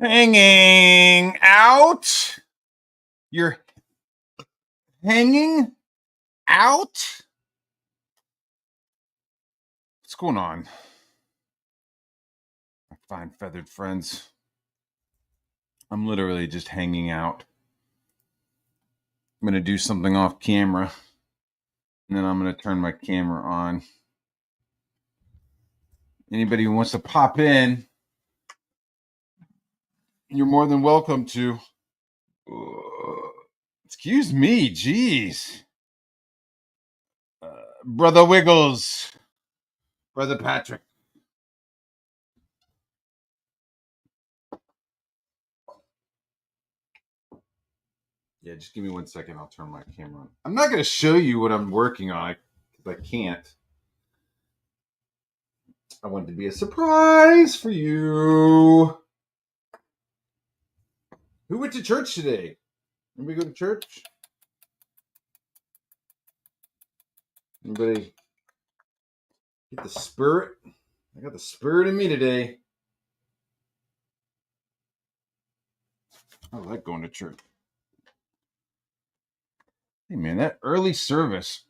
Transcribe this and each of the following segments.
Hanging out? You're hanging out? What's going on? My fine feathered friends. I'm literally just hanging out. I'm going to do something off camera. And then I'm going to turn my camera on. Anybody who wants to pop in, you're more than welcome to. Excuse me, jeez. Brother Wiggles. Brother Patrick. Yeah, just give me 1 second. I'll turn my camera on. I'm not going to show you what I'm working on because I can't. I want it to be a surprise for you. Who went to church today? Anybody go to church? Anybody get the spirit? I got the spirit in me today. I like going to church. Hey, man, that early service.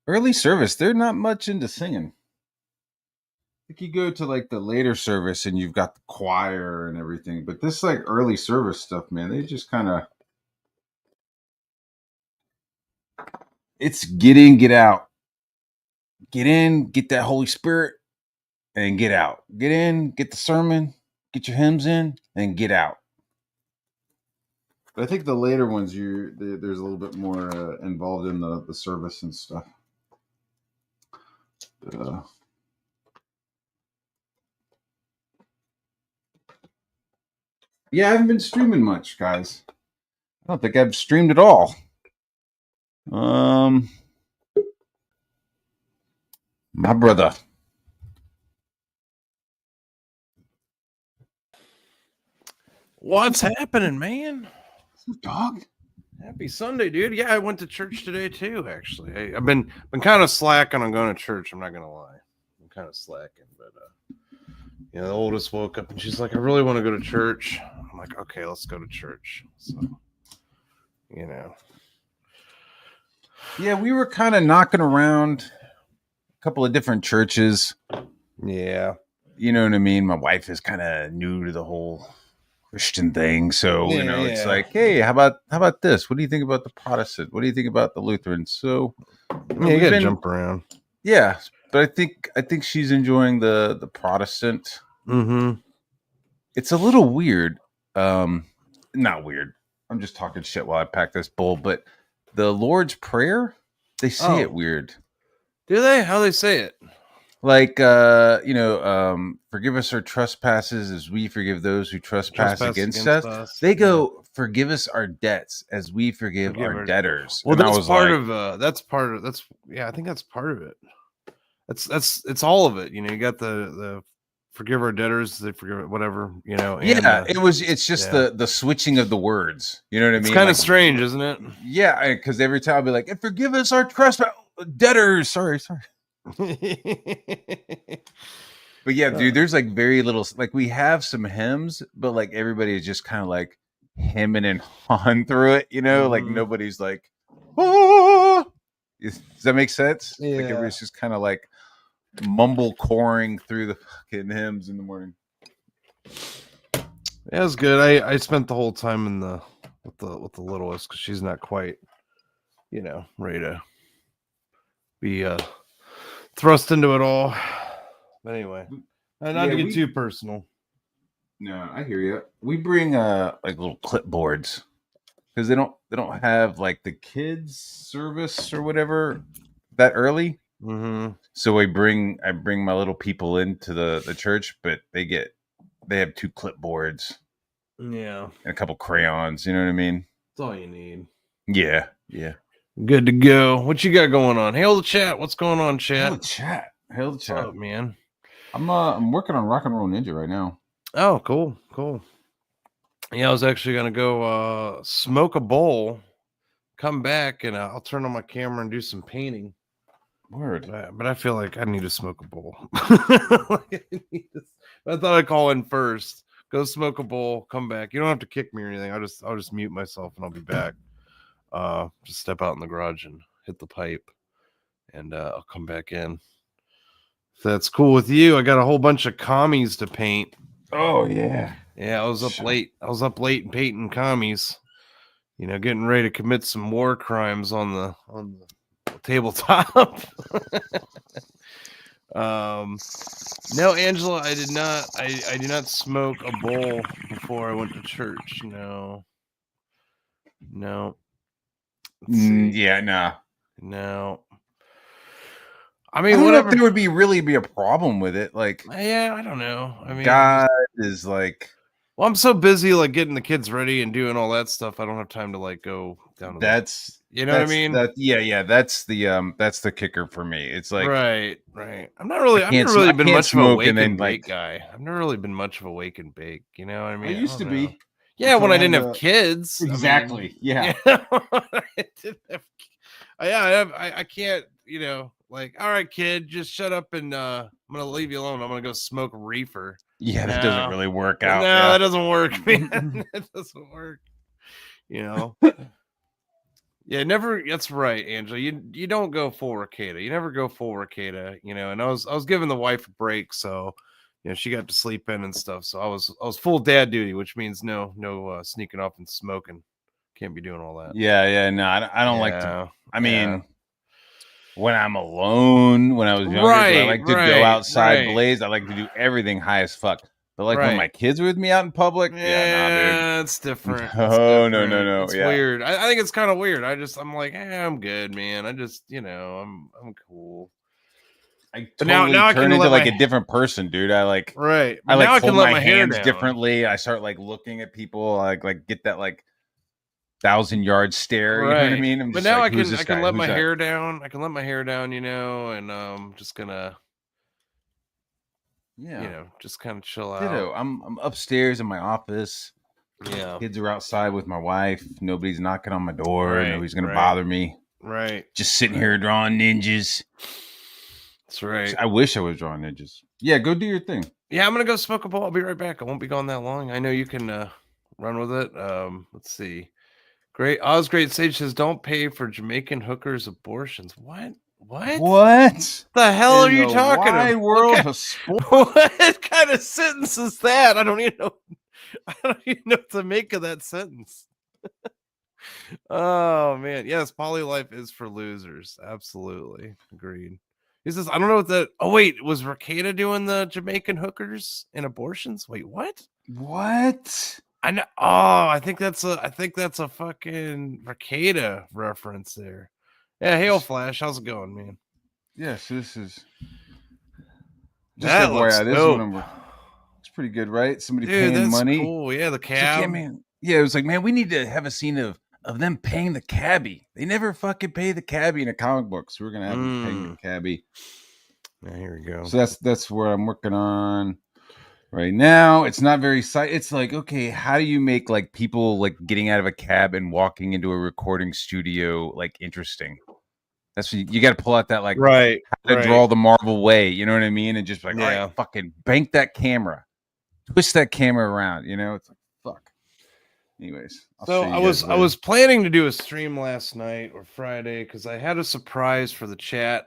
Early service, they're not much into singing. I think you go to like the later service and you've got the choir and everything. But this like early service stuff, man, they just kind of... It's get in, get out. Get in, get that Holy Spirit, and get out. Get in, get the sermon, get your hymns in, and get out. But I think the later ones, there's a little bit more involved in the service and stuff. Yeah, I haven't been streaming much, guys. I don't think I've streamed at all. My brother. What's happening, man? Dog. Happy Sunday, dude. Yeah, I went to church today too. Actually, I've been kind of slacking on going to church. I'm not gonna lie, I'm kind of slacking. But the oldest woke up and she's like, "I really want to go to church." I'm like, "Okay, let's go to church." So, Yeah, we were kind of knocking around a couple of different churches. Yeah, you know what I mean. My wife is kind of new to the whole Christian thing, so it's like, hey, how about this? What do you think about the Protestant? What do you think about the Lutheran? So you gotta jump around. Yeah, but I think she's enjoying the Protestant. Mm-hmm. It's a little weird. Not weird. I'm just talking shit while I pack this bowl. But the Lord's Prayer, they say it weird. Do they? How they say it? Like, forgive us our trespasses as we forgive those who trespass against us. They go, forgive us our debts as we forgive our debtors. Well, that's part of I think that's part of it. It's all of it. You got the forgive our debtors, they forgive whatever, Yeah, it's just the switching of the words. You know what I mean? It's kind of strange, isn't it? Yeah, because every time I'll be like, and forgive us our trespass debtors. Sorry. But yeah, dude, there's like very little, like we have some hymns, but like everybody is just kind of like hemming and hawing through it, like nobody's like, oh, does that make sense? Yeah. Like everybody's just kind of like mumble coring through the fucking hymns in the morning. Yeah, it's good. I spent the whole time with the littlest because she's not quite, ready to be thrust into it all. But anyway, not to get too personal. No, I hear you. We bring like little clipboards because they don't have like the kids service or whatever that early. Mm-hmm. So I bring my little people into the church, but they have 2 clipboards. Yeah. And a couple crayons, you know what I mean? That's all you need. Yeah. Good to go. What you got going on? Hail the chat. What's going on, chat? Hail the chat. What's up, man? I'm working on Rock and Roll Ninja right now. Oh, cool. Yeah, I was actually gonna go smoke a bowl, come back, and I'll turn on my camera and do some painting. Word. But I feel like I need to smoke a bowl. I thought I'd call in first. Go smoke a bowl. Come back. You don't have to kick me or anything. I'll just mute myself and I'll be back. Just step out in the garage and hit the pipe, and I'll come back in. If that's cool with you, I got a whole bunch of commies to paint. Oh yeah. Yeah, I was up late. I was up late painting commies. You know, getting ready to commit some war crimes on the tabletop. No, Angela, I did not. I did not smoke a bowl before I went to church. No. Yeah, no. No. I I mean, don't whatever. know if there would really be a problem with it. Like, Yeah, I don't know. I mean, God is like. well, I'm so busy like getting the kids ready and doing all that stuff. I don't have time to like go down to That's you know what I mean? Yeah. That's the kicker for me. It's like right. I've never really been much of a wake and bake guy. I've never really been much of a wake and bake. You know what I mean? I used to be. Yeah, when I didn't have kids. Exactly. I mean, yeah. I didn't have, I can't. You know, like, all right, kid, just shut up and I'm gonna leave you alone. I'm gonna go smoke reefer. Yeah, that doesn't really work out. No, that doesn't work, man. That doesn't work. You know. Yeah, never. That's right, Angela. You don't go full Ricada. You never go full Ricada. You know. And I was giving the wife a break, so you know she got to sleep in and stuff. So I was full dad duty, which means no sneaking off and smoking. Can't be doing all that. Yeah. No, I don't like to. I mean, when I'm alone, when I was younger, I like to go outside, blaze. I like to do everything high as fuck. But like when my kids are with me out in public, yeah, it's different. No. It's weird. I think it's kind of weird. I'm like, I'm good, man. I just, you know, I'm cool. I totally turn into like a different person, dude. I like But I like now I hold can let my my hair hands down differently. I start like looking at people, like get that like 1,000-yard stare. You know what I mean? But now like, I can let my hair down. I can let my hair down, you know, and I'm just gonna. Yeah, you know, just kind of chill out. Ditto. I'm upstairs in my office. Yeah, kids are outside with my wife. Nobody's knocking on my door. Nobody's gonna bother me. Just sitting here drawing ninjas. That's right. I wish I was drawing ninjas. Yeah, go do your thing. Yeah, I'm gonna go smoke a bowl. I'll be right back. I won't be gone that long. I know you can run with it. Let's see. Great Sage says, "Don't pay for Jamaican hookers' abortions." What? What the hell are you talking about? World of sport? What kind of sentence is that? I don't even know what to make of that sentence. Oh man, yes, poly life is for losers. Absolutely agreed. He says, I don't know what that. Oh wait, was Ricada doing the Jamaican hookers and abortions? Wait, what? I know. Oh, I think that's a fucking Ricada reference there. Yeah, Hail Flash, how's it going, man? Yes, this is. Just that looks dope. It's pretty good, right? Somebody paying money. Cool. Yeah, the cab. Like, yeah, man. Yeah, it was like, man, we need to have a scene of them paying the cabbie. They never fucking pay the cabbie in a comic book, so we're gonna have them paying the cabbie. Yeah, here we go. So that's what I'm working on right now. It's not very it's like, okay, how do you make like people like getting out of a cab and walking into a recording studio like interesting? That's what you got to pull out that like how to draw the Marvel way, you know what I mean? And just like, all right, fucking bank that camera, twist that camera around, you know? It's like, fuck. Anyways, I was planning to do a stream last night or Friday because I had a surprise for the chat.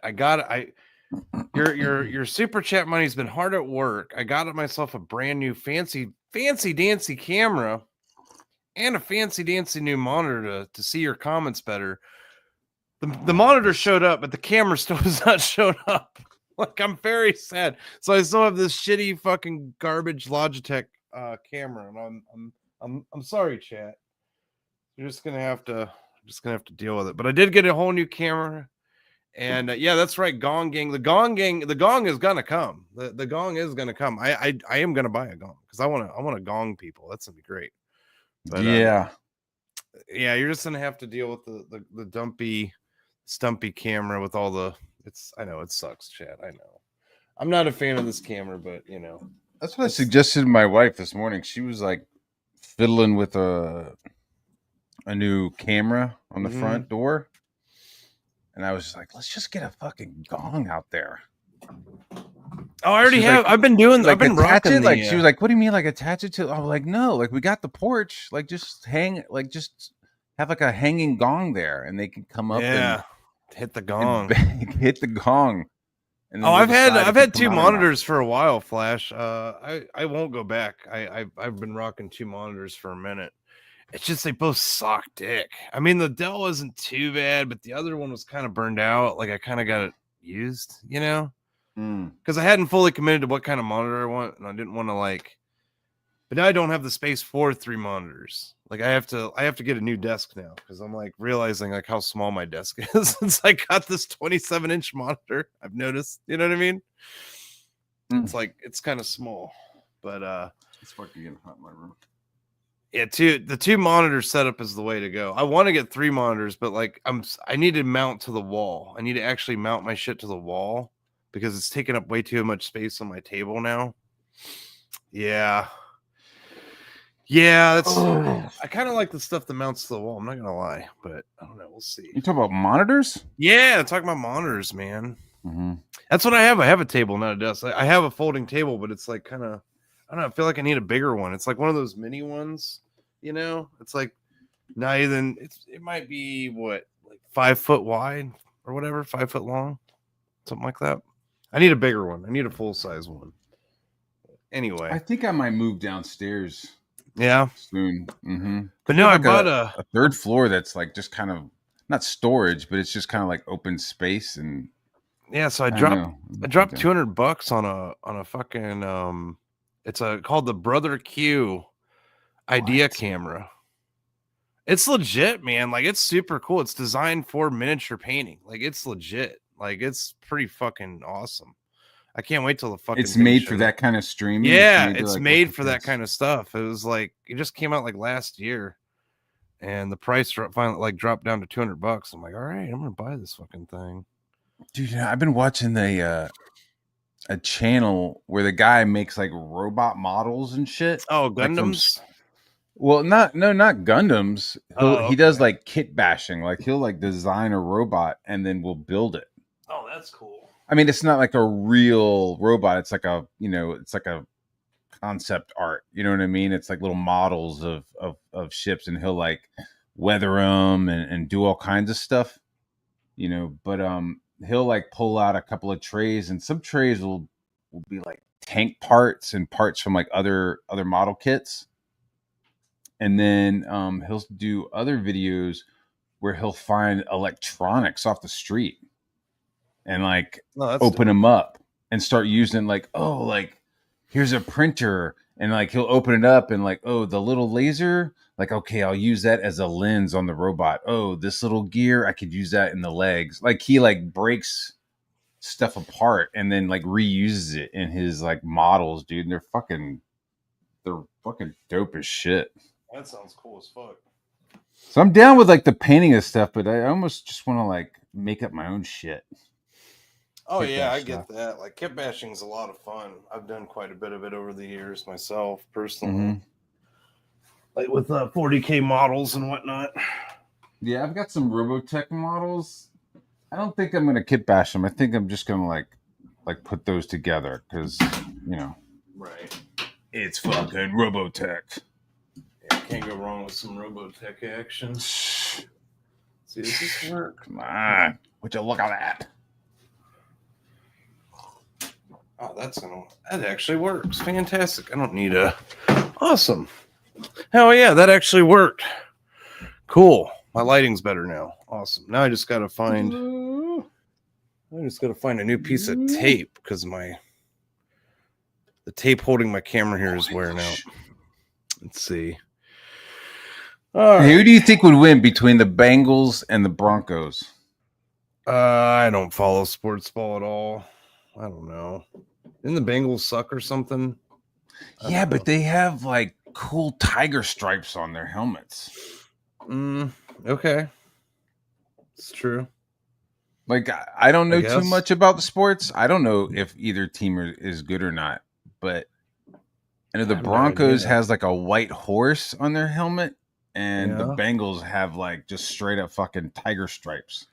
Your super chat money's been hard at work. I got myself a brand new fancy dancy camera and a fancy dancy new monitor to see your comments better. The monitor showed up, but the camera still has not shown up. Like, I'm very sad. So I still have this shitty fucking garbage Logitech camera, and I'm sorry, chat. You're just gonna have to deal with it. But I did get a whole new camera, and yeah, that's right, Gong Gang. The Gong is gonna come. The Gong is gonna come. I am gonna buy a Gong because I want to gong people. That's gonna be great. But, yeah, you're just gonna have to deal with the dumpy, stumpy camera with all the. I know it sucks, chat. I know. I'm not a fan of this camera, but you know. That's what I suggested to my wife this morning. She was like fiddling with a new camera on the front door. And I was just like, let's just get a fucking gong out there. Oh, I already She's have. like, I've been doing. I've been attach rocking it. the. Like she was like, what do you mean, like attach it to? I'm like, no, like we got the porch. Like just hang, like just have like a hanging gong there, and they can come up yeah, hit the and gong. hit the gong. And Oh, then we'll decide I've if we had come 2 out or not. monitors for a while, Flash. I won't go back. I've been rocking 2 monitors for a minute. It's just they both suck dick. I mean, the Dell isn't too bad, but the other one was kind of burned out. Like I kind of got it used, you know, because I hadn't fully committed to what kind of monitor I want, and I didn't want to like. But now I don't have the space for 3 monitors. Like I have to get a new desk now because I'm like realizing like how small my desk is since I got this 27-inch monitor. I've noticed, you know what I mean? It's like it's kind of small, but it's fucking getting hot in my room. Yeah, the 2 monitor setup is the way to go. I want to get 3 monitors, but like I need to mount to the wall. I need to actually mount my shit to the wall because it's taking up way too much space on my table now. Yeah. Yeah, that's I kind of like the stuff that mounts to the wall. I'm not gonna lie, but I don't know. We'll see. You talk about monitors? Yeah, talking about monitors, man. Mm-hmm. That's what I have. I have a table, not a desk. I have a folding table, but it's like kind of I don't know. I feel like I need a bigger one. It's like one of those mini ones, you know. It's like not even. It might be what like 5 foot wide or whatever, 5 foot long, something like that. I need a bigger one. I need a full size one. Anyway, I think I might move downstairs. Yeah. Soon. Mm-hmm. But no, like I bought a 3rd floor that's like just kind of not storage, but it's just kind of like open space. And yeah, so I dropped $200 on a fucking it's called the Brother Q idea camera. It's legit, man. Like it's super cool. It's designed for miniature painting. Like it's legit. Like it's pretty fucking awesome. I can't wait till the fucking. It's made for that kind of streaming. Yeah, it's made for that kind of stuff. It was like it just came out like last year, and the price finally like dropped down to $200. I'm like, all right, I'm gonna buy this fucking thing. Dude, I've been watching a channel where the guy makes like robot models and shit. Oh, Gundams. Not Gundams. He does like kit bashing. Like he'll like design a robot and then we'll build it. Oh, that's cool. I mean, it's not like a real robot. It's like it's like a concept art. You know what I mean? It's like little models of ships, and he'll like weather them and do all kinds of stuff. You know, but he'll like pull out a couple of trays, and some trays will be like tank parts and parts from like other model kits. And then he'll do other videos where he'll find electronics off the street and like open them up and start using like, oh, like here's a printer, and like he'll open it up and like, oh, the little laser, like, okay, I'll use that as a lens on the robot. Oh, this little gear, I could use that in the legs. Like he like breaks stuff apart and then like reuses it in his like models, dude. And they're fucking dope as shit. That sounds cool as fuck. So I'm down with like the painting of stuff, but I almost just want to like make up my own shit. Oh yeah, I get that. Like kit bashing is a lot of fun. I've done quite a bit of it over the years myself, personally. Like with 40K models and whatnot. Yeah, I've got some Robotech models. I don't think I'm gonna kit bash them. I think I'm just gonna like put those together because right. It's fucking Robotech. Yeah, can't go wrong with some Robotech action. See, does this work? Come on, would you look at that? Oh, that actually works. Fantastic. I don't need awesome. Hell yeah, that actually worked. Cool. My lighting's better now. Awesome. Now I just gotta find a new piece of tape because the tape holding my camera here is wearing out. Let's see. Right. Who do you think would win between the Bengals and the Broncos? I don't follow sports ball at all. I don't know. Didn't the Bengals suck or something? Yeah, but they have like cool tiger stripes on their helmets. Okay. It's true. Like, I don't know too much about the sports. I don't know if either team is good or not, but I know the Broncos has like a white horse on their helmet, and the Bengals have like just straight up fucking tiger stripes.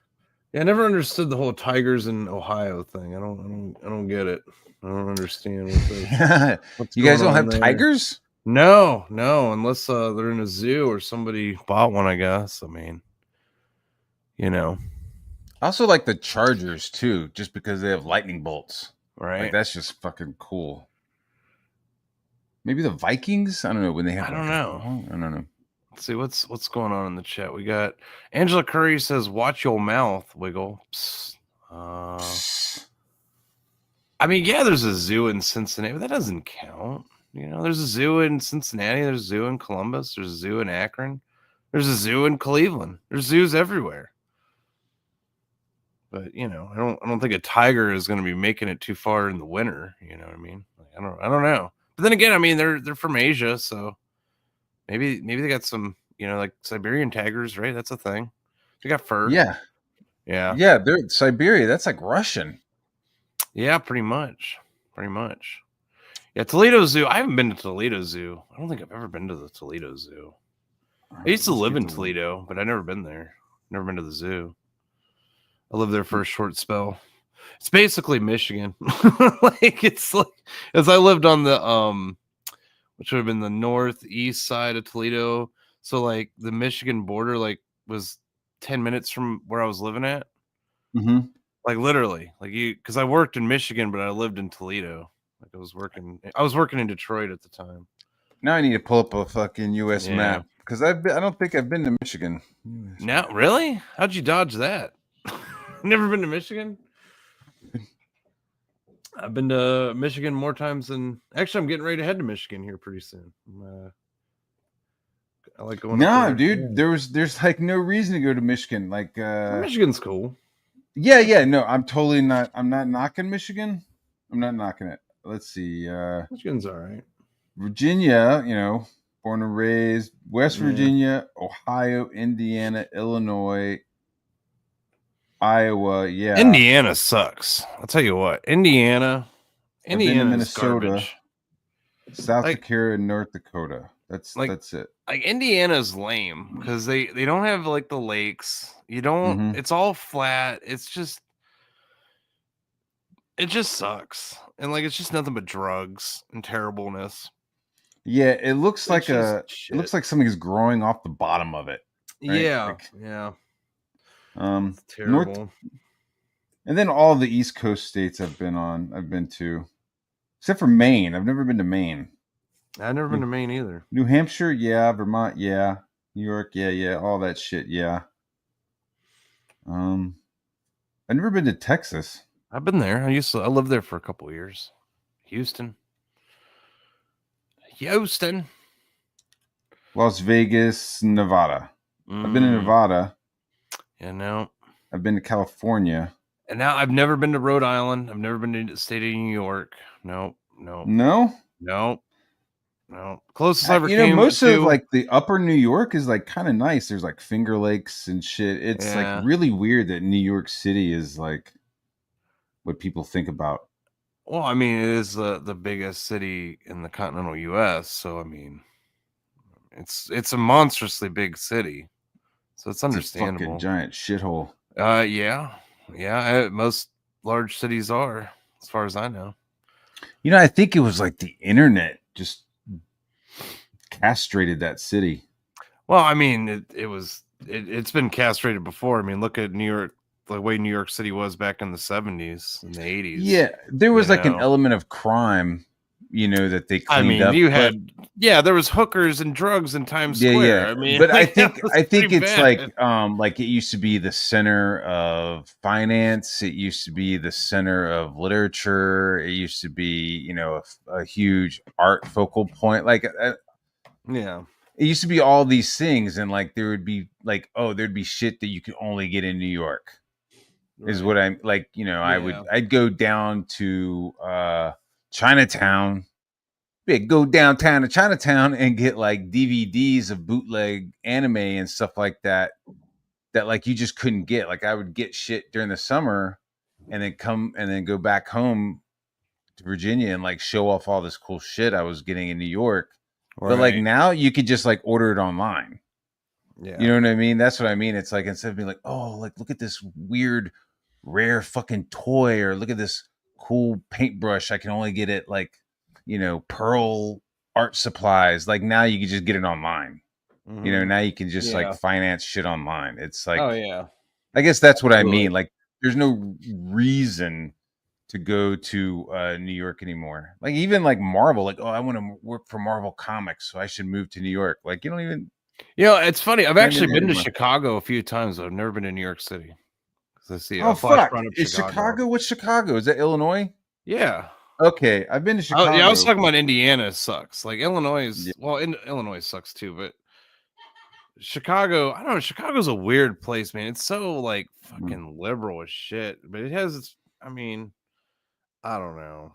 Yeah, I never understood the whole tigers in Ohio thing. I don't get it. I don't understand what's You guys going don't on have there. tigers? No, no, unless they're in a zoo or somebody bought one, I guess. I mean, you know, I also like the Chargers too, just because they have lightning bolts. Like right? that's just fucking cool. Maybe the Vikings? I don't know when they have I like don't know. I don't know. Let's see what's going on in the chat. We got Angela Curry says, "Watch your mouth, Wiggle." Psst. I mean, yeah, there's a zoo in Cincinnati, but that doesn't count. You know, there's a zoo in Cincinnati, there's a zoo in Columbus, there's a zoo in Akron, there's a zoo in Cleveland. There's zoos everywhere. But you know, I don't think a tiger is going to be making it too far in the winter. You know what I mean? Like, I don't know. But then again, I mean, they're from Asia, so maybe they got some, you know, like Siberian tigers, right? That's a thing. They got fur. Yeah. Yeah. Yeah, they're Siberia. That's like Russian. Yeah, pretty much. Pretty much. Yeah, Toledo Zoo. I haven't been to Toledo Zoo. I don't think I've ever been to the Toledo Zoo. I used to Let's live get in to Toledo, but I've never been there. Never been to the zoo. I lived there for a short spell. It's basically Michigan. Like it's like as I lived on the which would have been the northeast side of Toledo. So like the Michigan border like was 10 minutes from where I was living at. Mm-hmm. Like literally. Like you because I worked in Michigan, but I lived in Toledo. Like I was working in Detroit at the time. Now I need to pull up a fucking U.S. Yeah. map because I don't think I've been to Michigan. US Now map. really? How'd you dodge that? Never been to Michigan? I've been to Michigan more times than actually. I'm getting ready to head to Michigan here pretty soon. I like going up No, there. dude, Yeah. there's like no reason to go to Michigan. Like, Michigan's cool. yeah, no, I'm not knocking Michigan. I'm not knocking it. Let's see, Michigan's all right. Virginia, you know, born and raised, West Yeah. Virginia, Ohio, Indiana, Illinois, Iowa, yeah. Indiana sucks. I'll tell you what. Indiana I've been to is Minnesota, garbage. South Like Dakota, and North Dakota. That's it. like Indiana's lame because they don't have like the lakes. You don't. Mm-hmm. It's all flat. It just sucks. And like it's just nothing but drugs and terribleness. Yeah, it looks like It it looks like something's growing off the bottom of it, right? Yeah, Like, yeah. It's North, Terrible. and then all the East Coast states I've been to, except for Maine. I've never been to Maine. I've never been to Maine either. New Hampshire, yeah. Vermont, yeah. New York, yeah. All that shit, yeah. I've never been to Texas. I've been there. I lived there for a couple of years. Houston. Las Vegas, Nevada. I've been in Nevada. Yeah, no. I've been to California. And now I've never been to Rhode Island. I've never been to the state of New York. No. No? Closest I ever You know, came most to of like the upper New York is like kind of nice. There's like Finger Lakes and shit. It's like really weird that New York City is like what people think about. Well, I mean, it is the biggest city in the continental US, so I mean, it's a monstrously big city. So it's understandable. It's a fucking giant shithole. Yeah. Most large cities are, as far as I know. You know, I think it was like the internet just castrated that city. Well, I mean, it's been castrated before. I mean, look at New York, the way New York City was back in the 70s and the 80s. Yeah, there was like an element of crime, you know, that they cleaned up. There was hookers and drugs in Times Square. Yeah. I mean, but I think it's bad. like it used to be the center of finance. It used to be the center of literature. It used to be, you know, a huge art focal point. Like, yeah, it used to be all these things, and like there would be like, oh, there'd be shit that you could only get in New York. Is what I'm like, you know, I'd go down to Chinatown. Go downtown to Chinatown and get like DVDs of bootleg anime and stuff like that like you just couldn't get. Like I would get shit during the summer and then go back home to Virginia and like show off all this cool shit I was getting in New York. But like now you could just like order it online. Yeah. You know what I mean? That's what I mean. It's like instead of being like, oh, like look at this weird, rare fucking toy, or look at this cool paintbrush. I can only get it like, Pearl Art Supplies. Like now you can just get it online. Now you can just like Yeah. finance shit online. It's Oh like, yeah. I guess that's what I Absolutely. mean. Like there's no reason to go to New York anymore. Like even like Marvel, like, oh, I want to work for Marvel Comics, so I should move to New York. Like you don't even. It's funny. I've Not even actually there been to anymore. Chicago a few times. I've never been to New York City. I see Oh a flash fuck! brought up Is Chicago. Chicago? What's Chicago? Is that Illinois? Yeah. Okay, I've been to Oh, yeah, I was Chicago. talking about Indiana sucks. Like Illinois Yeah. Illinois sucks too, but Chicago, I don't know. Chicago's a weird place, man. It's so like fucking liberal as shit, but it has its. I mean, I don't know.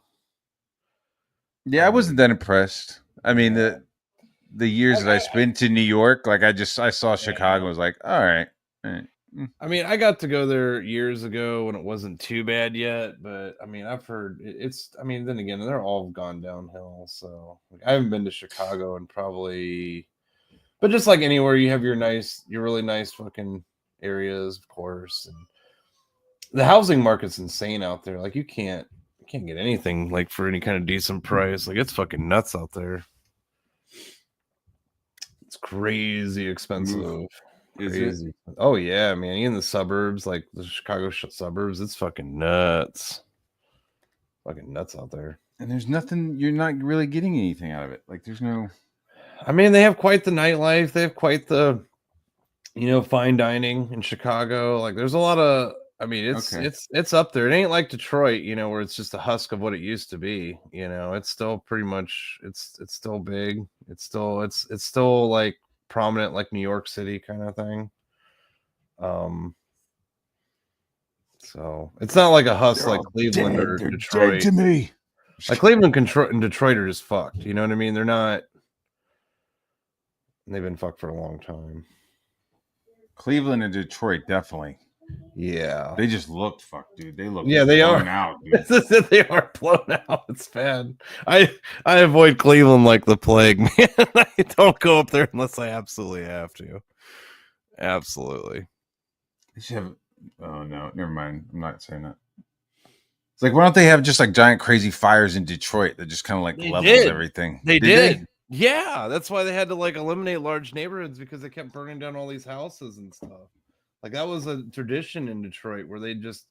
Yeah, I wasn't that impressed. I mean, Yeah. the years that I spent in New York, like I saw Chicago, Yeah. and was like, all right. I mean, I got to go there years ago when it wasn't too bad yet, but I mean, I've heard it's. I mean, then again, they're all gone downhill. So like, I haven't been to Chicago and probably, but just like anywhere, you have your really nice fucking areas, of course, and the housing market's insane out there. Like you can't get anything like for any kind of decent price. Like it's fucking nuts out there. It's crazy expensive. Is it? Crazy. Oh yeah, man. In the suburbs, like the Chicago suburbs, it's fucking nuts. Fucking nuts out there. And there's nothing. You're not really getting anything out of it. Like there's no. I mean, they have quite the nightlife. They have quite the, fine dining in Chicago. Like there's a lot of. I mean, it's up there. It ain't like Detroit, where it's just a husk of what it used to be. It's still pretty much. It's still big. It's still like prominent, like New York City kind of thing. So it's not like a husk like Cleveland or Detroit. Dead to me. Like Cleveland and Detroit are just fucked. You know what I mean? They're not. They've been fucked for a long time. Cleveland and Detroit, definitely. Yeah. They just look fucked, dude. They look they are out, dude. They are blown out. It's bad. I avoid Cleveland like the plague, man. I don't go up there unless I absolutely have to. Absolutely. They should have. Oh no, never mind. I'm not saying that. It's like, why don't they have just like giant crazy fires in Detroit that just kind of like levels everything? They did. Yeah, that's why they had to like eliminate large neighborhoods because they kept burning down all these houses and stuff. Like that was a tradition in Detroit where they just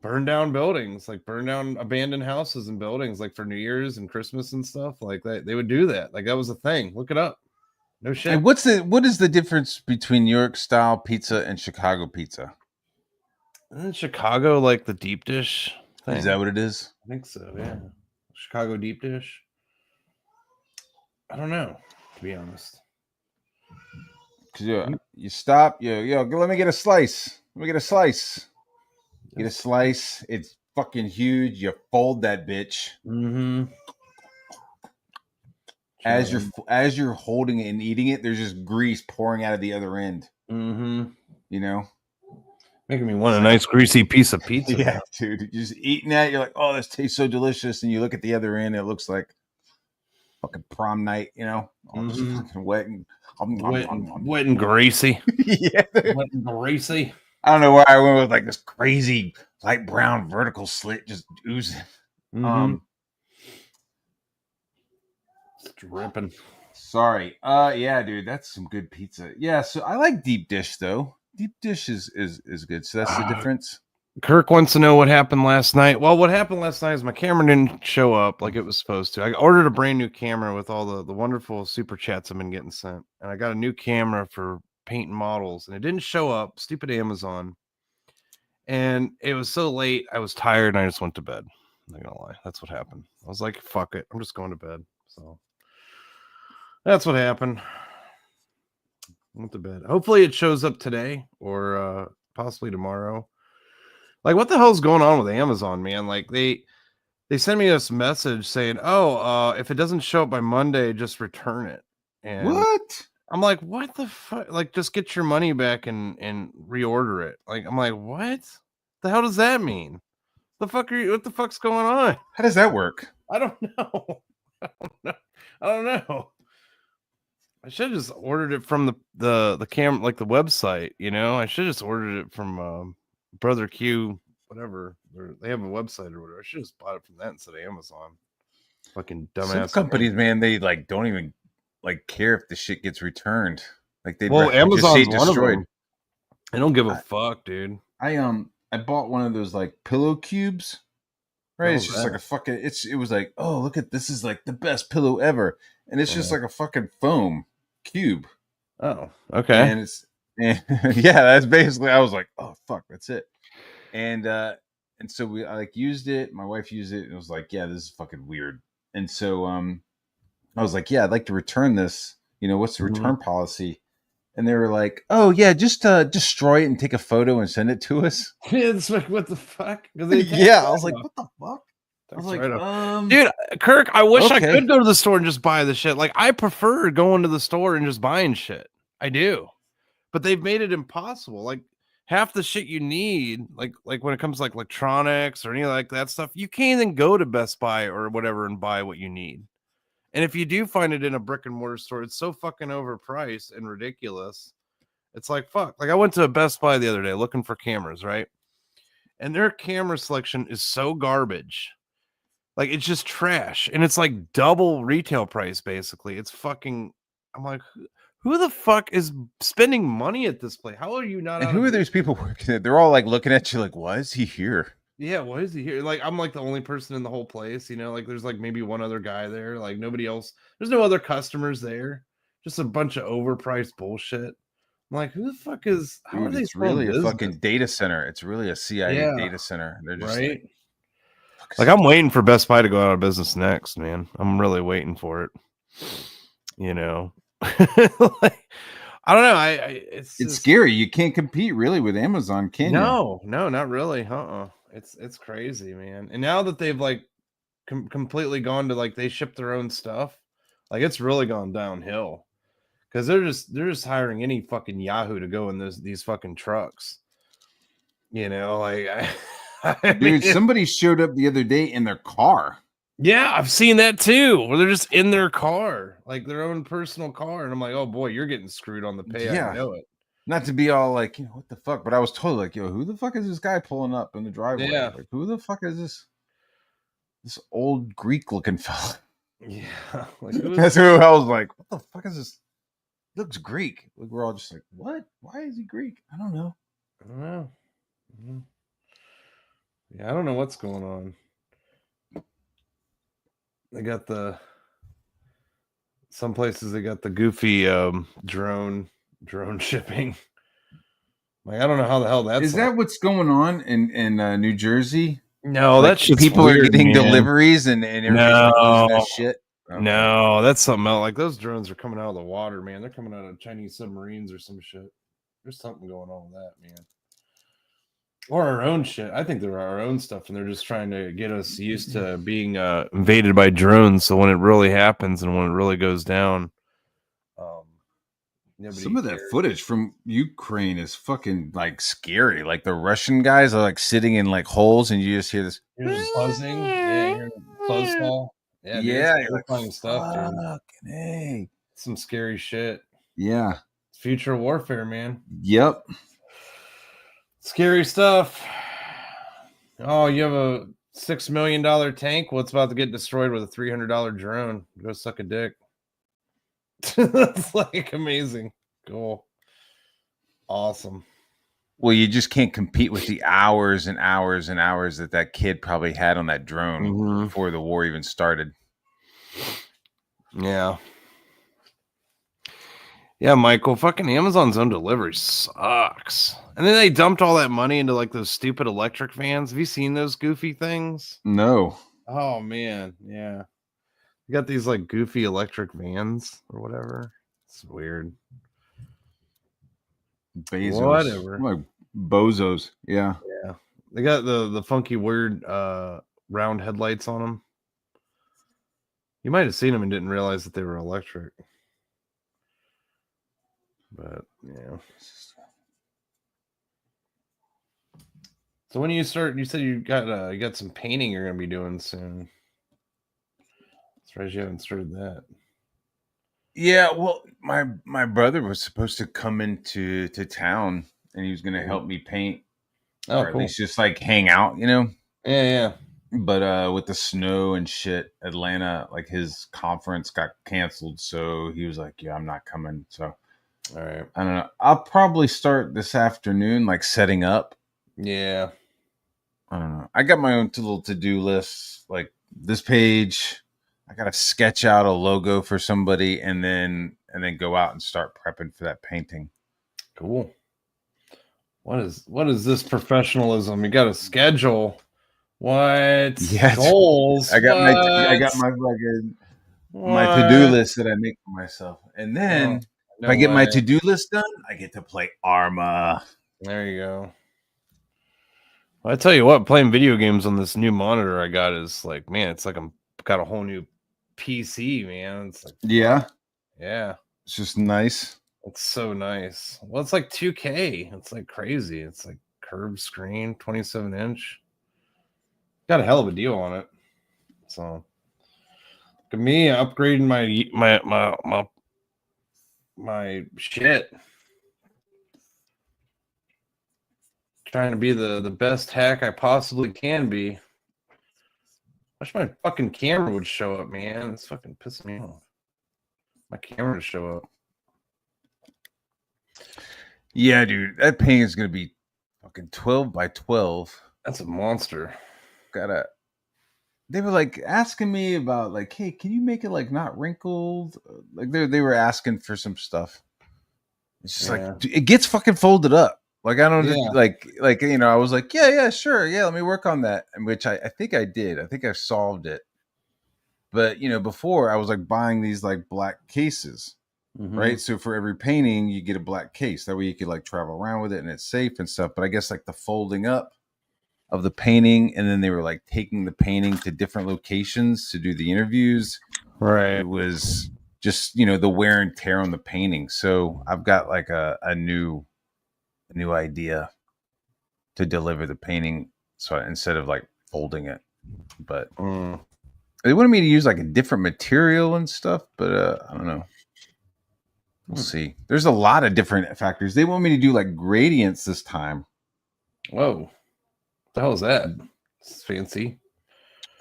burn down buildings, like burn down abandoned houses and buildings, like for New Year's and Christmas and stuff. Like that, they would do that. Like that was a thing. Look it up. No shit. And what is the difference between New York style pizza and Chicago pizza? Isn't Chicago like the deep dish thing? Is that what it is? I think so. Yeah, Chicago deep dish. I don't know, to be honest. Cause you stop, let me get a slice. Let me get a slice. Get a slice. It's fucking huge. You fold that bitch. Mm-hmm. As you're holding it and eating it, there's just grease pouring out of the other end. Mm-hmm. Making me want a nice greasy piece of pizza. Yeah, dude. You're just eating that. You're like, oh, this tastes so delicious. And you look at the other end, it looks like fucking prom night, all just fucking wet and greasy. Yeah, wet and greasy. I don't know why I went with like this crazy light brown vertical slit just oozing. It's dripping. Sorry. Yeah, dude, that's some good pizza. Yeah, so I like deep dish though. Deep dish is good. So that's the difference. Kirk wants to know what happened last night. Well, what happened last night is my camera didn't show up like it was supposed to. I ordered a brand new camera with all the wonderful super chats I've been getting sent. And I got a new camera for painting models and it didn't show up. Stupid Amazon. And it was so late. I was tired and I just went to bed. I'm not gonna lie. That's what happened. I was like, fuck it. I'm just going to bed. So that's what happened. I went to bed. Hopefully it shows up today or possibly tomorrow. Like, what the hell's going on with Amazon, man? Like, they send me this message saying, "Oh, if it doesn't show up by Monday, just return it." And what? I'm like, "What the fuck? Like, just get your money back and reorder it." Like, I'm like, "What? The hell does that mean? The fuck are you? What the fuck's going on?" How does that work? I don't know. I don't know. I should have just ordered it from the cam, like the website. You know, I should have just ordered it from Brother Q, whatever. They have a website or whatever. I should have just bought it from that instead of Amazon. Fucking Some dumbass. companies, man, they like don't even like care if the shit gets returned. Like they'd Well, rather just see Amazon's it one of destroyed. them. I don't give a I, fuck, dude. I bought one of those like pillow cubes. Right, it's just like a fucking. It was like, oh, look at this is like the best pillow ever, and it's just like a fucking foam cube. Oh, okay. And yeah, that's basically. I was like, oh fuck, that's it. And so I like used it. My wife used it, and it was like, yeah, this is fucking weird. And so I was like, yeah, I'd like to return this. You know, what's the return policy? And they were like, oh yeah, just destroy it and take a photo and send it to us. It's like, what the fuck? Yeah, I was like, what the fuck? I was like, dude, Kirk, I wish I okay. could go to the store and just buy the shit. Like, I prefer going to the store and just buying shit. I do. But they've made it impossible. Like, half the shit you need, like when it comes to like electronics or any like that stuff, you can't even go to Best Buy or whatever and buy what you need. And if you do find it in a brick and mortar store, it's so fucking overpriced and ridiculous. It's like, fuck. Like, I went to a Best Buy the other day looking for cameras, right? And their camera selection is so garbage. Like, it's just trash. And it's like double retail price, basically. It's fucking, I'm like, who the fuck is spending money at this place? How are you not? And who are those people working at? They're all like looking at you like, why is he here? Yeah, why is he here? Like, I'm like the only person in the whole place, you know, like there's like maybe one other guy there, like nobody else. There's no other customers there. Just a bunch of overpriced bullshit. I'm like, who the fuck is? How Dude, are they? it's really a fucking data center. It's really a CIA data center. They're just right. Like I'm waiting for Best Buy to go out of business next, man. I'm really waiting for it. You know, like, I don't know. It's just scary. You can't compete really with Amazon, can you? No, not really. It's crazy, man. And now that they've like completely gone to like they ship their own stuff, like it's really gone downhill. Because they're just hiring any fucking Yahoo to go in these fucking trucks. You know, like Dude, mean, somebody showed up the other day in their car. Yeah, I've seen that too. Where they're just in their car, like their own personal car, and I'm like, oh boy, you're getting screwed on the pay. Yeah. I know it. Not to be all like, you know, what the fuck, but I was totally like, yo, who the fuck is this guy pulling up in the driveway? Yeah. Like, who the fuck is this old Greek looking fella? Yeah, like, that's who I was like. What the fuck is this? He looks Greek. Like, we're all just like, what? Why is he Greek? I don't know. Mm-hmm. Yeah, I don't know what's going on. They got some places they got the goofy drone shipping. Like, I don't know how the hell that's. Is that what's going on in New Jersey? No, like, that's people weird, are getting man. deliveries and everybody's losing their shit. Okay. No, that's something else. Like, those drones are coming out of the water, man. They're coming out of Chinese submarines or some shit. There's something going on with that, man. Or our own shit. I think they're our own stuff, and they're just trying to get us used to being invaded by drones. So when it really happens and when it really goes down, some of that footage from Ukraine is fucking like scary. Like the Russian guys are like sitting in like holes, and you just hear this buzzing. Yeah, you hear buzz call. Yeah, yeah, like, stuff, dude. Hey, some scary shit. Yeah, future warfare, man. Yep. Scary stuff. Oh, you have a $6 million tank? Well, it's about to get destroyed with a $300 drone. Go suck a dick. That's like amazing. Cool. Awesome. Well, you just can't compete with the hours and hours and hours that kid probably had on that drone before the war even started. Yeah. Yeah, Michael, fucking Amazon's own delivery sucks. And then they dumped all that money into like those stupid electric vans. Have you seen those goofy things? No. Oh, man. Yeah. You got these like goofy electric vans or whatever. It's weird. Bezos. Whatever. Like bozos. Yeah. Yeah. They got the funky weird round headlights on them. You might have seen them and didn't realize that they were electric. But yeah. So when you start, you said you got some painting you're gonna be doing soon. Surprised you haven't started that. Yeah, well, my brother was supposed to come into town, and he was going to help me paint, Oh, or at cool. least just like hang out, you know. Yeah, yeah. But with the snow and shit, Atlanta, like his conference got canceled, so he was like, "Yeah, I'm not coming." So All right. I don't know. I'll probably start this afternoon, like setting up. Yeah. I don't know. I got my own little to-do list. Like this page, I gotta sketch out a logo for somebody, and then go out and start prepping for that painting. Cool. What is this professionalism? You got a schedule. What? Yes, Goals? I What? got my fucking my to-do What? list that I make for myself, and then Oh, if I no get my way. to-do list done, I get to play Arma. There you go. Well, I tell you what, playing video games on this new monitor I got is like, man, it's like I'm got a whole new PC, man. It's like, fuck. Yeah, Yeah, it's just nice. it's so nice. Well, it's like 2K. It's like crazy. It's like curved screen, 27-inch. Got a hell of a deal on it. So, look at me upgrading my shit. Trying to be the best hack I possibly can be. Wish my fucking camera would show up, man. It's fucking pissing me off. My camera to show up. Yeah, dude, that painting is gonna be fucking 12 by 12. That's a monster. Gotta They were like asking me about like, hey, can you make it like not wrinkled? Like they were asking for some stuff. It's just like Yeah. it gets fucking folded up. Like I don't Yeah. like I was like, yeah, sure, yeah, let me work on that. And which I think I did. I think I solved it. But before I was like buying these like black cases, Mm-hmm. right? So for every painting, you get a black case. That way you could like travel around with it and it's safe and stuff. But I guess like the folding up of the painting, and then they were like taking the painting to different locations to do the interviews. Right. It was just the wear and tear on the painting. So I've got like a new idea to deliver the painting, so instead of like folding it. But Mm. they wanted me to use like a different material and stuff, but I don't know. We'll Hmm. see. There's a lot of different factors. They want me to do like gradients this time. Whoa. What the hell is that? It's fancy.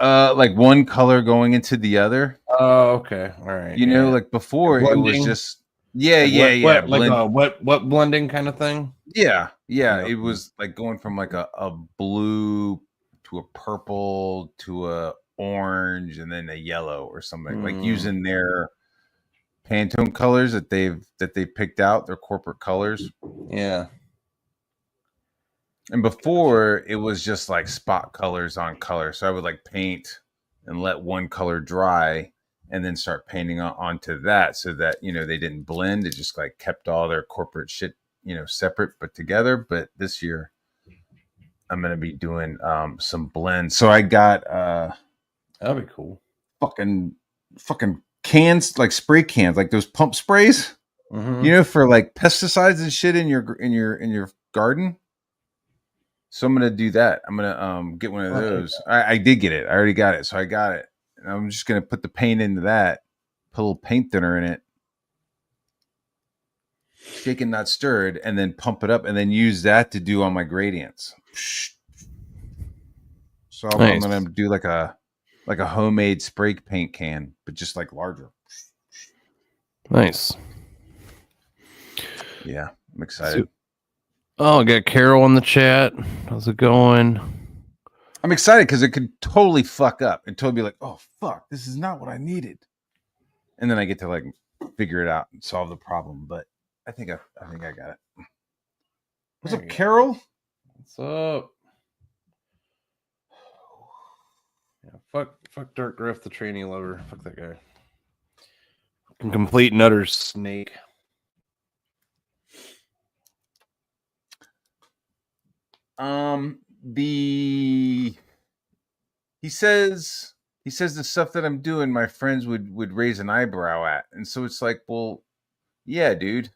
Like one color going into the other. Oh, okay. All right. Yeah. Like before it was Blending. just yeah, Like yeah, yeah. like Blend. a wet blending kind of thing. Yeah, yeah. Yeah. It was like going from like a blue to a purple to a orange and then a yellow or something. Like Mm. using their Pantone colors that they picked out, their corporate colors. Yeah. And Gotcha. before it was just like spot colors on color. So I would like paint and let one color dry and then start painting onto that so that, they didn't blend. It just like kept all their corporate shit, separate but together. But this year I'm going to be doing some blends. So I got That'd be cool. fucking cans, like spray cans, like those pump sprays, Mm-hmm. for like pesticides and shit in your garden. So I'm gonna do that. I'm gonna get one of those. I did get it. I already got it. So I got it. And I'm just gonna put the paint into that, put a little paint thinner in it, shaken not stirred, and then pump it up, and then use that to do all my gradients. So I'm Nice. gonna do like a homemade spray paint can, but just like larger. Nice. Yeah, I'm excited. Oh, I got Carol in the chat. How's it going? I'm excited because it could totally fuck up and totally be like, oh fuck, this is not what I needed. And then I get to like figure it out and solve the problem. But I think I got it. What's up, Carol? What's up? Yeah, fuck Dirk Griff, the trainee lover. Fuck that guy. Complete and utter snake. He says the stuff that I'm doing, my friends would raise an eyebrow at, and so it's like, well, yeah, dude,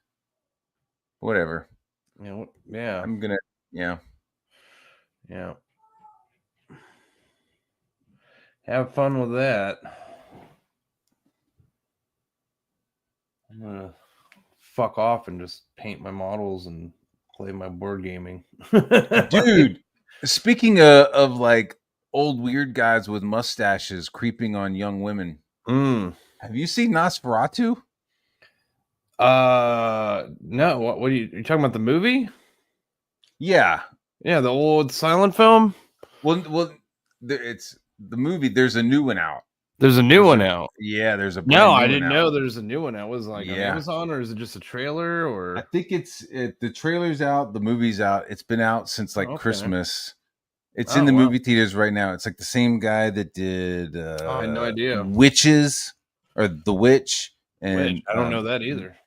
whatever. Yeah. I'm gonna, yeah. Yeah. Have fun with that. I'm gonna fuck off and just paint my models and play my board gaming. Like, Dude, speaking of like old weird guys with mustaches creeping on young women, mm. have you seen Nosferatu? No. What are you talking about? The movie? Yeah. Yeah, the old silent film. Well, it's the movie. There's a new one out. There's a new There's one a out. there's a No, brand I new one didn't out. know there's a new one. That was like on Yeah. Amazon, or is it just a trailer? I Or think the trailer's out, the movie's out. It's been out since like okay. Christmas. It's in Oh the wow. movie theaters right now. It's like the same guy that did Oh, I had no idea. Witches or The Witch Which and I don't know that either.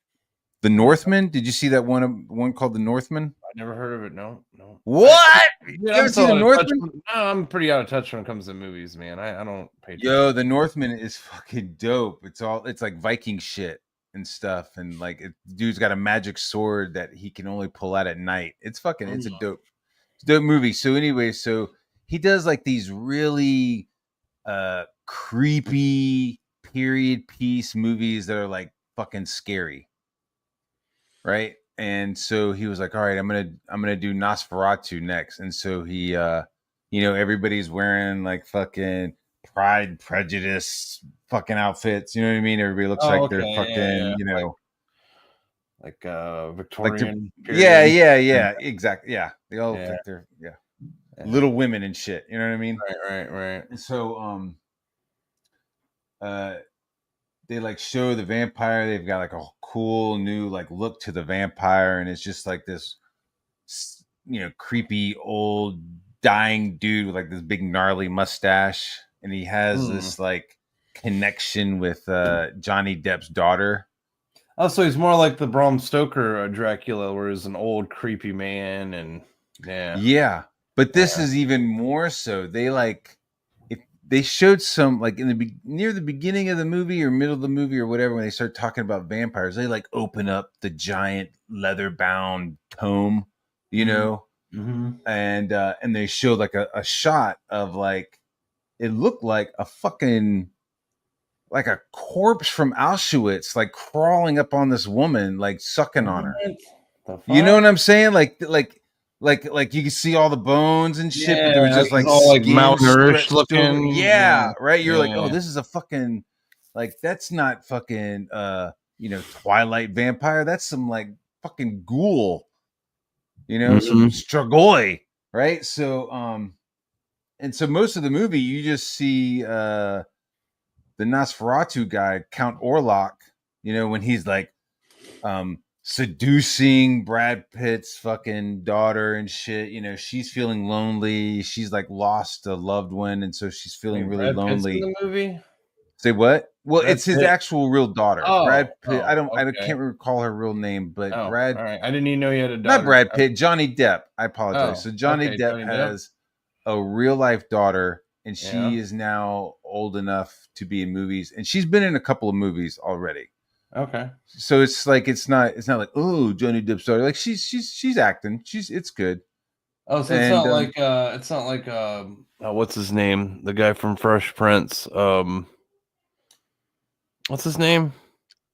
The Northman. Did you see that one called The Northman? I never heard of it. No, no. What? Yeah, You ever seen The Northman? No, I'm pretty out of touch when it comes to movies, man. I don't pay attention. Yo, The Northman is fucking dope. It's like Viking shit and stuff, and like dude's got a magic sword that he can only pull out at night. It's a dope movie. So anyway, so he does like these really creepy period piece movies that are like fucking scary, right? And so he was like, all right, I'm gonna do Nosferatu next. And so he everybody's wearing like fucking Pride Prejudice fucking outfits, you know what I mean? Everybody looks Oh, like they're okay, fucking, like like they're Victorian yeah, period. yeah, yeah, exactly. Yeah. They all look Yeah, like they're yeah. little women and shit, you know what I mean? Right. And so uh they like show the vampire. They've got like a cool new like look to the vampire, and it's just like this, creepy old dying dude with like this big gnarly mustache, and he has Hmm. this like connection with Johnny Depp's daughter. Oh, so he's more like the Bram Stoker Dracula, where he's an old creepy man, and yeah, Yeah, but this yeah. is even more so. They like if they showed some like near the beginning of the movie or middle of the movie or whatever, when they start talking about vampires, they like open up the giant leather bound tome, you Mm-hmm. know, Mm-hmm. and they showed like a shot of like it looked like a fucking like a corpse from Auschwitz, like crawling up on this woman, like sucking on her. What the You know fuck? what I'm saying? Like you can see all the bones and shit, but there was Yeah, just he's like all like skin malnourished stretched over. looking. Yeah, right. You're like, oh, Yeah. this is a fucking like that's not fucking Twilight vampire. That's some like fucking ghoul, some Mm-hmm. strigoi, right? So and so most of the movie you just see the Nosferatu guy, Count Orlok, when he's like seducing Brad Pitt's fucking daughter and shit. She's feeling lonely. She's like lost a loved one, and so she's feeling Wait, really Brad Pitt's in lonely. the movie? Say what? Well, Brad it's his Pitt. actual real daughter, Oh, Brad Pitt. I okay. can't recall her real name, but Oh, all right. I didn't even know he had a Not daughter. Brad Pitt, Johnny Depp. I apologize. Oh, So Johnny okay. Depp Johnny Depp. has a real life daughter, and Yeah. she is now old enough to be in movies, and she's been in a couple of movies already. Okay. So it's like it's not like, oh, Johnny Depp's daughter. Like she's acting. It's good. Oh, so And it's not like what's his name? The guy from Fresh Prince. What's his name?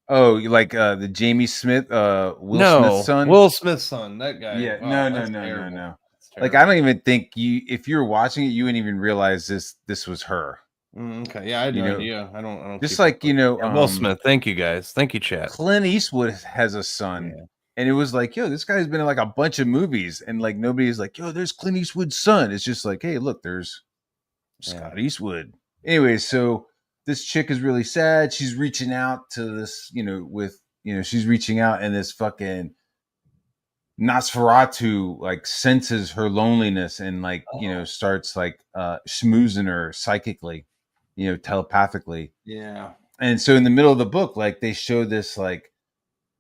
oh, you like the Jamie Smith, Will Smith's No, son? Will Smith's son. That guy. Yeah, Wow, no, no, that's no, no, terrible. no. That's Like I terrible. don't even think if you were watching it, you wouldn't even realize this was her. Okay, yeah, I had You no know, idea. I don't just keep up like with. Yeah, Will Smith. Thank you guys. Thank you, chat. Clint Eastwood has a son. Yeah, And it was like, yo, this guy's been in like a bunch of movies, and like nobody's like, yo, there's Clint Eastwood's son. It's just like, hey, look, there's yeah. Scott Eastwood. Anyway, so this chick is really sad. She's reaching out to this, she's reaching out, and this fucking Nosferatu like senses her loneliness and like, Oh, starts like schmoozing her psychically, telepathically. yeah. And so in the middle of the book, like they show this like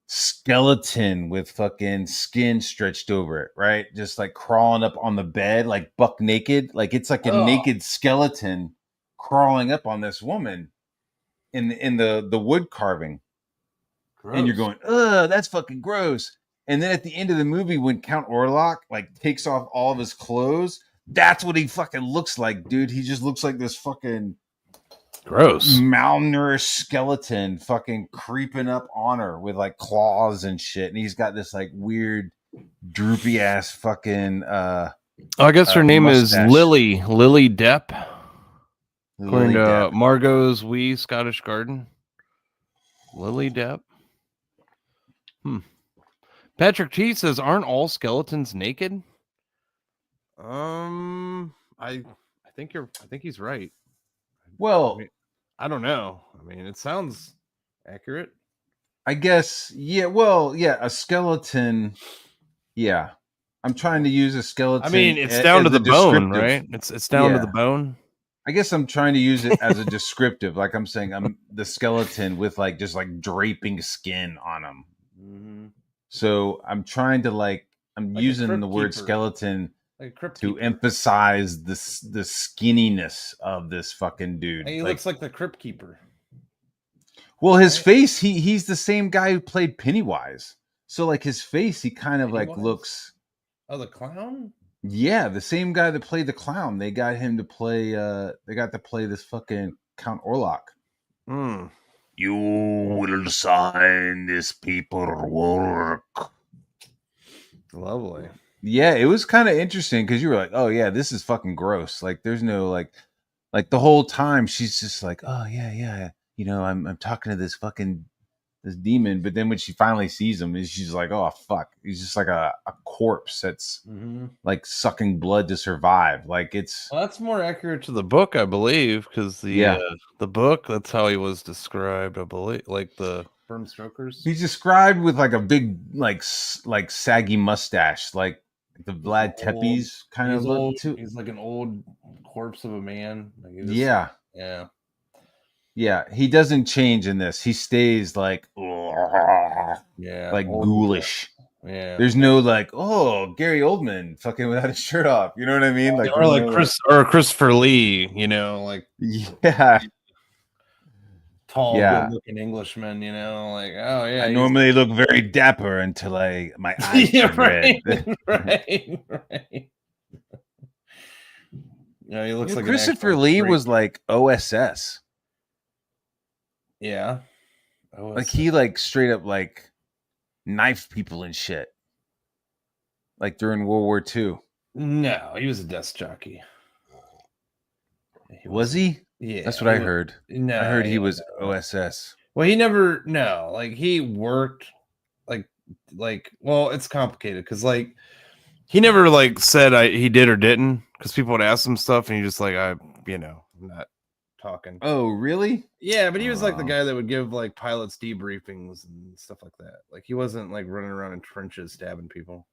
skeleton with fucking skin stretched over it, right? Just like crawling up on the bed, like buck naked. Like it's like a Oh, naked skeleton crawling up on this woman in the wood carving. And you're gross. going, ugh, that's fucking gross. And then at the end of the movie, when Count Orlok like takes off all of his clothes, that's what he fucking looks like, dude. He just looks like this fucking Gross. malnourished skeleton fucking creeping up on her with like claws and shit, and he's got this like weird droopy ass fucking I guess her name is mustache. Lily Depp, according Lily to Depp. Margot's Wee Scottish Garden. Lily Depp. Patrick T says, "Aren't all skeletons naked?" I think he's right. Well, I don't know. I mean, it sounds accurate. I guess, yeah. Well, yeah, a skeleton. Yeah, I'm trying to use a I mean, skeleton it's down to as a the bone, descriptive. right? It's down to the Yeah, bone. I guess I'm trying to use it as a descriptive. Like I'm saying, I'm the skeleton with like just like draping skin on him. Mm-hmm. So I'm trying to I'm Like a using the crypt word keeper. skeleton Like a crypt to keeper. emphasize the skinniness of this fucking dude. He looks like the crypt keeper. Well, his right? face, he's the same guy who played Pennywise. So like his face, he kind of like Pennywise? looks. Oh, the clown? Yeah, the same guy that played the clown. They got him to play. They got to play this fucking Count Orlok. Mm. You will sign this paperwork. Lovely. Yeah, it was kind of interesting because you were like, "Oh yeah, this is fucking gross." Like, there's no like the whole time she's just like, "Oh yeah, yeah, you know, I'm talking to this demon," but then when she finally sees him, she's like, "Oh fuck!" He's just like a corpse that's like sucking blood to survive. Like it's Well, that's more accurate to the book, I believe, because yeah. the book, that's how he was described, I believe, like the Bram Stoker's. He's described with like a big like saggy mustache, like the He's an Vlad old. Tepes kind of He's look old. too. He's like an old corpse of a man. Like he just, Yeah. yeah, Yeah, he doesn't change in this. He stays like yeah, old and ghoulish. yeah. There's no like, oh, Gary Oldman fucking without his shirt off. You know what I mean? Like Or there's like no like Christopher Lee, you know, like yeah. tall, Yeah. good-looking Englishman, you know, like oh yeah, I he's normally look very dapper until my eyes yeah, turn red. right, right. Yeah, he looks like an Christopher actual Lee straight. was like OSS. Yeah. Like he like straight up like knifed people and shit. Like during World War II. No, he was a desk jockey. Was he? Yeah, That's what I was, heard. I no, heard he yeah, was no. OSS. Well, he never. No, like he worked, well, it's complicated because he never like said he did or didn't because people would ask him stuff and he just like I'm not talking. Oh, really? Yeah, but he was like the Oh. guy that would give like pilots debriefings and stuff like that. Like he wasn't like running around in trenches stabbing people.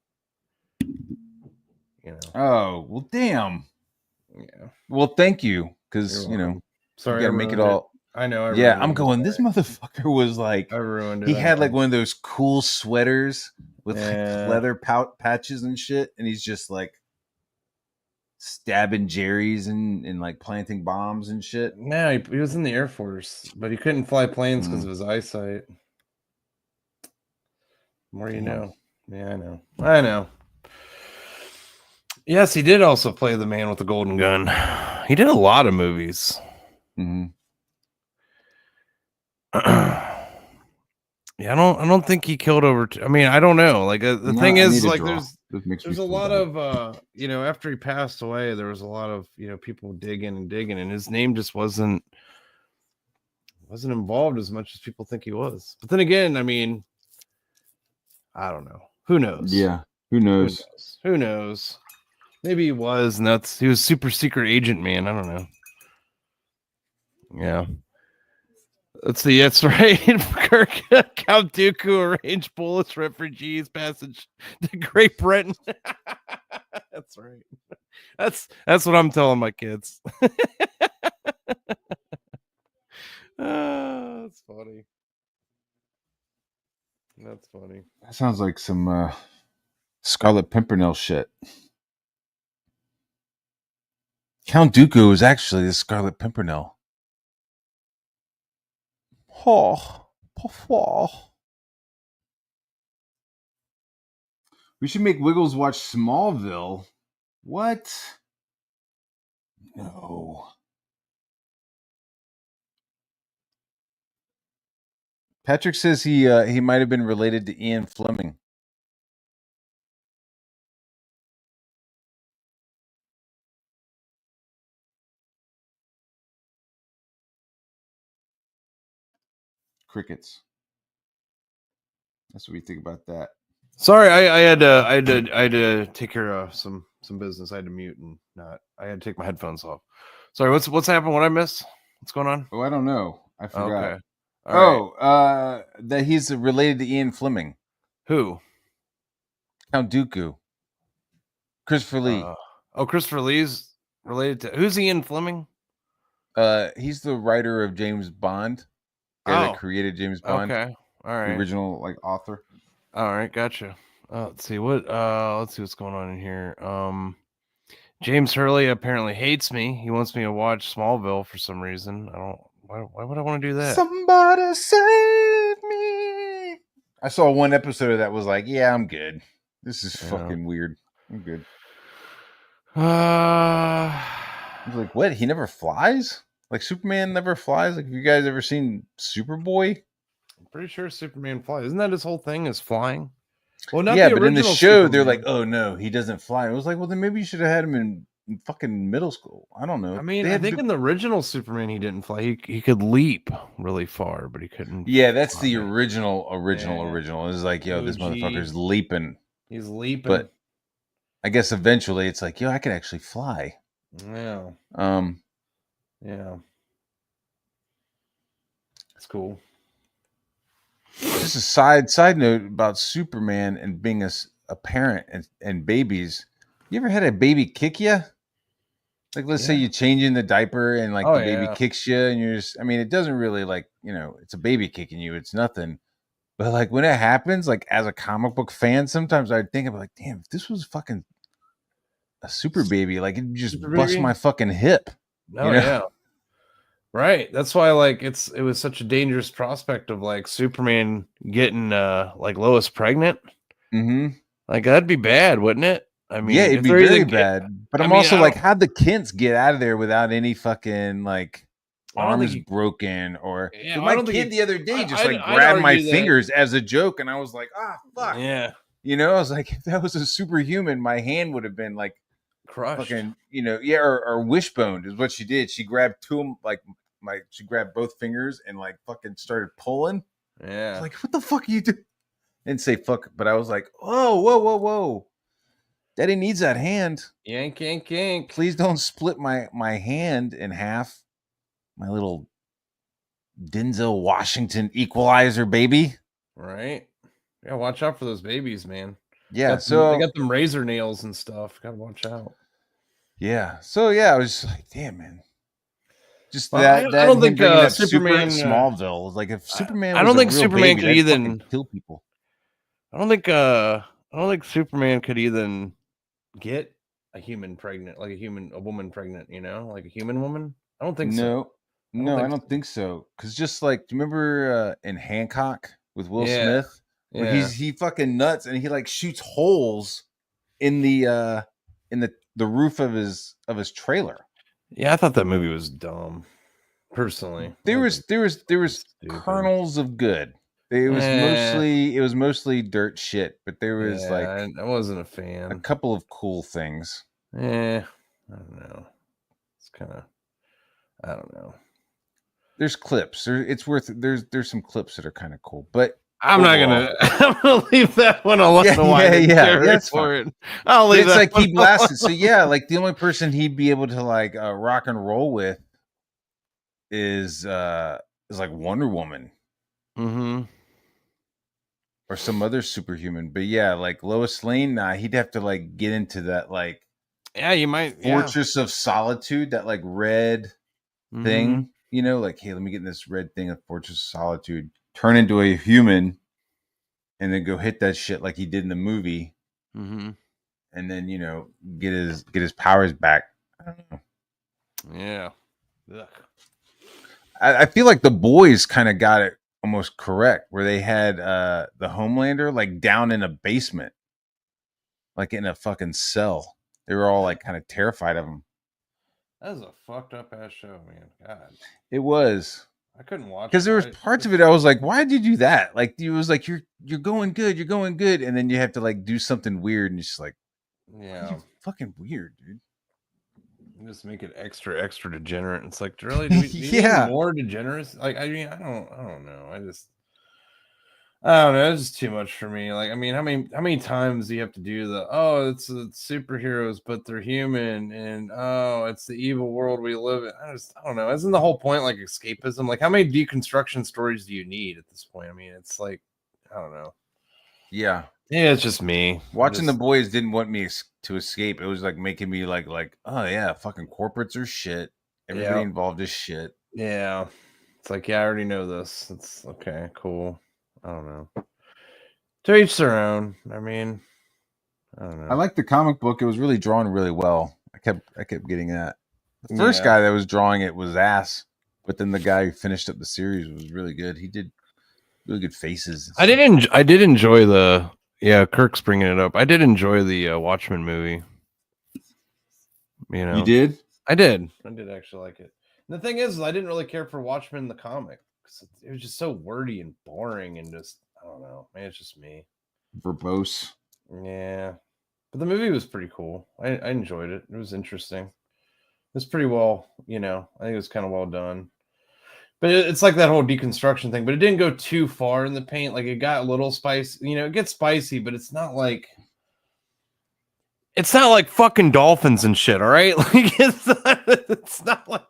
Oh, well, damn. Yeah. Well, thank you, because You're welcome. you Sorry, got I to make it ruined it. all. I know. Yeah, I'm going. This motherfucker was like, I ruined it. he had like one of those cool sweaters with like leather patches and shit, and he's just like stabbing Jerry's and like planting bombs and shit. No, he was in the Air Force, but he couldn't fly planes because of his eyesight. More you know. Yeah, I know. I know. Yes, he did also play the man with the golden gun. He did a lot of movies. Mm-hmm. Yeah, I don't think he killed over. I mean, I don't know. Like the thing is, like there's a lot of after he passed away, there was a lot of people digging and digging, and his name just wasn't involved as much as people think he was. But then again, I mean, I don't know. Who knows? Yeah, who knows? Who knows? Maybe he was, and he was super secret agent man. I don't know. Yeah. That's right. Kirk, Count Dooku arranged Polish refugees passage to Great Britain. That's right. That's what I'm telling my kids. That's funny. That's funny. That sounds like some Scarlet Pimpernel shit. Count Dooku is actually the Scarlet Pimpernel. Oh, we should make Wiggles watch Smallville. What? No. Patrick says he might have been related to Ian Fleming. Crickets. That's what we think about that. Sorry, I had to take care of some business. I had to mute and not. I had to take my headphones off. Sorry, what's happened? What I missed? What's going on? Oh, I don't know. I forgot. Okay. All right. That he's related to Ian Fleming. Who? Count Dooku. Christopher Lee. Christopher Lee's related to who's Ian Fleming? He's the writer of James Bond. Guy that created James Bond. Okay. All right. The original author. All right, gotcha. Let's see what's going on in here. James Hurley apparently hates me. He wants me to watch Smallville for some reason. I don't. Why would I want to do that? Somebody save me! I saw one episode that was like, yeah, I'm good. This is fucking weird. I'm good. I was like, what? He never flies? Like Superman never flies? Like, have you guys ever seen Superboy? I'm pretty sure Superman flies. Isn't that his whole thing? Is flying? Well, not yeah, the but in the show, Superman. they're like, oh no, he doesn't fly. It was like, well, then maybe you should have had him in fucking middle school. I don't know. I mean, I think in the original Superman, he didn't fly. He could leap really far, but he couldn't. Yeah, that's the original. It's like, yo, this motherfucker's leaping. He's leaping. But I guess eventually it's like, yo, I could actually fly. Yeah. Yeah. That's cool. Just a side note about Superman and being a parent and babies. You ever had a baby kick you? Like, let's say you're changing the diaper and like the baby kicks you, and you're just, I mean, it doesn't really like, it's a baby kicking you. It's nothing. But like when it happens, like as a comic book fan, sometimes I think about like, damn, if this was fucking a super baby, like it'd just bust my fucking hip. Oh, yeah. Right. That's why like it was such a dangerous prospect of like Superman getting like Lois pregnant. Mm-hmm. Like that'd be bad, wouldn't it? I mean, yeah, it'd be very bad. But I'm also like, how'd the Kents get out of there without any fucking like arms broken? Or my kid the other day just like grabbed my fingers as a joke, and I was like, fuck. Yeah. I was like, if that was a superhuman, my hand would have been like crushed. Fucking, or wishboned is what she did. She grabbed she grabbed both fingers and like fucking started pulling. Yeah. Like, what the fuck are you doing? Didn't say fuck, but I was like, oh, whoa. Daddy needs that hand. Yank. Please don't split my hand in half. My little Denzel Washington equalizer baby. Right. Yeah, watch out for those babies, man. Yeah, they got them razor nails and stuff. Gotta watch out. Yeah. So yeah, I was just like, damn, man. Just I don't think Superman Smallville is like if Superman. I don't think Superman could even kill people. I don't think Superman could even get a human pregnant, like a woman pregnant. Like a human woman. I don't think so. No, I don't think so. Because just like, do you remember in Hancock with Will Smith? Where he fucking nuts and he like shoots holes in the roof of his trailer. Yeah, I thought that movie was dumb. Personally, there was kernels of good. It was mostly dirt shit, but there was I wasn't a fan. A couple of cool things. I don't know. It's kind of, I don't know. There's clips. There's some clips that are kind of cool, but I'm gonna leave that one alone. Yeah, that's fine. I'll leave it's that. Like he blasted. So yeah, like the only person he'd be able to like rock and roll with is like Wonder Woman, or some other superhuman. But yeah, like Lois Lane, he'd have to like get into that like you might Fortress of Solitude, that like red thing. Like, hey, let me get in this red thing of Fortress of Solitude, turn into a human, and then go hit that shit like he did in the movie, and then get his powers back. I don't know. Yeah. Ugh. I feel like The Boys kind of got it almost correct, where they had the Homelander like down in a basement, like in a fucking cell. They were all like kind of terrified of him. That was a fucked up ass show, man. God. It was. I couldn't watch because it. there was parts of it I was like, why did you do that? Like it was like you're going good, you're going good, and then you have to like do something weird, and it's just like, Yeah, you fucking weird, dude. just make it extra degenerate. It's like, really, do you need Yeah. more degeneracy? Like, I mean, I don't know. I don't know. It's just too much for me. Like, I mean, how many times do you have to do it's superheroes, but they're human, and it's the evil world we live in. I don't know. Isn't the whole point like escapism? Like, how many deconstruction stories do you need at this point? I mean, it's like, I don't know. Yeah. Yeah, it's just me. Watching The Boys didn't want me to escape. It was like making me like, oh yeah, fucking corporates are shit. Everybody involved is shit. Yeah. It's like, yeah, I already know this. It's okay, cool. I don't know. To each their own. I mean, I don't know. I like the comic book. It was really drawn really well. I kept getting that. The first guy that was drawing it was ass, but then the guy who finished up the series was really good. He did really good faces. I did enjoy the Kirk's bringing it up. I did enjoy the Watchmen movie. You know, you did? I did actually like it. And the thing is, I didn't really care for Watchmen the comic because it was just so wordy and boring and just I don't know. Maybe it's just me. Verbose. Yeah, but the movie was pretty cool. I enjoyed it. It was interesting. It was pretty well, I think it was kind of well done. But it's like that whole deconstruction thing, but it didn't go too far in the paint. Like it got a little spicy, it gets spicy, but it's not like fucking dolphins and shit. All right. Like it's not like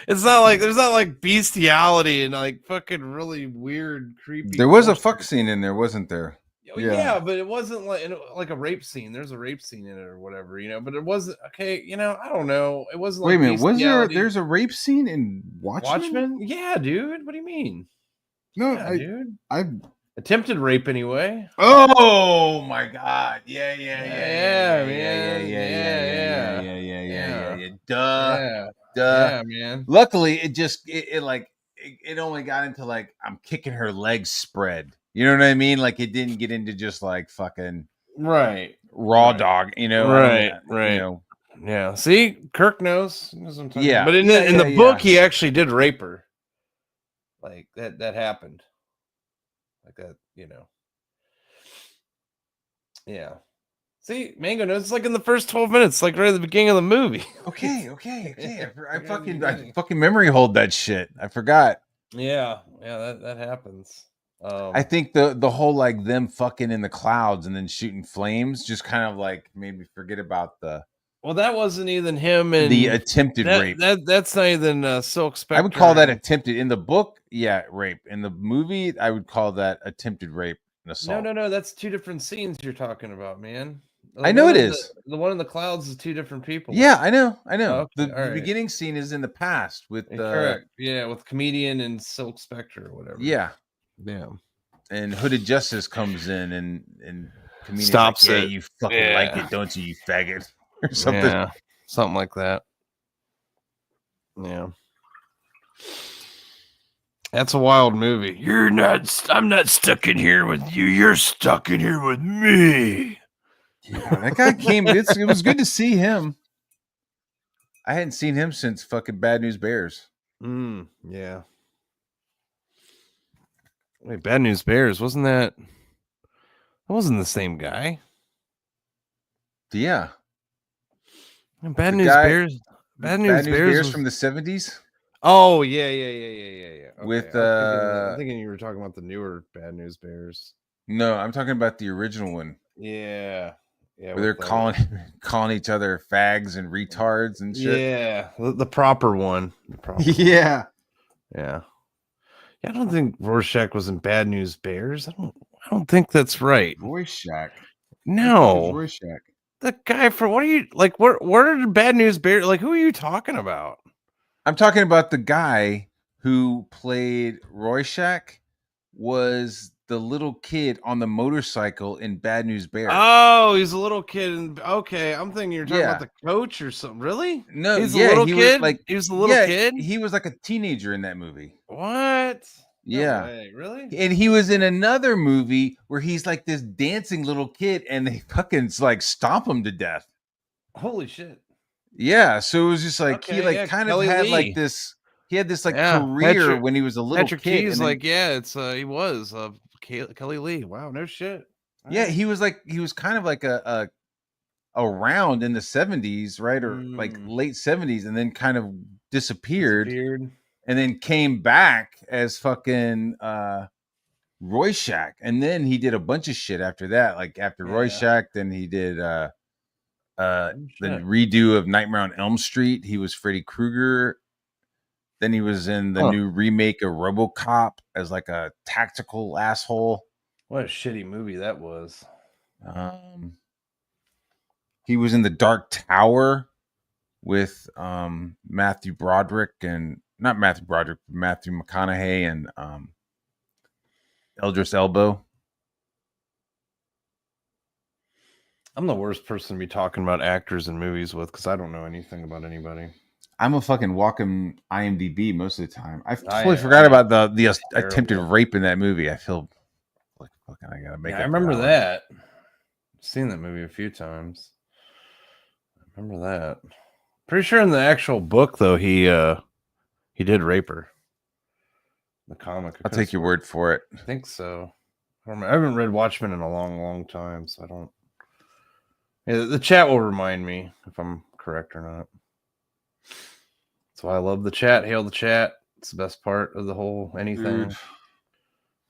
there's not like bestiality and like fucking really weird, creepy. There was a fuck scene in there, wasn't there? Yeah, but it wasn't like a rape scene. There's a rape scene in it or whatever, but it wasn't okay. I don't know. It wasn't. Wait a minute. Was there's a rape scene in Watchmen? Yeah, dude. What do you mean? No, yeah, dude. I attempted rape anyway. Oh my god. Yeah. Duh. Yeah, man. Luckily, it only got into like I'm kicking her legs spread. You know what I mean? Like it didn't get into just like fucking raw dog. Right. Yeah. See, Kirk knows. What I'm talking about. But in the book, he actually did rape her. Like that happened. Like that, Yeah. See, Mango knows. It's like in the first 12 minutes, like right at the beginning of the movie. Okay. I fucking memory hold that shit. I forgot. Yeah, that happens. I think the whole like them fucking in the clouds and then shooting flames just kind of like made me forget about the. Well, that wasn't even him and the attempted rape. That's not even Silk Spectre. I would call that attempted in the book. Yeah, rape in the movie. I would call that attempted rape and assault. No. That's two different scenes you're talking about, man. I know it is. The one in the clouds is two different people. Yeah, I know. Okay, the beginning scene is in the past with correct. Yeah, with comedian and Silk Spectre or whatever. Yeah. And Hooded Justice comes in and comedian stops like, it. You fucking like it, don't you faggot? Or something. Yeah, something like that. Yeah. That's a wild movie. I'm not stuck in here with you. You're stuck in here with me. Yeah, that guy came. It was good to see him. I hadn't seen him since fucking Bad News Bears. Yeah. Wait, Bad News Bears, wasn't that wasn't the same guy? Yeah. Bad News Bears from the 70s. Oh yeah. Okay. With I'm thinking you were talking about the newer Bad News Bears. No, I'm talking about the original one. Yeah. Where they're calling each other fags and retards and shit. Yeah, the proper one. Yeah. I don't think Rorschach was in Bad News Bears. I don't think that's right. Rorschach. No. Rorschach. The guy for what are you like? Where are the Bad News Bears? Like, who are you talking about? I'm talking about the guy who played Rorschach was the little kid on the motorcycle in Bad News Bears. Oh, he's a little kid. Okay, I'm thinking you're talking about the coach or something. Really? No, he's a little kid. He was a little kid. He was like a teenager in that movie. What? Yeah. No way. Really? And he was in another movie where he's like this dancing little kid, and they fucking like stomp him to death. Holy shit! Yeah. So it was just like he kind of had like this. He had this like Yeah, career when he was a little Patrick kid, Key's and then like, yeah, it's he was Kelly Lee. Wow, no shit. All yeah, right. he was kind of like a around in the 70s, right? Or like Mm, late 70s, and then kind of disappeared disappeared. and then came back as fucking Rorschach. And then he did a bunch of shit after that. Like after Yeah. Rorschach, then he did Oh, the shit. redo of Nightmare on Elm Street. He was Freddy Krueger. Then he was in the Huh. new remake of RoboCop as like a tactical asshole. What a shitty movie that was. Um, he was in the Dark Tower with Matthew Broderick and not Matthew Broderick, Matthew McConaughey and Eldris Elbow. I'm the worst person to be talking about actors and movies with because I don't know anything about anybody. I'm a fucking walking IMDb most of the time. I I totally am. forgot about the attempted Terrible. rape in that movie. I feel like fucking I gotta make Yeah, I up for remember that one. that. I've seen that movie a few times. I remember that. Pretty sure in the actual book though, he did rape her. The comic. I'll take your word for it. I think so. I haven't read Watchmen in a long, long time, so I don't. Yeah, the chat will remind me if I'm correct or not. That's why I love the chat. Hail the chat. It's the best part of the whole anything. Dude.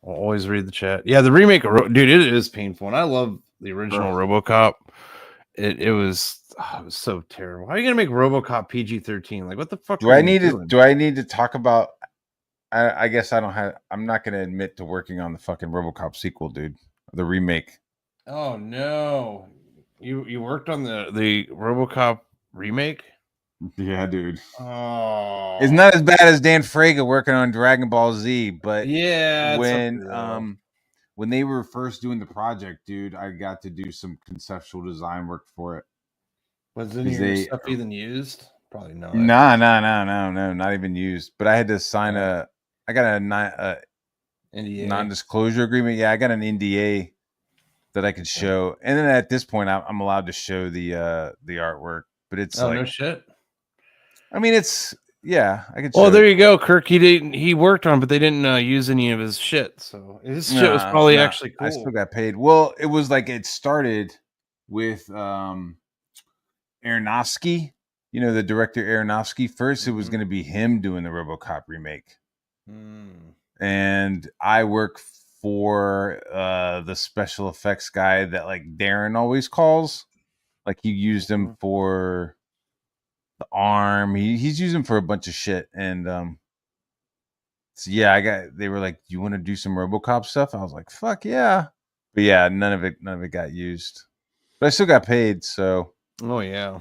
I'll always read the chat. Yeah, the remake of dude, it is painful, and I love the original RoboCop. It was so terrible. How are you gonna make RoboCop PG-13? Like, what the fuck? Do I need to talk about? I guess I don't have. I'm not going to admit to working on the fucking RoboCop sequel, dude. The remake. Oh no, you worked on the RoboCop remake? Yeah, dude. Oh, It's not as bad as Dan Fraga working on Dragon Ball Z, but yeah. when they were first doing the project, dude, I got to do some conceptual design work for it. Was any of your stuff even used? Probably not. No, not even used. But I had to sign I got a NDA. non-disclosure agreement. Yeah, I got an NDA that I could show, and then at this point, I'm allowed to show the artwork. But it's no shit. I mean, it's I could. Well, there you go, Kirk. He worked on, but they didn't use any of his shit. So his shit was probably actually cool. I still got paid. Well, it was like it started with Aronofsky. You know, the director Aronofsky. First, it was going to be him doing the RoboCop remake, and I work for the special effects guy that like Darren always calls. Like he used him for the arm. He's used him for a bunch of shit, and so yeah, they were like, "Do you want to do some RoboCop stuff?" I was like, "Fuck yeah!" But yeah, none of it got used. But I still got paid, so. Oh yeah,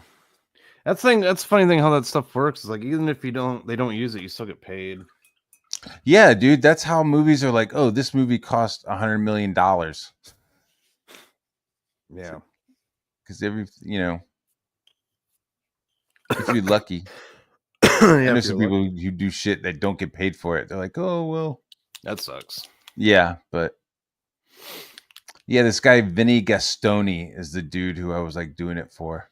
that's a funny thing how that stuff works. Is like even if they don't use it, you still get paid. Yeah, dude, that's how movies are like. Oh, this movie cost $100 million. Yeah, because if you're lucky. Yeah, I know some people who do shit that don't get paid for it. They're like, oh well, that sucks. Yeah, but yeah, this guy Vinny Gastoni is the dude who I was like doing it for.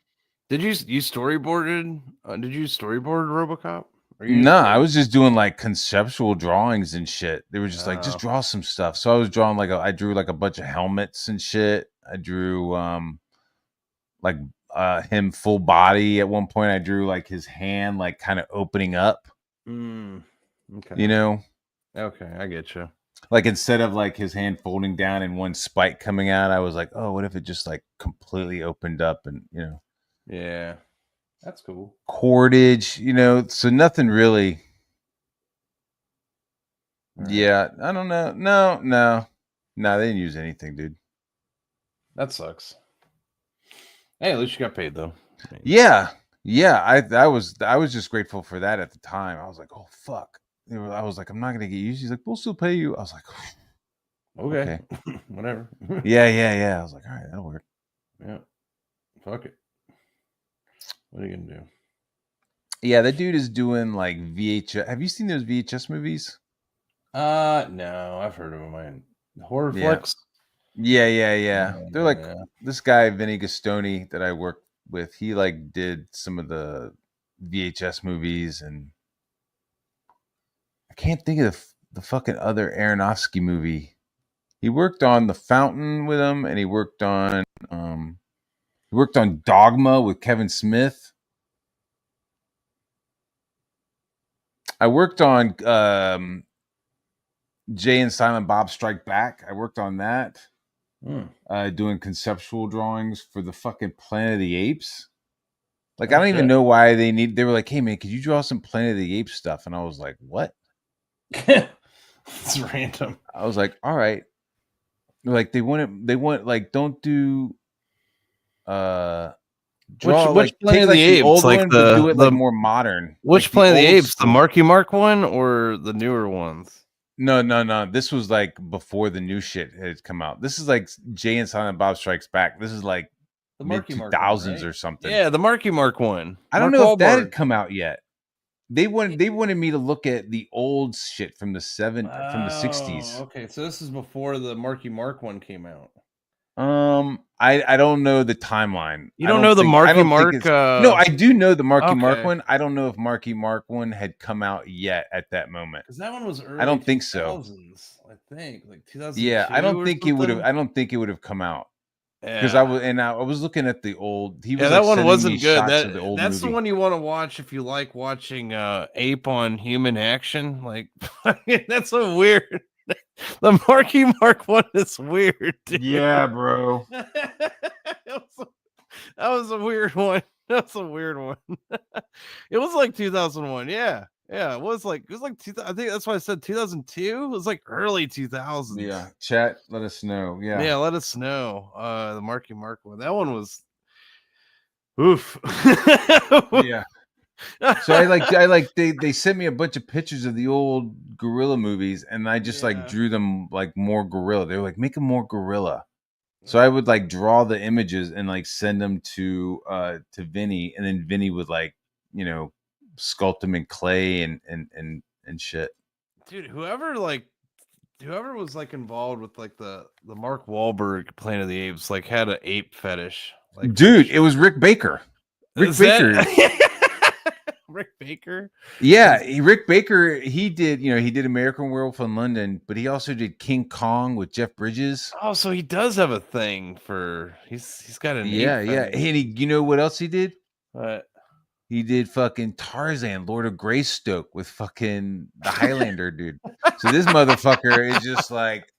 Did you storyboarded? Did you storyboard RoboCop? No, I was just doing like conceptual drawings and shit. They were just like, just draw some stuff. So I was drawing I drew like a bunch of helmets and shit. I drew like him full body. At one point, I drew like his hand like kind of opening up. Okay. You know? Okay, I get you. Like instead of like his hand folding down and one spike coming out, I was like, oh, what if it just like completely opened up and Yeah. That's cool. Cordage, so nothing really. Right. Yeah, I don't know. No, they didn't use anything, dude. That sucks. Hey, at least you got paid though. Yeah. I was just grateful for that at the time. I was like, oh fuck. I was like, I'm not gonna get used. He's like, we'll still pay you. I was like, okay. Whatever. Yeah. I was like, all right, that'll work. Yeah. Fuck it. What are you gonna do? Yeah, that dude is doing like VHS. Have you seen those VHS movies? No, I've heard of them. Horror flicks. Yeah. They're like this guy Vinny Gastoni that I work with. He like did some of the VHS movies, and can't think of the fucking other Aronofsky movie. He worked on The Fountain with him, and he worked on Dogma with Kevin Smith. I worked on Jay and Silent Bob Strike Back. I worked on that. Doing conceptual drawings for the fucking Planet of the Apes. Like, I don't even know why they were like, hey man, could you draw some Planet of the Apes stuff? And I was like, what? It's random. I was like, all right. Like they want like, don't do draw which Planet of the Apes? Old like one, but do it like more modern. Which like Planet of the Apes? School. The Marky Mark one or the newer ones? No. This was like before the new shit had come out. This is like Jay and Silent Bob Strikes Back. This is like the mid-2000s or something. Yeah, the Marky Mark one. I don't know if that had come out yet. They wanted me to look at the old shit from the 60s. Okay, so this is before the Marky Mark one came out. I don't know the timeline. You don't know the Marky Mark? No, I do know the Marky Mark one. I don't know if Marky Mark one had come out yet at that moment. Because that one was early. I don't think so. I think like 2000. Yeah, I don't think it would have. I don't think it would have come out. Because I was looking at the old. That one wasn't good. That's the one you want to watch if you like watching ape on human action. Like that's so weird. The Marky Mark one is weird, dude. Yeah, bro. that was a weird one. That's a weird one. It was like 2001. Yeah. It was like 2000. I think that's why I said 2002. It was like early 2000s. Yeah. Chat, let us know. Yeah, let us know. The Marky Mark one. That one was oof. Yeah. So I like they sent me a bunch of pictures of the old gorilla movies, and I just like drew them like more gorilla. They were like, make them more gorilla. So I would like draw the images and like send them to Vinny, and then Vinny would like, sculpt them in clay and shit. Dude, whoever was like involved with like the Mark Wahlberg Planet of the Apes like had an ape fetish. Like, dude, it was Rick Baker. Rick Baker. Yeah, Rick Baker, he did American Werewolf in London, but he also did King Kong with Jeff Bridges. Oh, so he does have a thing for he's got an yeah. And you know what else he did? What? He did fucking Tarzan, Lord of Greystoke with fucking the Highlander dude. So this motherfucker is just like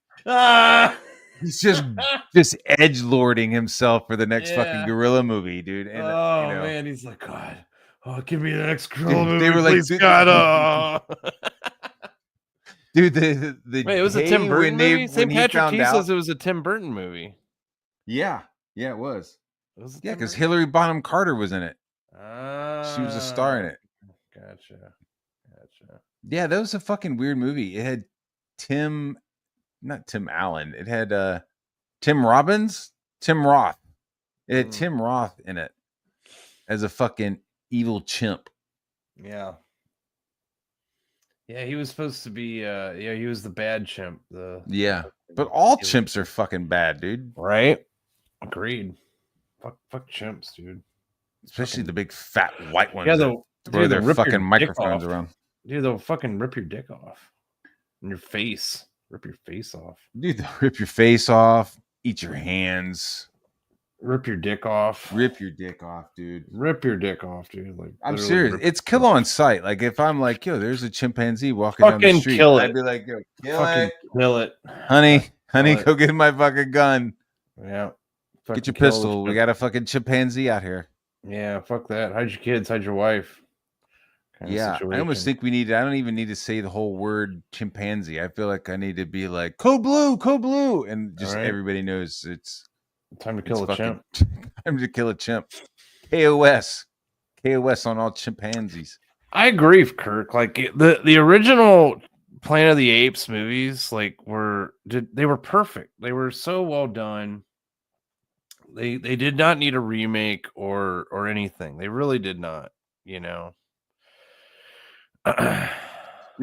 he's just edge lording himself for the next fucking gorilla movie, dude. And, man, he's like, God. Oh, give me the next gorilla movie. They were like, please, God. Dude, wait, it was a Tim Burton movie? St. Patrick Key says it was a Tim Burton movie. Yeah, it was. Yeah, because Hillary Bonham Carter was in it. She was a star in it. Gotcha. Yeah, that was a fucking weird movie. It had not Tim Allen. It had Tim Roth. It had Tim Roth in it as a fucking evil chimp. Yeah, he was supposed to be he was the bad chimp. But all chimps are fucking bad, dude. Right? Agreed. Fuck chimps, dude. Especially the big fat white ones. Yeah, throw their fucking microphones around. Dude, they'll fucking rip your dick off. And your face. Rip your face off. Dude, they'll rip your face off. Eat your hands. Rip your dick off. Rip your dick off, dude. Rip your dick off, dude. Like, I'm serious. It's kill on sight. Like if I'm like, yo, there's a chimpanzee walking down the street, kill it. I'd be like, yo, kill it. Honey, go get my fucking gun. Yeah. Get your pistol. We got a fucking chimpanzee out here. Yeah, fuck that. Hide your kids, hide your wife. I almost think I don't even need to say the whole word chimpanzee. I feel like I need to be like code blue, and just everybody knows it's time to kill a chimp. Time to kill a chimp. KOS on all chimpanzees. I agree, Kirk. Like the original Planet of the Apes movies, like they were perfect. They were so well done. They did not need a remake or anything. They really did not, Dude,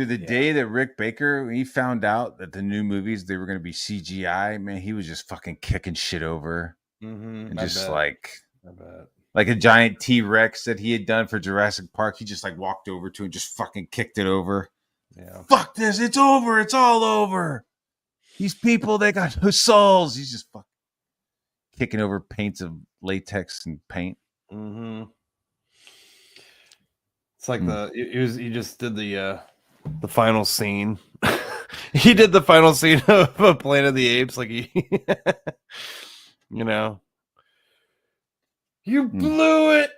the day that Rick Baker, when he found out that the new movies, they were going to be CGI, man, he was just fucking kicking shit over. And just like a giant T-Rex that he had done for Jurassic Park. He just like walked over to and just fucking kicked it over. Yeah. Fuck this. It's over. It's all over. These people, they got no souls. He's just fucking kicking over paints of latex and paint. Mm-hmm. It's like he just did the final scene. He did the final scene of Planet of the Apes, like he, you know, you blew it.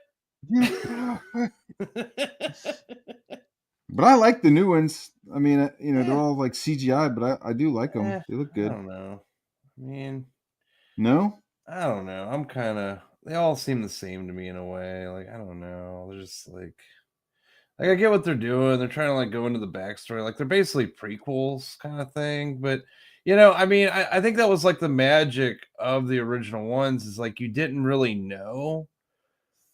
But I like the new ones. I mean, they're all like CGI, but I do like them. They look good. I don't know. I mean, no, I don't know. They all seem the same to me in a way. Like, I don't know. They're just like I get what they're doing. They're trying to like go into the backstory. Like they're basically prequels kind of thing. But I mean, I think that was like the magic of the original ones is like you didn't really know.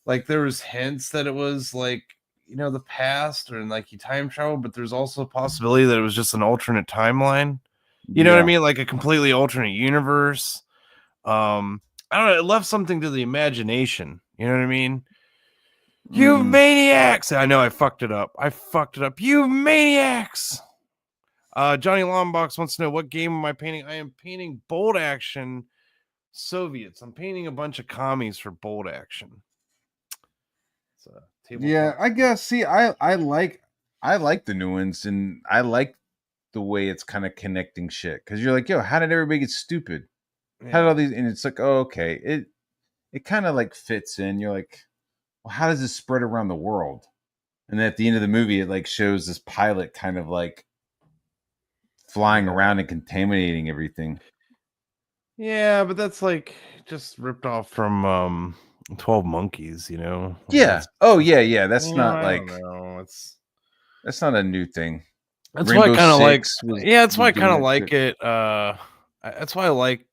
Like there was hints that it was like, the past or like you time travel, but there's also a possibility that it was just an alternate timeline. You know what I mean? Like a completely alternate universe. I don't know. It left something to the imagination. You know what I mean? You maniacs! I know I fucked it up. You maniacs! Johnny Longbox wants to know, what game am I painting? I am painting Bold Action Soviets. I'm painting a bunch of commies for Bold Action. I guess. See, I like the new ones, and I like the way it's kind of connecting shit, because you're like, yo, how did everybody get stupid? How did all these? And it's like, oh, okay, it kind of like fits in. You're like, well, how does this spread around the world? And then at the end of the movie, it like shows this pilot kind of like flying around and contaminating everything. Yeah, but that's like just ripped off from 12 Monkeys, Like yeah. Yeah. That's not like that's not a new thing. That's why I kind of like. Yeah, that's why I kind of like it. That's why I like.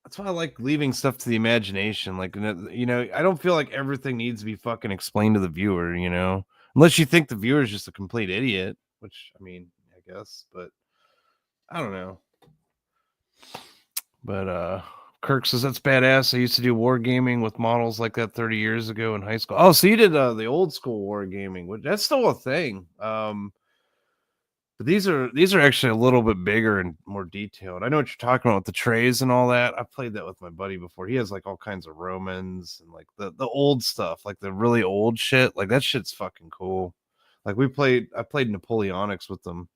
That's why I like leaving stuff to the imagination. Like, I don't feel like everything needs to be fucking explained to the viewer. Unless you think the viewer is just a complete idiot, which I mean, I guess, but I don't know. But Kirk says that's badass. I used to do wargaming with models like that 30 years ago in high school. Oh, so you did the old school wargaming, which that's still a thing. But these are actually a little bit bigger and more detailed. I know what you're talking about with the trays and all that. I've played that with my buddy before. He has like all kinds of Romans and like the old stuff, like the really old shit. Like that shit's fucking cool. Like I played Napoleonics with them.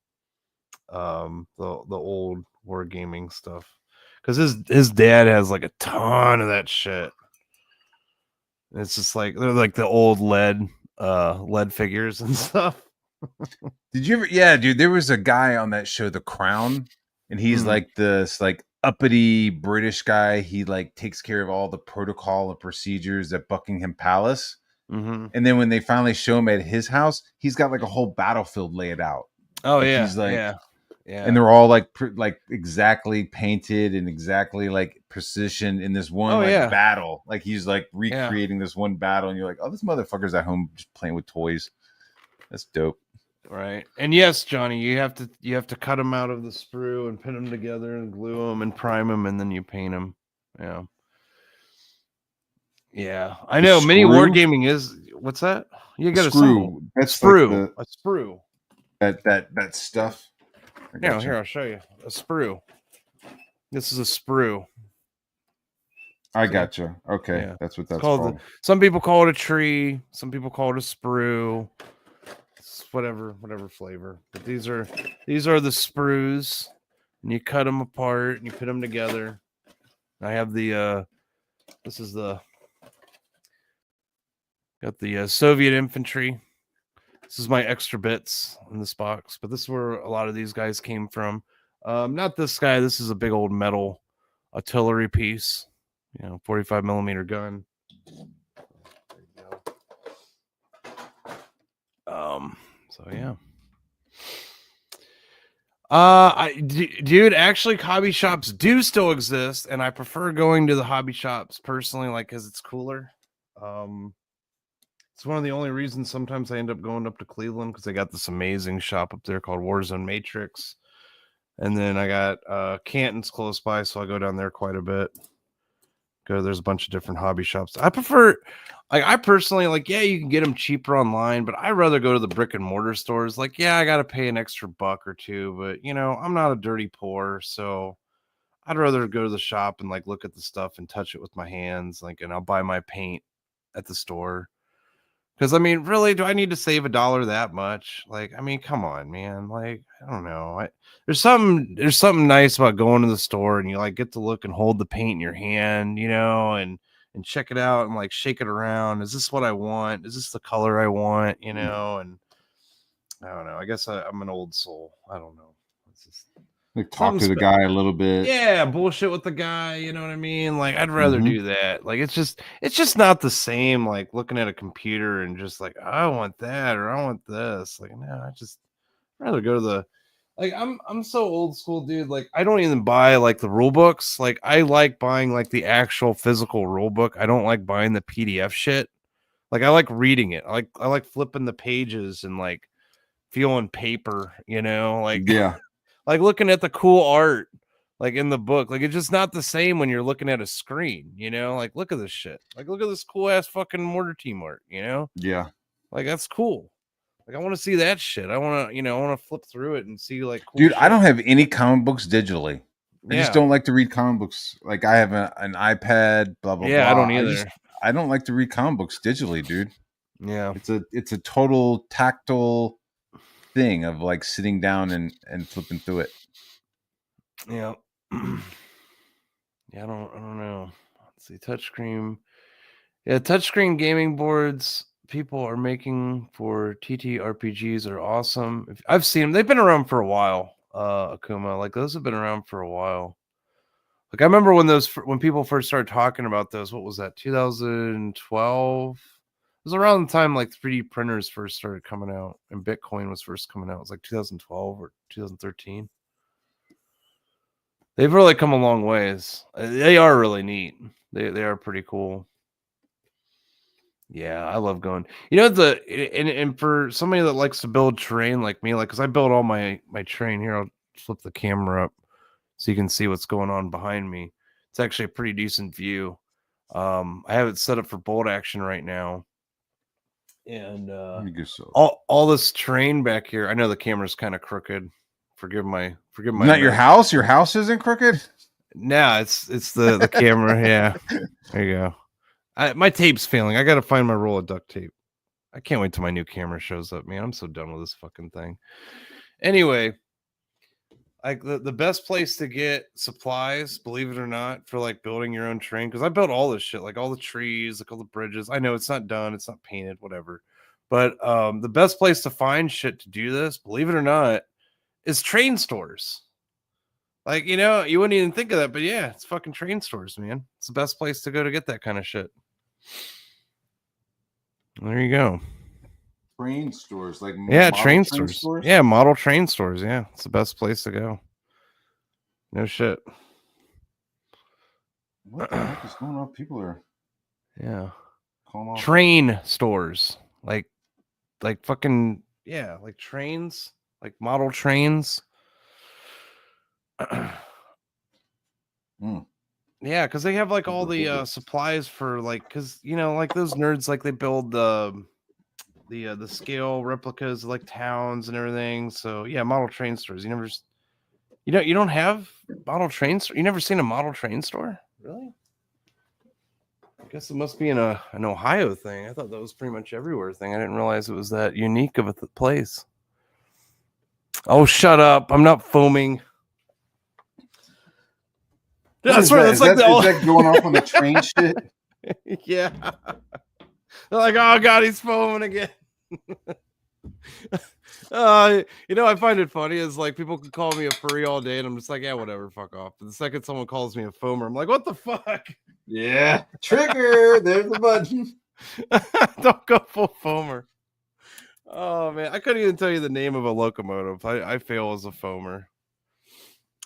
The old wargaming stuff. Because his dad has like a ton of that shit. It's just like they're like the old lead figures and stuff. Did you ever? Yeah, dude. There was a guy on that show, The Crown, and he's like this like uppity British guy. He like takes care of all the protocol and procedures at Buckingham Palace. And then when they finally show him at his house, he's got like a whole battlefield laid out. Oh like, yeah, he's like, yeah. And they're all like exactly painted and exactly like precision in this one battle. Like he's like recreating this one battle, and you're like, oh, this motherfucker's at home just playing with toys. That's dope. Right. And yes, Johnny, you have to cut them out of the sprue and pin them together and glue them and prime them, and then you paint them. Yeah. Yeah. I know mini wargaming is what's that? You got a symbol. That's sprue. Like a sprue. That stuff. Yeah, here, I'll show you. A sprue. This is a sprue. I gotcha. Okay. Yeah. That's what that's called. Some people call it a tree, some people call it a sprue. Whatever flavor, but these are the sprues, and you cut them apart and you put them together. I have the this is the got the Soviet infantry. This is my extra bits in this box, but this is where a lot of these guys came from. Not this guy. This is a big old metal artillery piece, 45 millimeter gun. There you go. So yeah. Dude, actually hobby shops do still exist, and I prefer going to the hobby shops personally, like, because it's cooler. It's one of the only reasons sometimes I end up going up to Cleveland, because I got this amazing shop up there called Warzone Matrix. And then I got Canton's close by, so I go down there quite a bit. There's a bunch of different hobby shops. I prefer, like, I personally, like, yeah, you can get them cheaper online, but I'd rather go to the brick and mortar stores. Like, yeah, I got to pay an extra buck or two, but you know, I'm not a dirty poor, so I'd rather go to the shop and like look at the stuff and touch it with my hands, like, and I'll buy my paint at the store. Because I mean, really, do I need to save $1 that much? Like, I mean, come on, man. Like, I don't know. There's something nice about going to the store and you like get to look and hold the paint in your hand, you know, and check it out and like shake it around. Is this what I want? Is this the color I want? You know, and I don't know. I guess I'm an old soul. I don't know. It's just like talk to the guy a little bit. Yeah, bullshit with the guy, you know what I mean? Like, I'd rather do that. Like, it's just not the same, like, looking at a computer and just like, I want that or I want this. Like, no, I'd rather go to the, like, I'm so old school, dude. Like, I don't even buy, like, the rule books. Like, I like buying, like, the actual physical rule book. I don't like buying the PDF shit. Like, I like reading it. I like flipping the pages and, like, feeling paper, you know? Like, yeah. Like looking at the cool art, like in the book. Like, it's just not the same when you're looking at a screen, you know? Like, look at this shit. Like, look at this cool ass fucking mortar team art, you know? Yeah. Like, that's cool. Like, I want to see that shit. I want to flip through it and see like cool Dude, shit. I don't have any comic books digitally. I just Yeah. don't like to read comic books. Like, I have an iPad, blah blah Yeah, blah. I don't either. I don't like to read comic books digitally, dude. Yeah. It's a total tactile thing of like sitting down and flipping through it. Yeah. Yeah, I don't know. Let's see, touchscreen. Yeah, touchscreen gaming boards people are making for TTRPGs are awesome. I've seen them. They've been around for a while. Akuma, like those have been around for a while. Like I remember when people first started talking about those. What was that? 2012. It was around the time like 3D printers first started coming out and Bitcoin was first coming out. It was like 2012 or 2013. They've really come a long ways. They are really neat. They are pretty cool. Yeah, I love going. You know, and for somebody that likes to build terrain like me, like because I build all my terrain here. I'll flip the camera up so you can see what's going on behind me. It's actually a pretty decent view. I have it set up for bolt action right now, and all this terrain back here. I know the camera's kind of crooked. Forgive my. Not your house. Your house isn't crooked. No, it's the camera. Yeah, there you go. My tape's failing. I got to find my roll of duct tape. I can't wait till my new camera shows up, man. I'm so done with this fucking thing. Anyway, like the best place to get supplies, believe it or not, for like building your own terrain, because I built all this shit, like all the trees, like all the bridges. I know it's not done, it's not painted, whatever. But the best place to find shit to do this, believe it or not, is train stores. Like, you know, you wouldn't even think of that, but yeah, it's fucking train stores, man. It's the best place to go to get that kind of shit. There you go. Train stores, like train stores. Yeah, model train stores. Yeah, it's the best place to go. No shit. What the heck is going on? People are train stores, like fucking like trains, like model trains. Yeah, because they have like all the supplies for like, because you know, like those nerds, like they build the scale replicas of like towns and everything. So yeah, model train stores. You don't have model train store. You never seen a model train store, really? I guess it must be an Ohio thing. I thought that was pretty much everywhere thing. I didn't realize it was that unique of a place. Oh, shut up! I'm not foaming. That's right. Is that going off on the train shit? Yeah. They're like, oh god, he's foaming again. You know, I find it funny is like people can call me a furry all day, and I'm just like, yeah, whatever, fuck off. But the second someone calls me a foamer, I'm like, what the fuck? Yeah, trigger. There's the button. Don't go full foamer. Oh man, I couldn't even tell you the name of a locomotive. I fail as a foamer.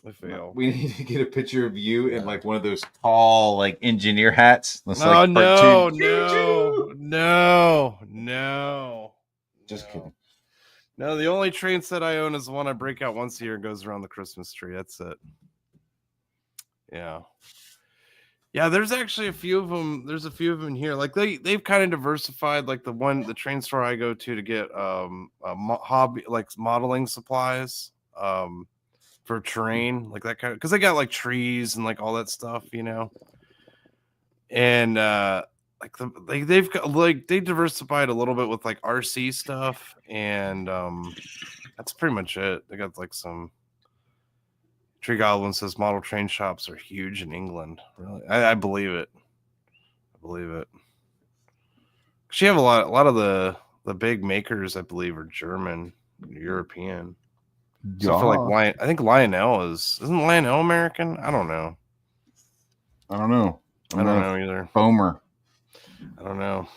I fail. We need to get a picture of you in like one of those tall like engineer hats. That's like no. Just kidding. No, the only train set I own is the one I break out once a year and goes around the Christmas tree. That's it. Yeah. Yeah, there's actually a few of them. There's a few of them here. Like they've kind of diversified. Like the train store I go to get hobby like modeling supplies for terrain, like that kind of, because they got like trees and like all that stuff, and like they've got like they diversified a little bit with like RC stuff, and that's pretty much it. They got like some. Tree Goblin says model train shops are huge in England. Really, I believe it. I believe it. She have a lot of the big makers, I believe, are German, European. So for like I think Lionel isn't Lionel American? I don't know. I don't know. I don't know either. Foamer. I don't know.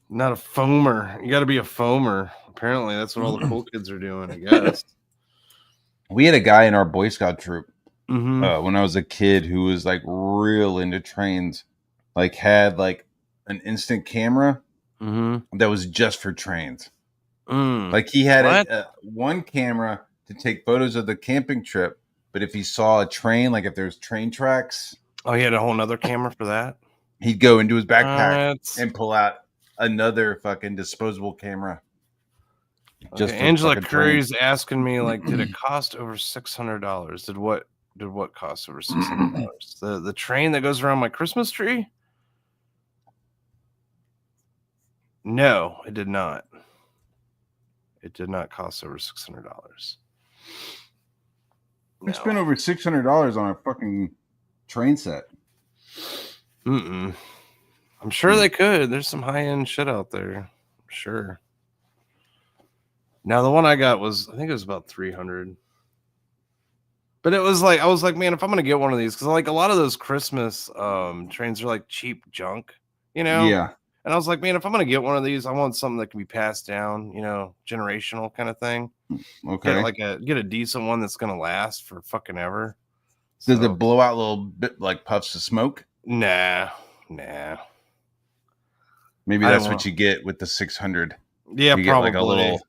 Not a foamer. You got to be a foamer. Apparently, that's what all the cool kids are doing, I guess. We had a guy in our Boy Scout troop when I was a kid who was like real into trains, like had like an instant camera that was just for trains. Like he had one camera to take photos of the camping trip, but if he saw a train, like if there's train tracks, he had a whole nother camera for that. He'd go into his backpack and pull out another fucking disposable camera. Just Angela Curry's asking me, like, did it cost over $600? Did what cost over $600? The train that goes around my Christmas tree? No, it did not. It did not cost over $600. We spent over $600 on a fucking train set. I'm sure they could. There's some high-end shit out there. I'm sure. Now the one I got was, I think it was about 300. But it was like, I was like, man, if I'm gonna get one of these, because like a lot of those Christmas trains are like cheap junk, Yeah. And I was like, man, if I'm gonna get one of these, I want something that can be passed down, generational kind of thing. Okay. Get a decent one that's gonna last for fucking ever. Does it blow out a little bit like puffs of smoke? Nah. Maybe that's what you get with the 600. Yeah, you probably. Get like a little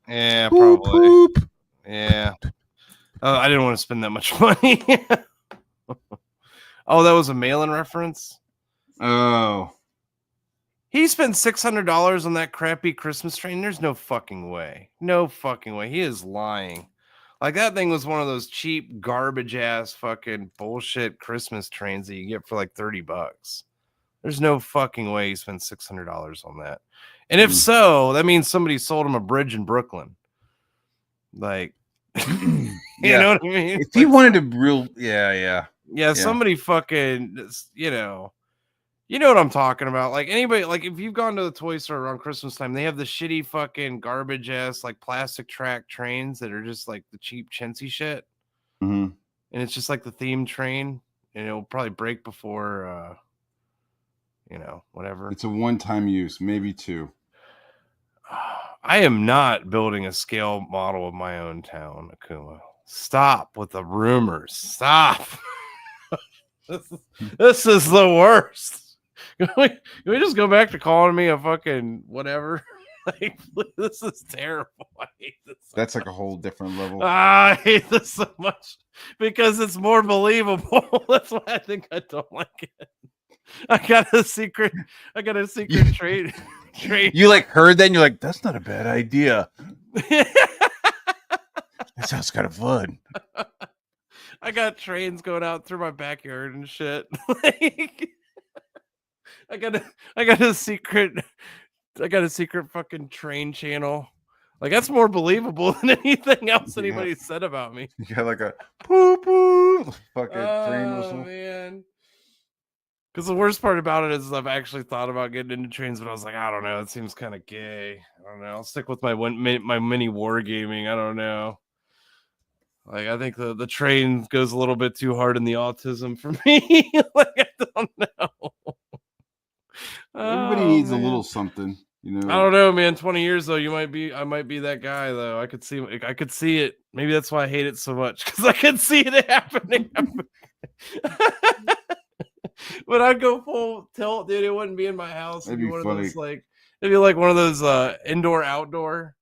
probably. Poop. Yeah. I didn't want to spend that much money. Oh, that was a mail-in reference? Oh. He spent $600 on that crappy Christmas train. There's no fucking way. No fucking way. He is lying. Like, that thing was one of those cheap, garbage-ass fucking bullshit Christmas trains that you get for like $30. There's no fucking way he spent $600 on that. And if so, that means somebody sold him a bridge in Brooklyn. Like, you know what I mean? If he wanted to yeah, somebody fucking, you know what I'm talking about. Like, anybody, like, if you've gone to the toy store around Christmas time, they have the shitty fucking garbage ass like plastic track trains that are just like the cheap chintzy shit. And it's just like the theme train, and it'll probably break before whatever. It's a one-time use, maybe two. I am not building a scale model of my own town, Akuma. Stop with the rumors. Stop. This is the worst. Can we just go back to calling me a fucking whatever? Like, this is terrible. I hate this. That's like a whole different level. I hate this so much because it's more believable. That's why I think I don't like it. I got a secret trade. You like heard that and you're like, that's not a bad idea. That sounds kind of fun. I got trains going out through my backyard and shit. Like, I got a secret fucking train channel. Like, that's more believable than anything else anybody said about me. You got like a poo poo fucking train whistle. Oh man. Because the worst part about it is I've actually thought about getting into trains, but I was like, I don't know. It seems kind of gay. I don't know. I'll stick with my mini wargaming. I don't know. Like, I think the train goes a little bit too hard in the autism for me. Like, I don't know. Everybody needs a little something, you know. I don't know, man. 20 years though, I might be that guy though. I could see it. Maybe that's why I hate it so much, because I could see it happening. But I'd go full tilt, dude. It wouldn't be in my house. It'd be one of those indoor outdoor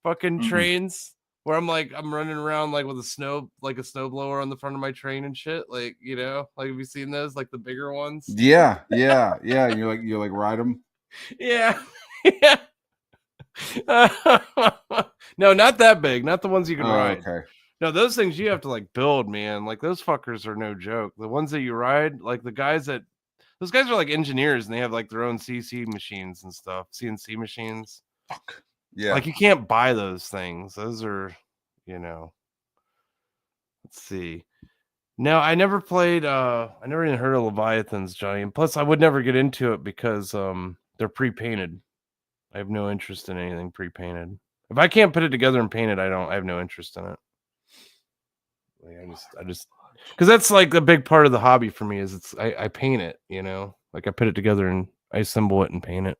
fucking trains. where I'm running around like with a snowblower on the front of my train and shit. Like, you know, like have you seen those? Like the bigger ones? Yeah. You like ride them. Yeah. Yeah. No, not that big. Not the ones you can ride. Okay. No, those things you have to like build, man. Like those fuckers are no joke. The ones that you ride, like those guys are like engineers and they have like their own CC machines and stuff, CNC machines. Fuck. Yeah. Like you can't buy those things. Those are, you know. Let's see. No, I never played I never even heard of Leviathans, Johnny. And plus I would never get into it because they're pre-painted. I have no interest in anything pre-painted. If I can't put it together and paint it, I have no interest in it. Like I just because that's like a big part of the hobby for me is I paint it, you know, like I put it together and I assemble it and paint it.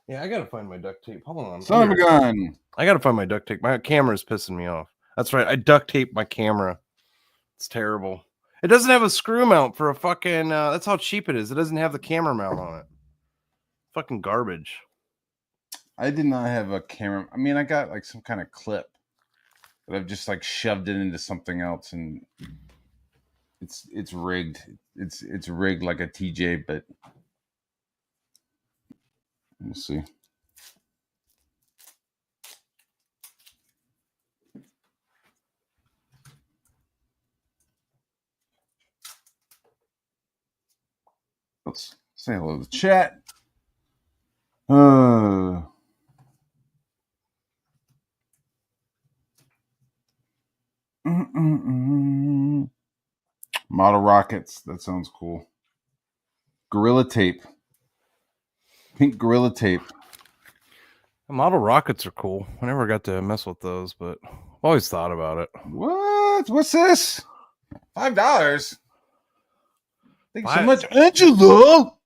Yeah, I gotta find my duct tape. Hold on, Son of a gun. I gotta find my duct tape. My camera's pissing me off. That's right, I duct tape my camera. It's terrible. It doesn't have a screw mount for a fucking. That's how cheap it is. It doesn't have the camera mount on it. Fucking garbage. I did not have a camera. I mean, I got like some kind of clip, but I've just like shoved it into something else, and it's rigged. It's rigged like a TJ, but we'll see. Let's say hello to the chat. Model rockets. That sounds cool. Gorilla tape. Pink Gorilla tape. Model rockets are cool. I never got to mess with those, but I've always thought about it. What? What's this? $5. Thank you so much, Angelo.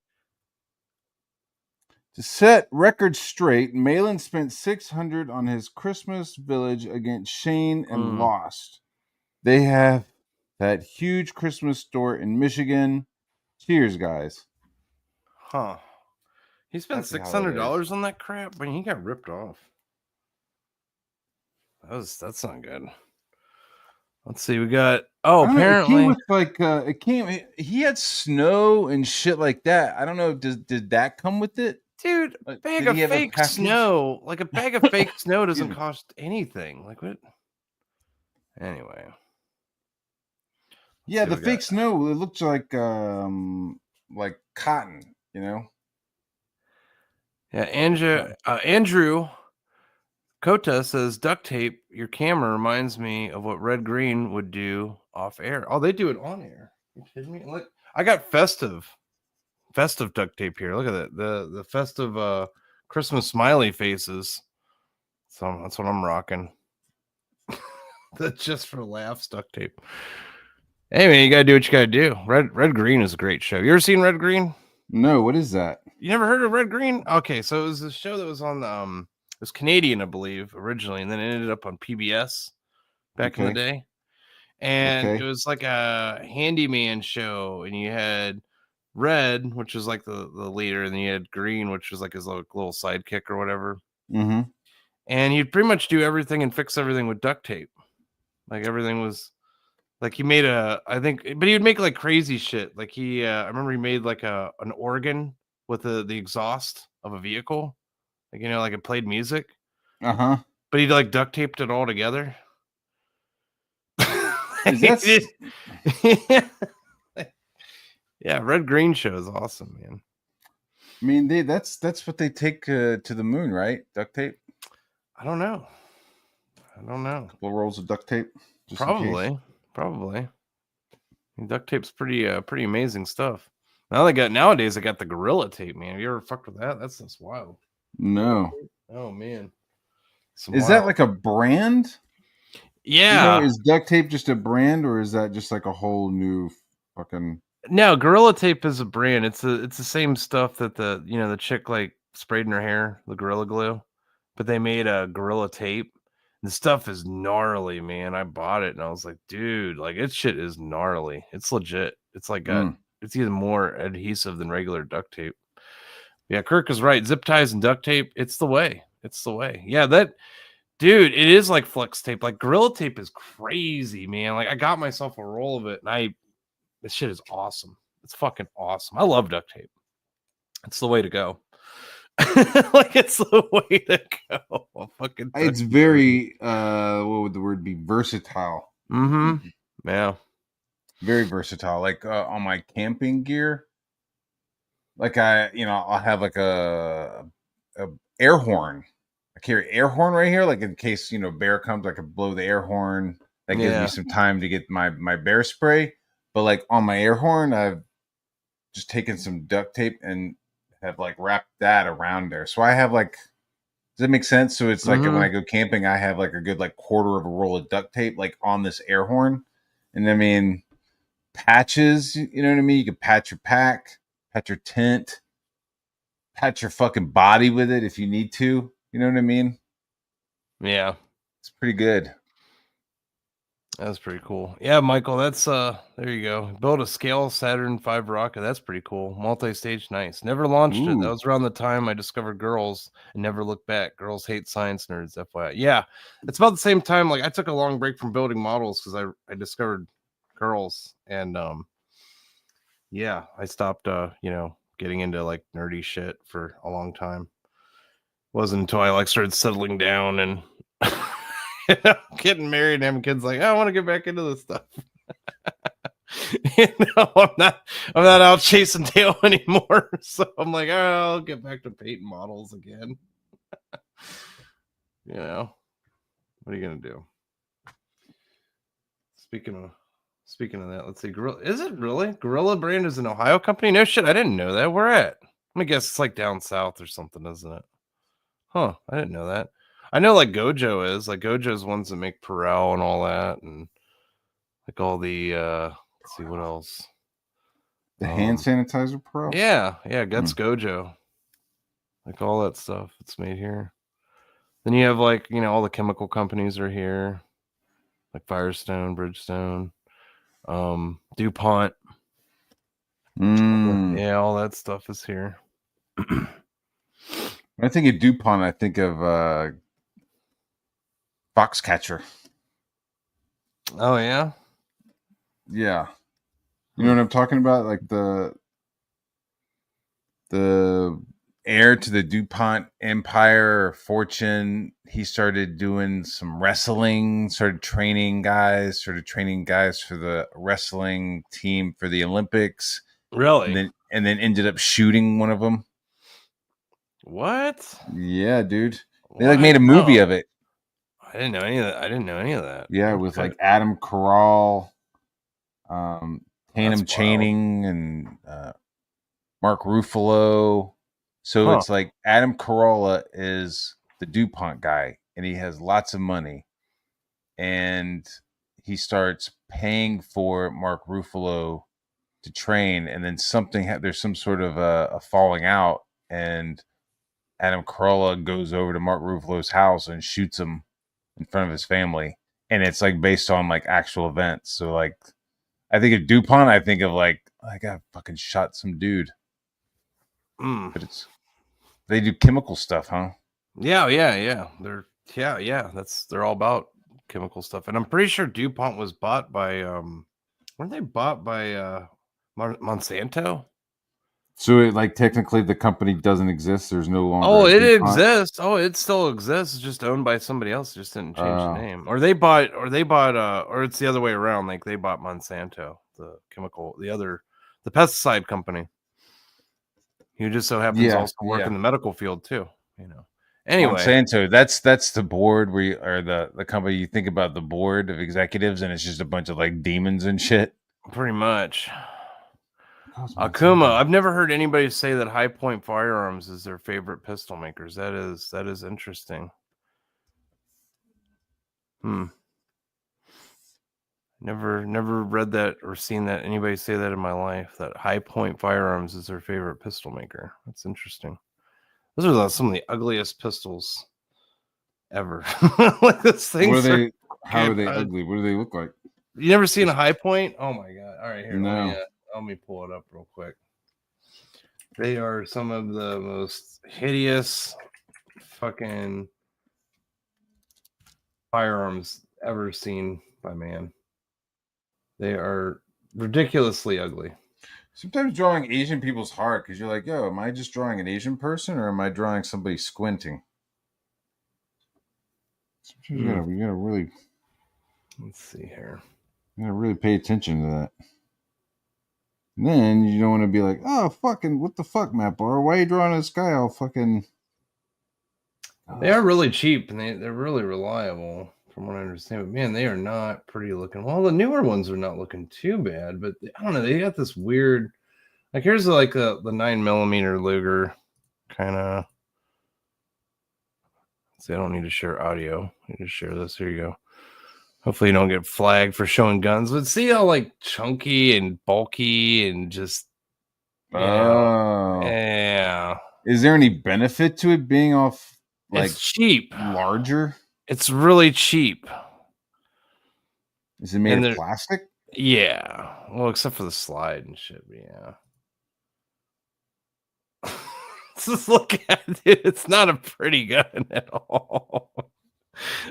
To set records straight, Malin spent $600 on his Christmas Village against Shane and lost. They have that huge Christmas store in Michigan. Cheers, guys. Huh. He spent $600 on that crap? I mean, he got ripped off. That's not good. Let's see. We got apparently it came with he had snow and shit like that. I don't know. Did that come with it? Dude, a bag of fake snow. Like a bag of fake snow doesn't cost anything. Like what? Anyway. Yeah, the fake snow, it looks like cotton, you know? Yeah, Andrew Kota says duct tape your camera reminds me of what Red Green would do off air. Oh, they do it on air. You kidding me? Look, I got festive duct tape here. Look at that. The festive Christmas smiley faces. So that's what I'm rocking. That's just for laughs duct tape. Hey man, you gotta do what you gotta do. Red Green is a great show. You ever seen Red Green? No, what is that? You never heard of Red Green? Okay, so it was a show that was on it was Canadian, I believe, originally, and then it ended up on PBS back in the day. And it was like a handyman show, and you had Red, which was like the leader, and then you had Green, which was like his little sidekick or whatever. Mm-hmm. And he'd pretty much do everything and fix everything with duct tape. Like everything was like he made but he would make like crazy shit. Like I remember he made like an organ with the exhaust of a vehicle. Like, you know, like it played music. Uh-huh. But he like duct taped it all together. Yeah, Red Green show is awesome, man. I mean, that's what they take to the moon, right? Duct tape. I don't know. A couple of rolls of duct tape. Probably. Duct tape's pretty amazing stuff. Nowadays they got the Gorilla tape, man. Have you ever fucked with that? That's just wild. No. Oh man. Is that like a brand? Yeah. Is duct tape just a brand, or is that just like a whole new fucking? No, Gorilla Tape is a brand. It's the same stuff that the chick like sprayed in her hair, the Gorilla Glue, but they made a Gorilla Tape. The stuff is gnarly, man. I bought it and I was like, dude, like it shit is gnarly. It's legit. It's like it's even more adhesive than regular duct tape. Yeah, Kirk is right. Zip ties and duct tape, it's the way. Yeah, Dude, it is like flex tape. Like Gorilla Tape is crazy, man. Like I got myself a roll of it, and this shit is awesome. It's fucking awesome. I love duct tape. It's the way to go. Like it's the way to go. Fucking It's very what would the word be? Versatile. Mm-hmm. Yeah. Very versatile. Like on my camping gear, like I'll have like a air horn. I carry air horn right here, like in case bear comes, I can blow the air horn. That gives me some time to get my bear spray. But like on my air horn, I've just taken some duct tape and have like wrapped that around there. So I have like, does that make sense? So it's like when I go camping, I have like a good like quarter of a roll of duct tape like on this air horn. And I mean, patches, you know what I mean? You can patch your pack, patch your tent, patch your fucking body with it if you need to. You know what I mean? Yeah. It's pretty good. That's pretty cool. Yeah, Michael, that's there you go. Build a scale Saturn V rocket. That's pretty cool. Multi-stage, nice. Never launched it. That was around the time I discovered girls and never looked back. Girls hate science nerds, FYI. Yeah. It's about the same time. Like I took a long break from building models because I discovered girls. And yeah, I stopped getting into like nerdy shit for a long time. It wasn't until I like started settling down and getting married and having kids, like, I want to get back into this stuff. I'm not out chasing tail anymore. So I'm like, I'll get back to painting models again. What are you gonna do? Speaking of that, let's see. Is it really? Gorilla Brand is an Ohio company? No shit, I didn't know that. Where at? Let me guess, it's like down south or something, isn't it? Huh, I didn't know that. I know like Gojo is. Like Gojo's ones that make Perel and all that, and like all the let's see what else. The hand sanitizer pro? Yeah, Guts Gojo. Like all that stuff that's made here. Then you have like, all the chemical companies are here. Like Firestone, Bridgestone, DuPont. Yeah, all that stuff is here. When I think of DuPont, I think of Foxcatcher. Oh yeah? Yeah. You know what I'm talking about? Like the heir to the DuPont empire or fortune. He started doing some wrestling, started training guys for the wrestling team for the Olympics. Really? And then ended up shooting one of them. What? Yeah, dude. They like made a movie of it. I didn't know any of that. Yeah, with like Adam Carolla, Tatum Channing, and Mark Ruffalo. So it's like Adam Carolla is the DuPont guy, and he has lots of money, and he starts paying for Mark Ruffalo to train, and then there's some sort of a falling out, and Adam Carolla goes over to Mark Ruffalo's house and shoots him in front of his family, and it's like based on like actual events. So like, I think of DuPont, I think of like, I got fucking shot some dude. But they do chemical stuff, huh? Yeah. They're all about chemical stuff, and I'm pretty sure DuPont was bought by weren't they bought by Monsanto? So it like technically the company doesn't exist. There's no longer. Oh, it exists. Oh, it still exists. It's just owned by somebody else. Just didn't change the name. Or they bought or it's the other way around. Like they bought Monsanto, the pesticide company. Who just so happens also work in the medical field too, Anyway, Monsanto, that's the board or the company. You think about the board of executives, and it's just a bunch of like demons and shit. Pretty much. Akuma, I've never heard anybody say that High Point Firearms is their favorite pistol makers. That is interesting. Never read that or seen that anybody say that in my life, that High Point Firearms is their favorite pistol maker. That's interesting. Those are some of the ugliest pistols ever. Like this thing. How are they ugly? What do they look like? You never seen a High Point? Oh my god! All right, here. No. Let me pull it up real quick. They are some of the most hideous fucking firearms ever seen by man. They are ridiculously ugly. Sometimes drawing Asian people's hard because you're like, yo, am I just drawing an Asian person or am I drawing somebody squinting? Sometimes you gotta really. Let's see here. You gotta really pay attention to that. And then you don't want to be like, oh, fucking, what the fuck, Mattbahr? Why are you drawing this guy all fucking? They are really cheap and they're really reliable, from what I understand. But man, they are not pretty looking. Well, the newer ones are not looking too bad, but I don't know. They got this weird. Like here's like the 9mm Luger kind of. See, I don't need to share audio. I need to share this. Here you go. Hopefully you don't get flagged for showing guns. But see how like chunky and bulky and just yeah. Is there any benefit to it being off like it's cheap? Larger? It's really cheap. Is it made of plastic? Yeah. Well, except for the slide and shit, yeah. Just look at it. It's not a pretty gun at all.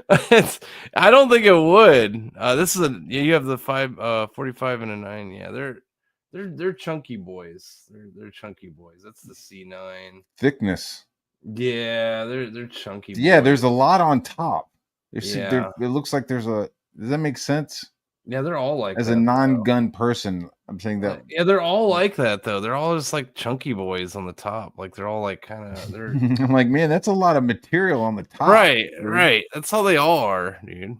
I don't think it would. This is you have the 45 and a 9. Yeah, they're chunky boys. They're chunky boys. That's the C9 thickness. Yeah, they're chunky. Yeah, boys. There's a lot on top. It looks like there's a. Does that make sense? Yeah, they're all like as a non-gun person. I'm saying that. Yeah, they're all like that though. They're all just like chunky boys on the top. Like they're all like kind of. They're. I'm like, man, that's a lot of material on the top. Right, dude. Right. That's how they all are, dude.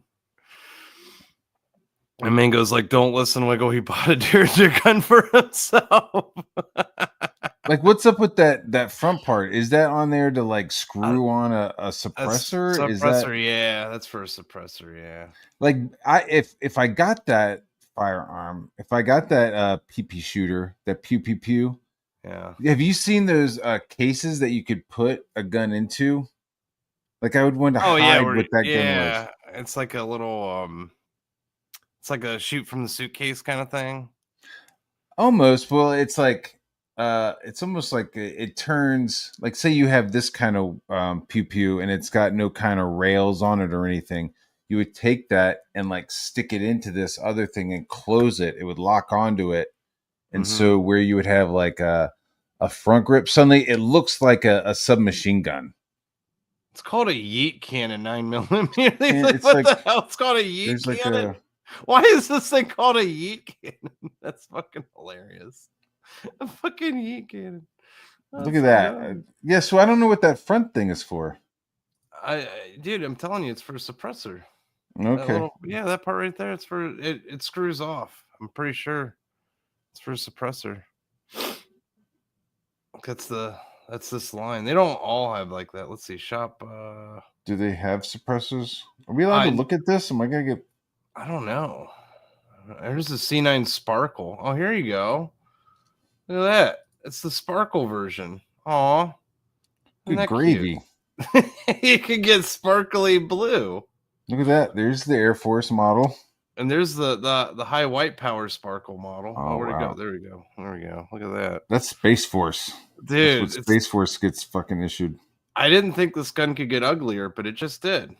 And Mango's like, don't listen, Wiggle. He bought a deer gun for himself. Like, what's up with that front part? Is that on there to like screw on a suppressor? Suppressor, yeah, that's for a suppressor, yeah. Like, if I got that firearm, if I got that PP shooter, that pew pew pew, yeah. Have you seen those cases that you could put a gun into? Like, I would want to hide what that gun was. It's like a little it's like a shoot from the suitcase kind of thing. Almost. Well, it's like it's almost like it turns, like, say you have this kind of pew pew and it's got no kind of rails on it or anything. You would take that and like stick it into this other thing and close it. It would lock onto it. And so where you would have like a front grip, suddenly it looks like a submachine gun. It's called a yeet cannon 9mm. It's what like, the hell? It's called a yeet cannon. Why is this thing called a yeet cannon? That's fucking hilarious. A fucking yeet cannon. Look at that. Yeah, so I don't know what that front thing is for. Dude, I'm telling you, it's for a suppressor. Okay. That part right there, it's for it screws off. I'm pretty sure it's for a suppressor. That's this line. They don't all have like that. Let's see. Shop. Do they have suppressors? Are we allowed to look at this? Am I gonna get? I don't know. There's the C9 Sparkle. Oh, here you go. Look at that. It's the Sparkle version. Aw. Good gravy. You can get sparkly blue. Look at that. There's the Air Force model. And there's the high white power Sparkle model. Oh, where'd it go? There we go. There we go. Look at that. That's Space Force. Dude. That's what Space Force gets fucking issued. I didn't think this gun could get uglier, but it just did.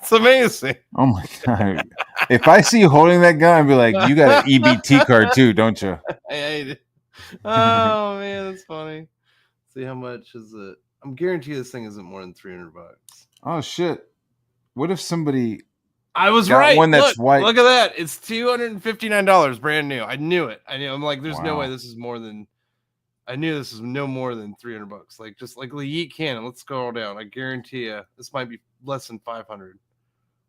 It's amazing. Oh my god. If I see you holding that gun, I'd be like, you got an EBT card too, don't you? I hate it. Oh man, that's funny. Let's see how much is it? I'm guaranteed this thing isn't more than $300. Oh shit. What if somebody I was right. One that's white. Look at that. It's $259 brand new. I knew it. I'm like, there's no way this is more than I knew this is no more than $300. Like just like the Yeet Cannon. Let's scroll down. I guarantee you this might be less than 500.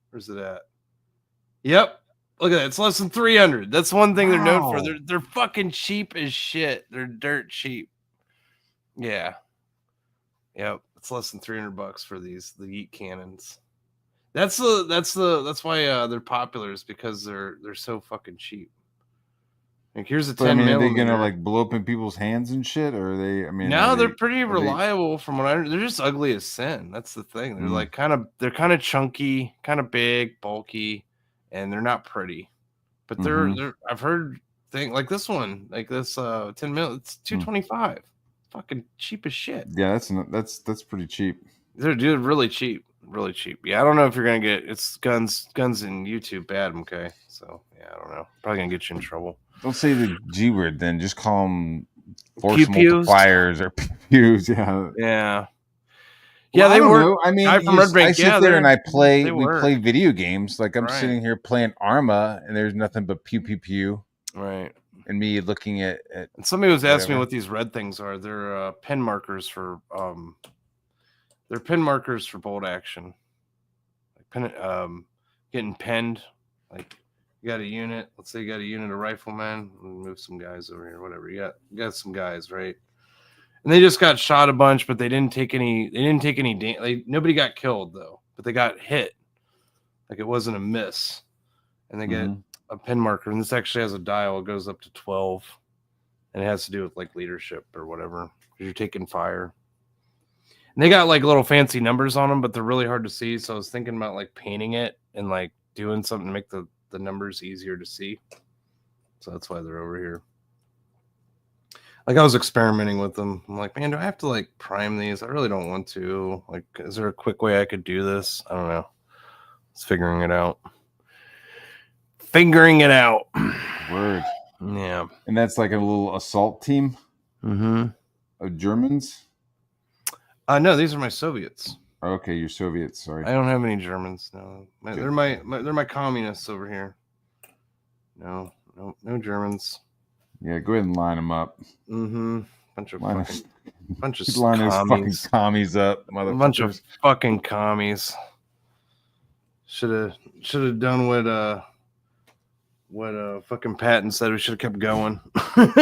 Where's it at? Yep. Look at that. It's less than 300. That's one thing they're known for. They're fucking cheap as shit. They're dirt cheap. Yeah. Yep. It's less than $300 for the Yeet Cannons. That's why they're popular, is because they're so fucking cheap. Like here's a 10mm. Are they gonna like blow up in people's hands and shit, or are they? I mean, no, they're pretty reliable from what I. They're just ugly as sin. That's the thing. They're like they're kind of chunky, kind of big, bulky, and they're not pretty. But they're I've heard things like this one, like this 10mm. It's $225. Fucking cheap as shit. Yeah, that's pretty cheap. They're really cheap. Really cheap. Yeah, I don't know if you're gonna get it's guns in YouTube bad. Okay, so yeah, I don't know. Probably gonna get you in trouble. Don't say the G word then. Just call them force Pew-pews? multipliers or pews. Yeah. Yeah. Well, Yeah, I they don't were. know. I mean, Guy from Red I Bank. sit Yeah, there and they we were. play video games. Like I'm Right. sitting here playing Arma, and there's nothing but pew pew pew. Right. And me looking at And somebody was asking me whatever. what these red things are. They're pin markers for they're pin markers for bolt action. Like getting pinned. Like you got a unit. Let's say you got a unit of riflemen. Move some guys over here. Whatever. You got some guys, right? And they just got shot a bunch, but they didn't take any. Nobody got killed though, but they got hit. Like it wasn't a miss, and they get a pin marker. And this actually has a dial. It goes up to 12, and it has to do with like leadership or whatever because you're taking fire. And they got like little fancy numbers on them, but they're really hard to see. So I was thinking about like painting it and like doing something to make the numbers easier to see. So that's why they're over here. Like I was experimenting with them. I'm like, man, do I have to like prime these? I really don't want to. Like, is there a quick way I could do this? I don't know. It's figuring it out. Word. Yeah. And that's like a little assault team of Germans. No, these are my Soviets. Okay, you're Soviets. Sorry, I don't have any Germans. No, they're my communists over here. No Germans. Yeah, go ahead and line them up. Bunch of commies. Fucking commies up, motherfuckers. A bunch of fucking commies. Should have done what fucking Patton said. We should have kept going.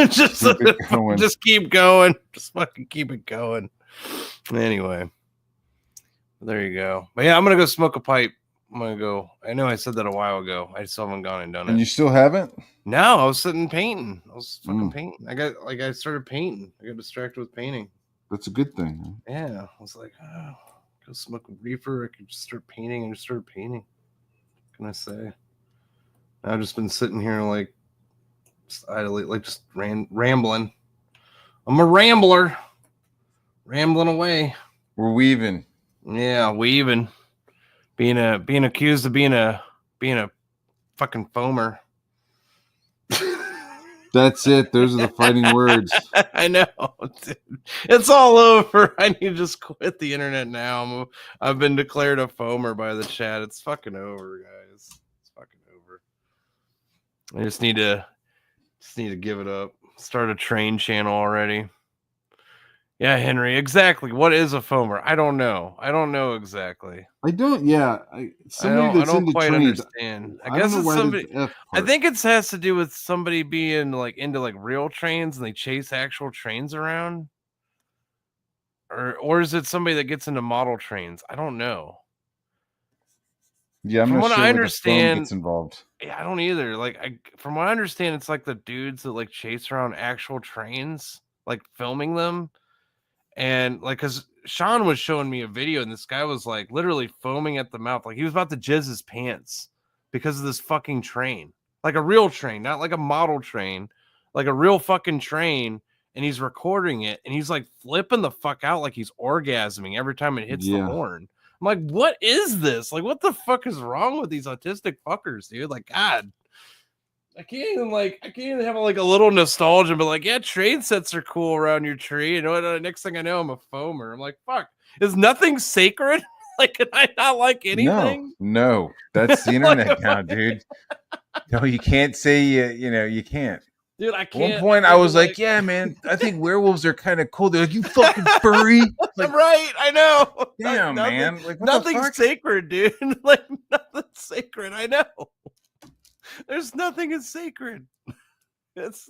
Just keep going. Just fucking keep it going. Anyway, there you go. But yeah, I'm gonna go smoke a pipe. I know I said that a while ago. I still haven't gone and done it. And you still haven't? No, I was sitting painting. I was fucking painting. I started painting. I got distracted with painting. That's a good thing. Huh? Yeah, I was like, go smoke a reefer. I could just start painting. And just started painting. What can I say? I've just been sitting here like just idly, like just rambling. I'm a rambler, rambling away. We're weaving. Yeah, weaving. Being accused of being a fucking foamer. That's it. Those are the fighting words. I know, dude. It's all over. I need to just quit the internet now. I've been declared a foamer by the chat. It's fucking over, guys. It's fucking over. I just need to give it up. Start a train channel already. Yeah, Henry, exactly. What is a foamer? I don't know. Exactly. I don't. Yeah, I don't quite understand. I guess it's somebody. I think it has to do with somebody being like into like real trains and they chase actual trains around, or is it somebody that gets into model trains? I don't know. Yeah, I'm from not what sure I understand, gets involved. Yeah, I don't either. Like, from what I understand, it's like the dudes that like chase around actual trains, like filming them. And like, cause Sean was showing me a video and this guy was like literally foaming at the mouth. Like he was about to jizz his pants because of this fucking train, like a real train, not like a model train, like a real fucking train. And he's recording it and he's like flipping the fuck out. Like he's orgasming every time it hits the horn. I'm like, what is this? Like, what the fuck is wrong with these autistic fuckers, dude? Like, God. I can't even have like a little nostalgia, but like, yeah, train sets are cool around your tree. You know, next thing I know, I'm a foamer. I'm like, fuck, is nothing sacred? Like, can I not like anything? No, that's the internet now, dude. No, you can't say you can't. Dude, I can't. At one point, I was like, yeah, man, I think werewolves are kind of cool. They're like, you fucking furry. Like, right, I know. Damn, man. Like, nothing's sacred, dude. Like, nothing's sacred. I know. There's nothing is sacred. It's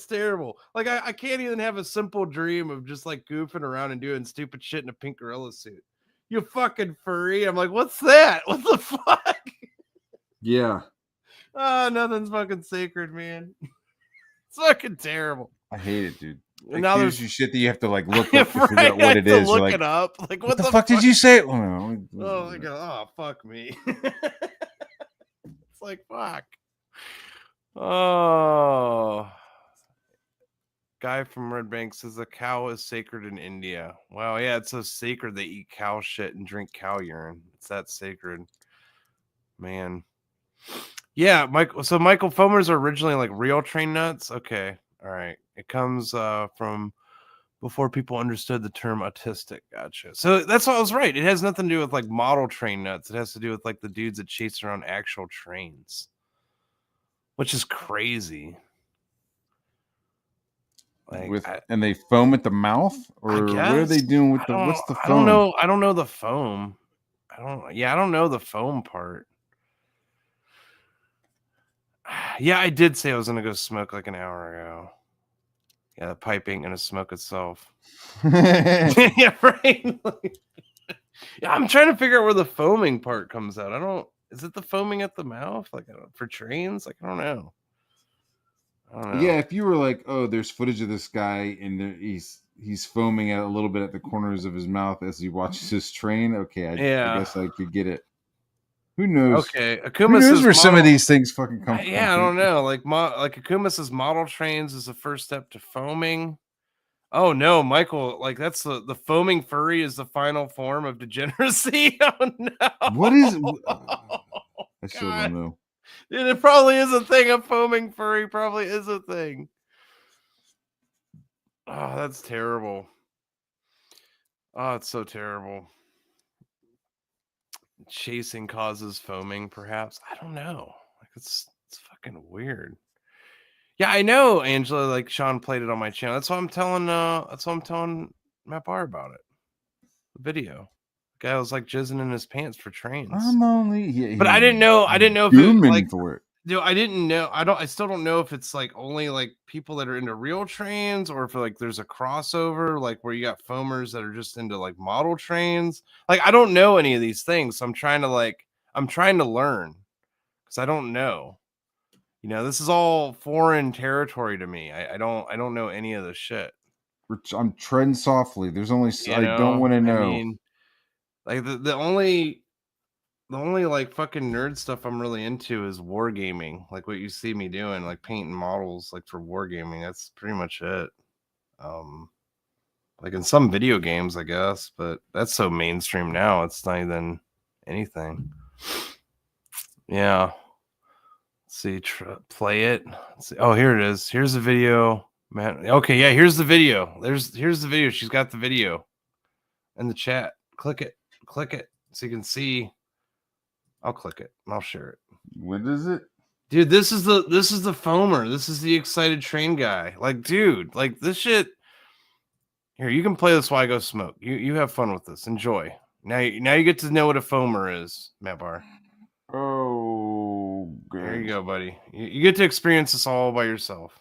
terrible. Like I can't even have a simple dream of just like goofing around and doing stupid shit in a pink gorilla suit. You fucking furry. I'm like, what's that? What the fuck? Yeah. Nothing's fucking sacred, man. It's fucking terrible. I hate it, dude. Like, now there's shit that you have to like look up to figure out what it is. Look it up. Like, what the fuck did you say? Oh my god. Oh, fuck me. It's like, fuck. Oh, guy from Red Bank says the cow is sacred in India. Wow, yeah, it's so sacred they eat cow shit and drink cow urine. It's that sacred. Man. Yeah, Michael. So Michael, foamers are originally like real train nuts. Okay. All right. It comes from before people understood the term autistic. Gotcha. So that's what I was right. It has nothing to do with like model train nuts. It has to do with like the dudes that chase around actual trains, which is crazy. Like, and they foam at the mouth, or what are they doing with what's the foam? I don't know the foam. I don't know the foam part. Yeah, I did say I was gonna go smoke like an hour ago. Yeah, the pipe ain't gonna smoke itself. Yeah, right. Yeah, I'm trying to figure out where the foaming part comes out. Is it the foaming at the mouth? Like for trains? Like I don't know. Yeah, if you were like, oh, there's footage of this guy and he's foaming a little bit at the corners of his mouth as he watches his train. Okay, I guess I could get it. Who knows? Okay, who knows where some of these things fucking come from? Yeah, I don't know. Like Akuma says, model trains is the first step to foaming. Oh no, Michael! Like that's the foaming furry is the final form of degeneracy. Oh no! What is? I still don't know. Dude, it probably is a thing. A foaming furry probably is a thing. Oh, that's terrible. Oh, it's so terrible. Chasing causes foaming, perhaps. I don't know. Like it's fucking weird. Yeah, I know, Angela. Like Sean played it on my channel. That's why I'm telling. Mattbahr about it. The video. The guy was like jizzing in his pants for trains. I'm only. But I didn't know. I didn't know if it like for it. Dude, I didn't know. I still don't know if it's like only like people that are into real trains, or if like there's a crossover, like where you got foamers that are just into like model trains. Like I don't know any of these things, so I'm trying to learn because I don't know. You know, this is all foreign territory to me. I don't know any of this shit. I'm treading softly. There's only I don't want to know. I mean, like the only like fucking nerd stuff I'm really into is wargaming, like what you see me doing, like painting models like for wargaming. That's pretty much it. Like in some video games, I guess, but that's so mainstream now. It's not even anything. Yeah. Let's see, play it. Let's see. Oh, here it is. Here's the video. Man, okay, yeah, here's the video. Here's the video. She's got the video in the chat. Click it so you can see. I'll click it and I'll share it. What is it? Dude, this is the foamer. This is the excited train guy. Like, dude, like this shit. Here, you can play this while I go smoke. You have fun with this. Enjoy. Now you get to know what a foamer is, Mattbahr. Oh, good. There you go, buddy. You get to experience this all by yourself.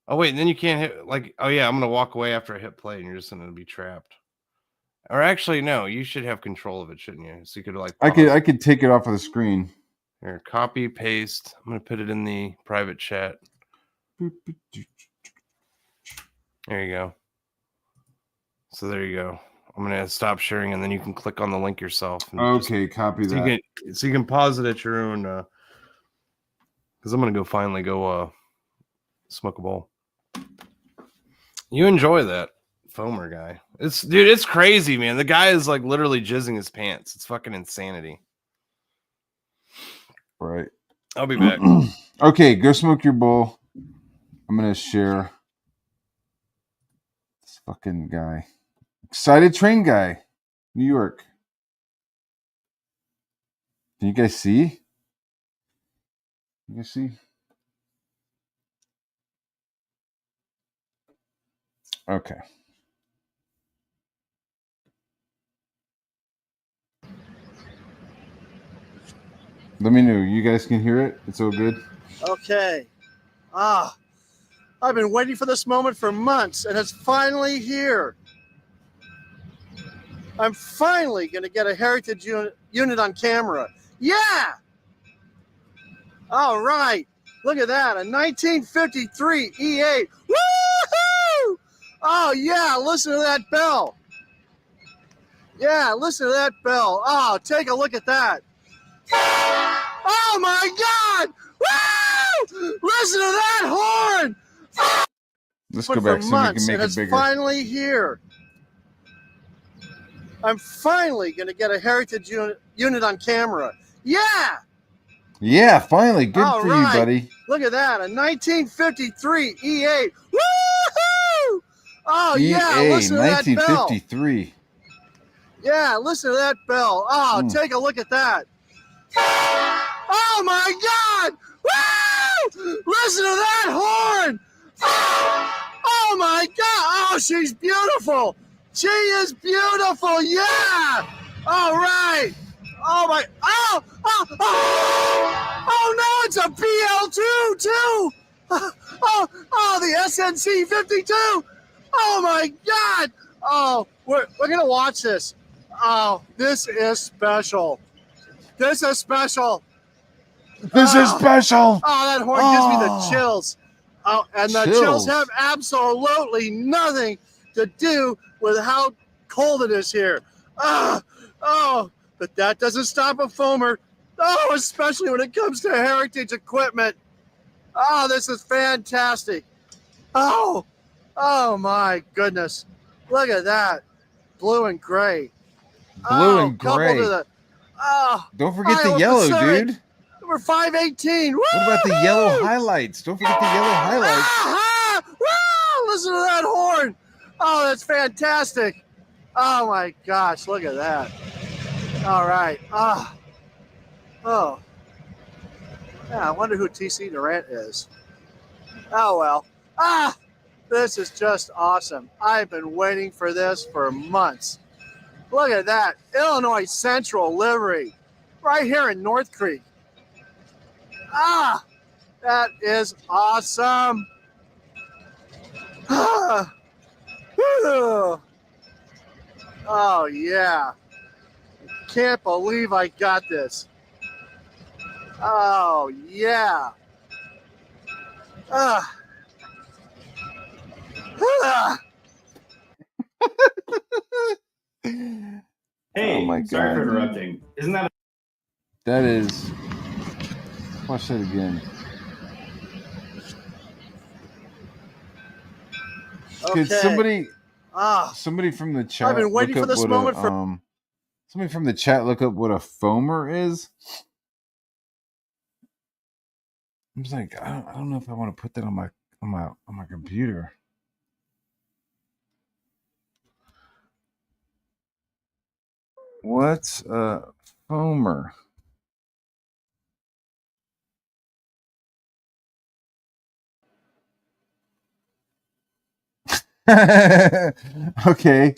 Oh wait, and then you can't hit like. Oh yeah, I'm gonna walk away after I hit play, and you're just gonna be trapped. Or actually, no, you should have control of it, shouldn't you? So you could like. I could take it off of the screen. Here, copy, paste. I'm gonna put it in the private chat. There you go. So there you go. I'm gonna stop sharing, and then you can click on the link yourself. Okay, copy that. So you can pause it at your own. Because I'm gonna finally go smoke a bowl. You enjoy that foamer guy. It's crazy, man. The guy is like literally jizzing his pants. It's fucking insanity. Right. I'll be back. Okay, go smoke your bowl. I'm gonna share this fucking guy. Excited train guy. New York. Can you guys see? You guys see? Okay. Let me know. You guys can hear it? It's all good? Okay. I've been waiting for this moment for months, and it's finally here. I'm finally going to get a heritage unit on camera. Yeah! All right. Look at that. A 1953 E8. Woo-hoo! Oh, yeah. Listen to that bell. Yeah, listen to that bell. Oh, take a look at that. Oh, my God. Woo! Listen to that horn. Let's but go for back so we can months, make and it it's bigger. finally here. I'm finally going to get a heritage unit on camera. Yeah! Yeah, finally. Good All for right. you, buddy. Look at that, a 1953 E8. Woo-hoo! Oh, yeah, EA, listen to that bell. 1953. Yeah, listen to that bell. Oh, take a look at that. Oh, my God! Woo! Listen to that horn! Oh, my God! Oh, she's beautiful! She is beautiful, yeah! All right! Oh, my... Oh! Oh! Oh! Oh, no, it's a BL2, too! Oh, the SNC 52! Oh, my God! Oh, we're going to watch this. Oh, this is special. This is special. This is special. Oh, that horn gives me the chills. Oh, and the chills have absolutely nothing to do with how cold it is here. Oh, but that doesn't stop a foamer. Oh, especially when it comes to heritage equipment. Oh, this is fantastic. Oh my goodness. Look at that. Blue and gray. Blue and gray. Coupled to the, don't forget the Iowa yellow, Pacific. dude. Number 518. Woo! What about the yellow highlights? Don't forget the yellow highlights. Woo! Listen to that horn. Oh, that's fantastic. Oh my gosh, look at that. All right. Oh. Yeah, I wonder who TC Durant is. Oh well. This is just awesome. I've been waiting for this for months. Look at that. Illinois Central livery. Right here in North Creek. That is awesome. Oh, yeah. Can't believe I got this. Oh, yeah. Hey, Oh my sorry for God. interrupting. Isn't that That is. Watch that again. Could Okay. somebody from the chat I've been waiting look for up this what moment a, for. somebody from the chat look up what a foamer is? I'm just like, I don't know if I want to put that on my computer. What's a foamer? Okay.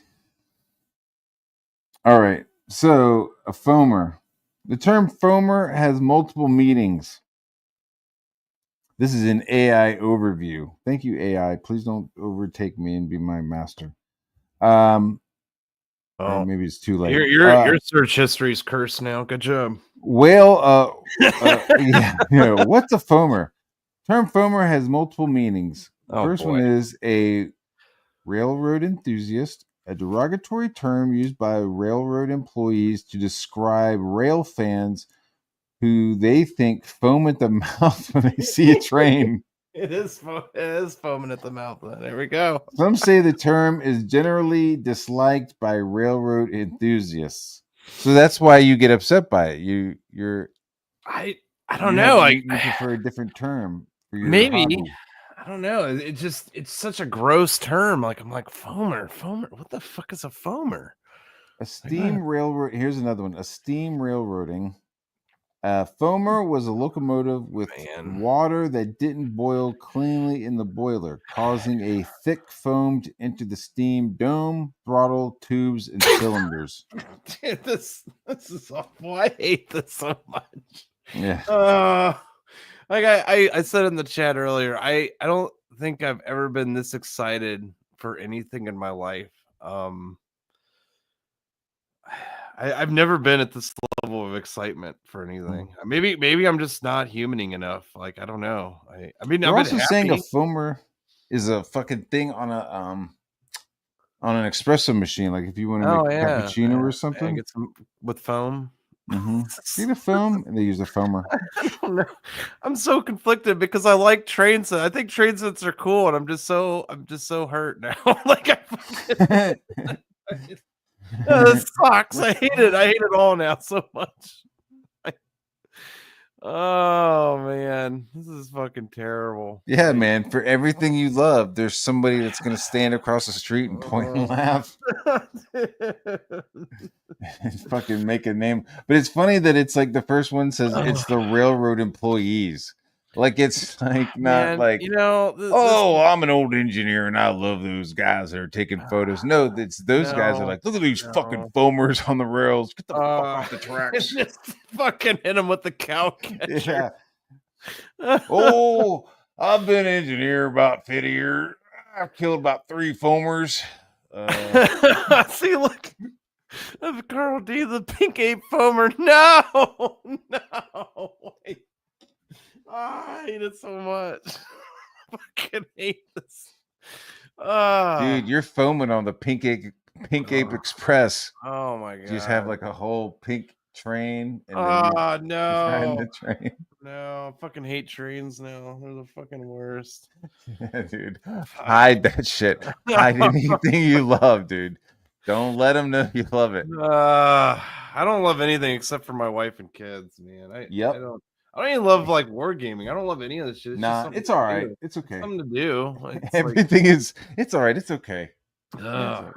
All right. So, a foamer. The term foamer has multiple meanings. This is an AI overview. Thank you, AI. Please don't overtake me and be my master. Or maybe it's too late. Your search history is cursed now. Good job. Whale. Yeah. What's a foamer? Term foamer has multiple meanings. The first one is a railroad enthusiast, a derogatory term used by railroad employees to describe rail fans who they think foam at the mouth when they see a train. It is foaming at the mouth. There we go. Some say the term is generally disliked by railroad enthusiasts. So that's why you get upset by it. I don't know. You prefer a different term for your maybe hobby. I don't know. It's such a gross term. Like I'm like foamer. What the fuck is a foamer? A steam railroad. Here's another one. A steam railroading. Foamer was a locomotive with water that didn't boil cleanly in the boiler, causing a thick foam to enter the steam dome, throttle, tubes, and cylinders. Dude, this is awful. I hate this so much. Yeah. Like I said in the chat earlier, I don't think I've ever been this excited for anything in my life. I've never been at this level of excitement for anything. Maybe I'm just not humaning enough. Like I don't know. I mean, They're I'm also saying a foamer is a fucking thing on an espresso machine. Like if you want to make a cappuccino or something, get some with foam. See the foam? And they use a foamer. I don't know. I'm so conflicted because I like train sets. I think train sets are cool, and I'm just so hurt now. Like this sucks. I hate it. I hate it all now so much. Oh man, this is fucking terrible. Yeah, man. For everything you love, there's somebody that's gonna stand across the street and point and laugh. And fucking make a name. But it's funny that it's like the first one says it's the railroad employees. Like it's like not Man, like, you know, oh, I'm an old engineer and I love those guys that are taking photos. No, it's those guys are like, look at these fucking foamers on the rails. Get the fuck off the tracks. Just fucking hit him with the cow catcher. Yeah. Oh, I've been an engineer about 50 years. I've killed about 3 foamers. See, look. Carl D, the pink ape foamer. No, no. Wait. I hate it so much. I fucking hate this. Dude, you're foaming on the Pink Ape Express. Oh my god! You just have like a whole pink train. And no! The train. No, I fucking hate trains now. They're the fucking worst. Yeah, dude. Hide that shit. Hide anything you love, dude. Don't let them know you love it. I don't love anything except for my wife and kids, man. I don't even love like wargaming. I don't love any of this shit. Nah, it's all right. It's okay. It's something to do. Everything is. It's all right. It's okay. Man,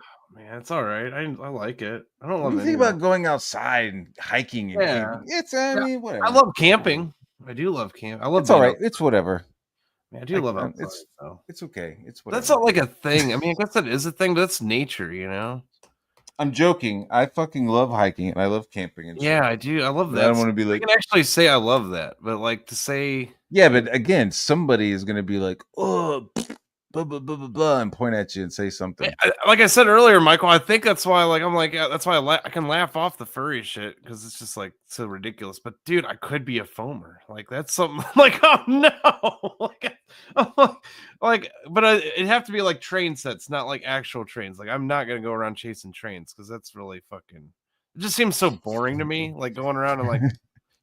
it's all right. I like it. I don't love. Think about going outside and hiking and camping. It's. I mean, whatever. I love camping. I do love camp. I love. It's all right. It's whatever. Man, I do love outside. It's okay. It's whatever. That's not like a thing. I mean, I guess that is a thing, but that's nature, you know. I'm joking. I fucking love hiking and I love camping. And yeah, I do. I love that. I don't want to be like. I can actually say I love that, but like to say. Yeah, but again, somebody is going to be like, oh, blah, blah, blah, blah, blah, and point at you and say something. Like I said earlier, Michael, I think that's why, like, I'm like, that's why I can laugh off the furry shit because it's just like so ridiculous. But dude, I could be a foamer. Like that's something. Like, oh no, but it'd have to be like train sets, not like actual trains. Like I'm not gonna go around chasing trains because that's really fucking. It just seems so boring to me. Like going around and like,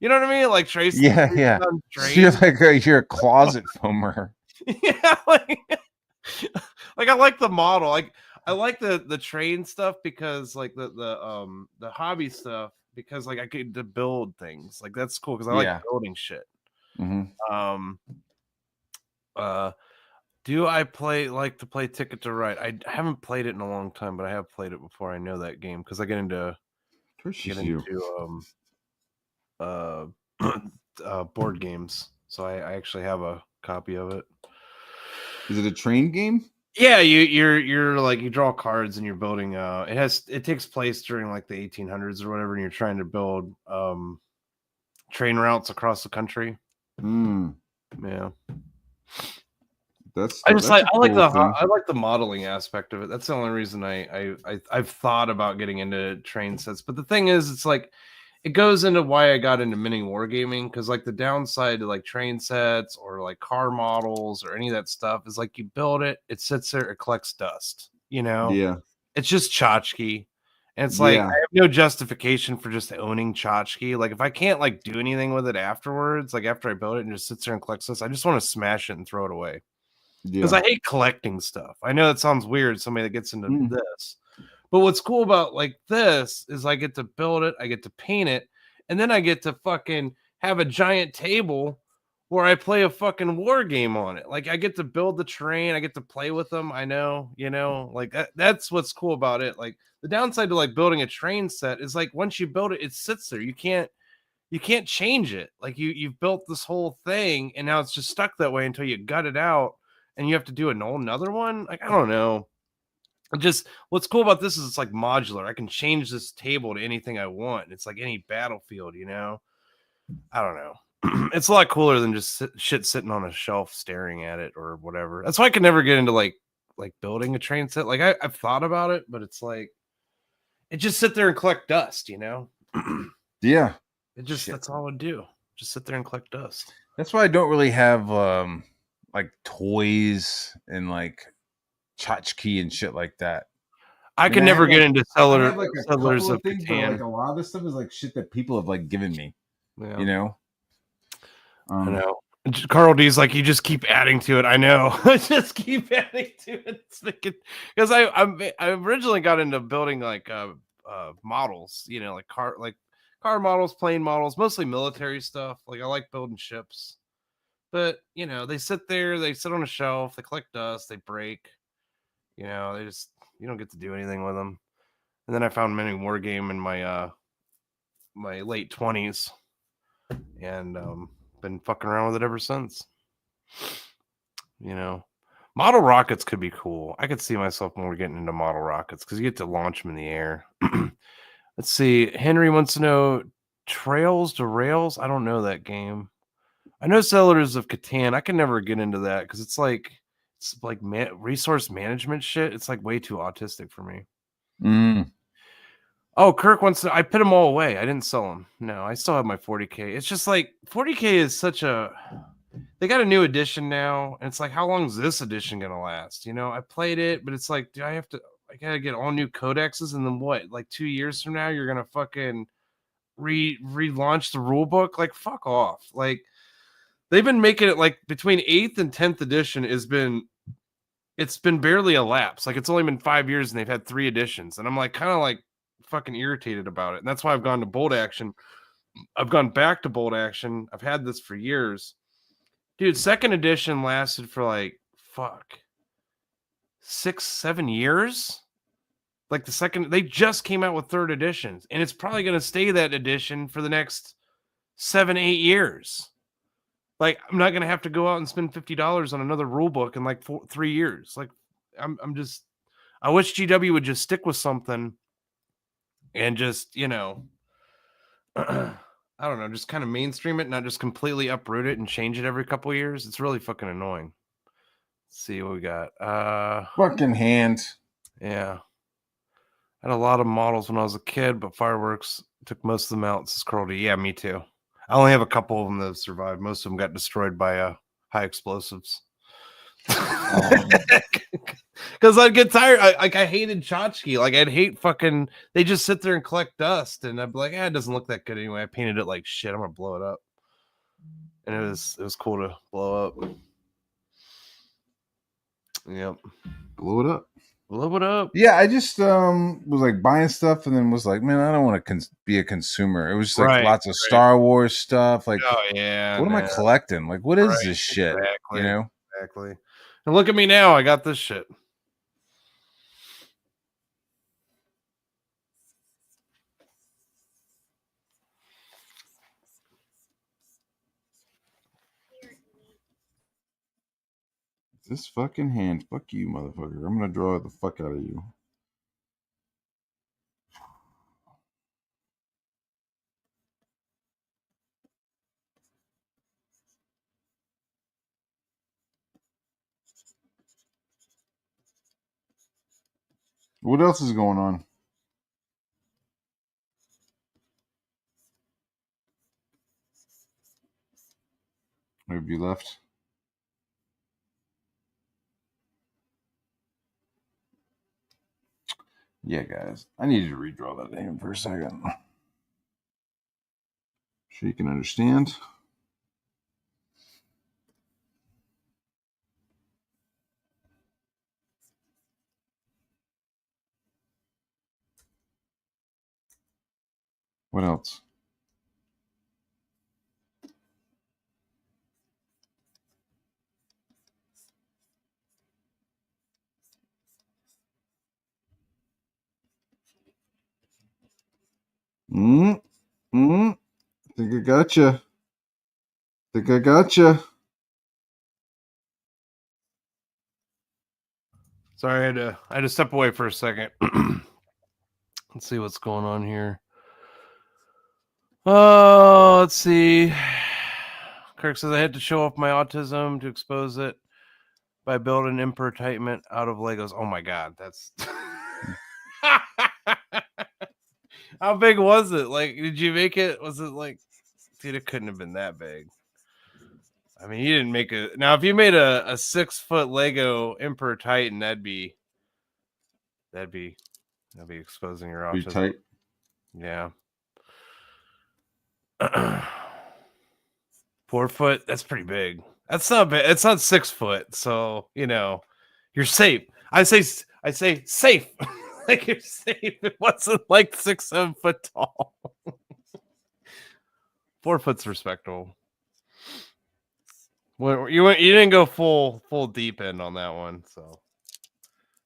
you know what I mean? Like chasing. Yeah. So you're a closet foamer. Yeah, like I like the model. Like I like the train stuff because like the hobby stuff because like I get to build things. Like that's cool because I like building shit. Mm-hmm. Do I like to play Ticket to Ride? I haven't played it in a long time, but I have played it before. I know that game because I get into board games. So I actually have a copy of it. Is it a train game? Yeah, you're like you draw cards and you're building. It takes place during like the 1800s or whatever, and you're trying to build train routes across the country. Yeah, I like the modeling aspect of it. That's the only reason I've thought about getting into train sets. But the thing is, it's like it goes into why I got into mini wargaming because like the downside to like train sets or like car models or any of that stuff is like you build it, it sits there, it collects dust. You know, it's just tchotchke. And it's like I have no justification for just owning tchotchke. Like if I can't like do anything with it afterwards, like after I build it and just sits there and collects dust, I just want to smash it and throw it away. Because I hate collecting stuff. I know that sounds weird, somebody that gets into this. But what's cool about like this is I get to build it, I get to paint it, and then I get to fucking have a giant table where I play a fucking war game on it. Like I get to build the train, I get to play with them. I know, you know, like that's what's cool about it. Like the downside to like building a train set is like once you build it, it sits there. You can't change it. Like you've built this whole thing and now it's just stuck that way until you gut it out and you have to do another one. Like I don't know. Just what's cool about this is it's like modular. I can change this table to anything I want. It's like any battlefield, you know. I don't know. It's a lot cooler than just shit sitting on a shelf staring at it or whatever. That's why I could never get into like building a train set. Like I've thought about it, but it's like it just sit there and collect dust, you know. Yeah. It just that's all I do. Just sit there and collect dust. That's why I don't really have like toys and like tchotchke and shit like that. I can I never have, get like, into I have like a Settlers couple of of things, but like Catan. a lot of this stuff is like shit that people have like given me. Yeah. You know. I know. Carl D's like, you just keep adding to it. I know. I just keep adding to it. Because I originally got into building like models, you know, like car models, plane models, mostly military stuff. Like I like building ships. But you know, they sit on a shelf, they collect dust, they break. You know, you don't get to do anything with them. And then I found Mini War Game in my my late 20s, and been fucking around with it ever since. You know, model rockets could be cool. I could see myself more getting into model rockets because you get to launch them in the air. Let's see. Henry wants to know Trails to Rails. I don't know that game. I know Settlers of Catan. I can never get into that because it's like resource management shit. It's like way too autistic for me. Mm. Oh, Kirk wants to. I put them all away. I didn't sell them. No, I still have my 40K. It's just like 40K is such a. They got a new edition now, and it's like, how long is this edition gonna last? You know, I played it, but it's like, do I have to? I gotta get all new codexes, and then what? Like 2 years from now, you're gonna fucking relaunch the rule book? Like, fuck off! Like, they've been making it like between 8th and 10th edition it's been barely a lapse. Like, it's only been 5 years, and they've had 3 editions, and I'm like, kind of like fucking irritated about it, and that's why I've gone to bolt action. I've gone back to bolt action. I've had this for years. Dude, 2nd edition lasted for like 6-7 years. Like they just came out with 3rd editions, and it's probably going to stay that edition for the next 7-8 years. Like, I'm not going to have to go out and spend $50 on another rule book in like 3 years. Like, I wish GW would just stick with something and just, you know, I don't know, just kind of mainstream it, not just completely uproot it and change it every couple of years. It's really fucking annoying. Let's see what we got. Fucking hand. Yeah. I had a lot of models when I was a kid, but fireworks took most of them out. Says Curly. Yeah, me too. I only have a couple of them that have survived. Most of them got destroyed by high explosives. Because I'd get tired. I hated tchotchke. Like, I'd hate fucking. They just sit there and collect dust, and I'd be like, it doesn't look that good anyway. I painted it like shit. I'm gonna blow it up, and it was cool to blow up. Yep, Blow it up. blow it up. Yeah, I just was like buying stuff, and then was like, man, I don't want to be a consumer. It was just like lots of Star Wars stuff. Like, oh yeah, what am I collecting? Like, what is this shit? Exactly. You know? Exactly. And look at me now. I got this shit. This fucking hand. Fuck you, motherfucker. I'm gonna draw the fuck out of you. What else is going on? Have you left? Yeah, guys. I need you to redraw that hand for a second. So you can understand. What else? Think I gotcha. Think I gotcha. Sorry, I had to step away for a second. Let's see what's going on here. Oh, let's see. Kirk says I had to show off my autism to expose it by building Emperor Titan out of Legos. Oh my god, that's how big was it? Like, did you make it? Was it like, dude, it couldn't have been that big. I mean, you didn't make it. Now, if you made a 6-foot Lego Emperor Titan, that'd be That'll be exposing your Pretty autism. tight. Yeah. 4 foot. That's pretty big. That's not big. It's not 6 foot. So you're safe. I say safe. Like you're safe. It wasn't like 6-7 foot tall. 4 foot's respectable. Well, you didn't go full deep end on that one, so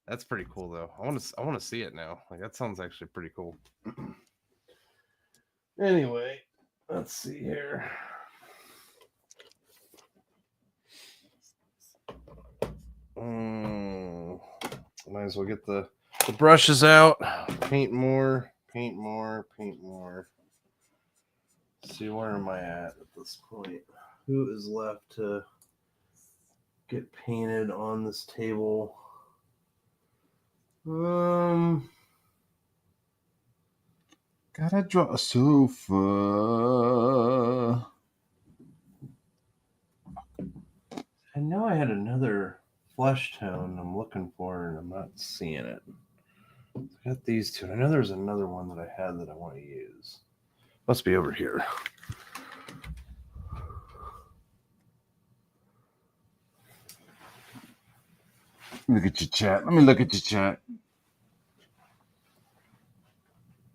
that's pretty cool though. I want to see it now. Like that sounds actually pretty cool. Anyway, let's see here. Might as well get the brushes out. Paint more. See, where am I at this point? Who is left to get painted on this table? Gotta draw a sofa. I know I had another flesh tone I'm looking for, and I'm not seeing it. I got these two. I know there's another one that I had that I want to use. Must be over here. Look at your chat. Let me look at your chat.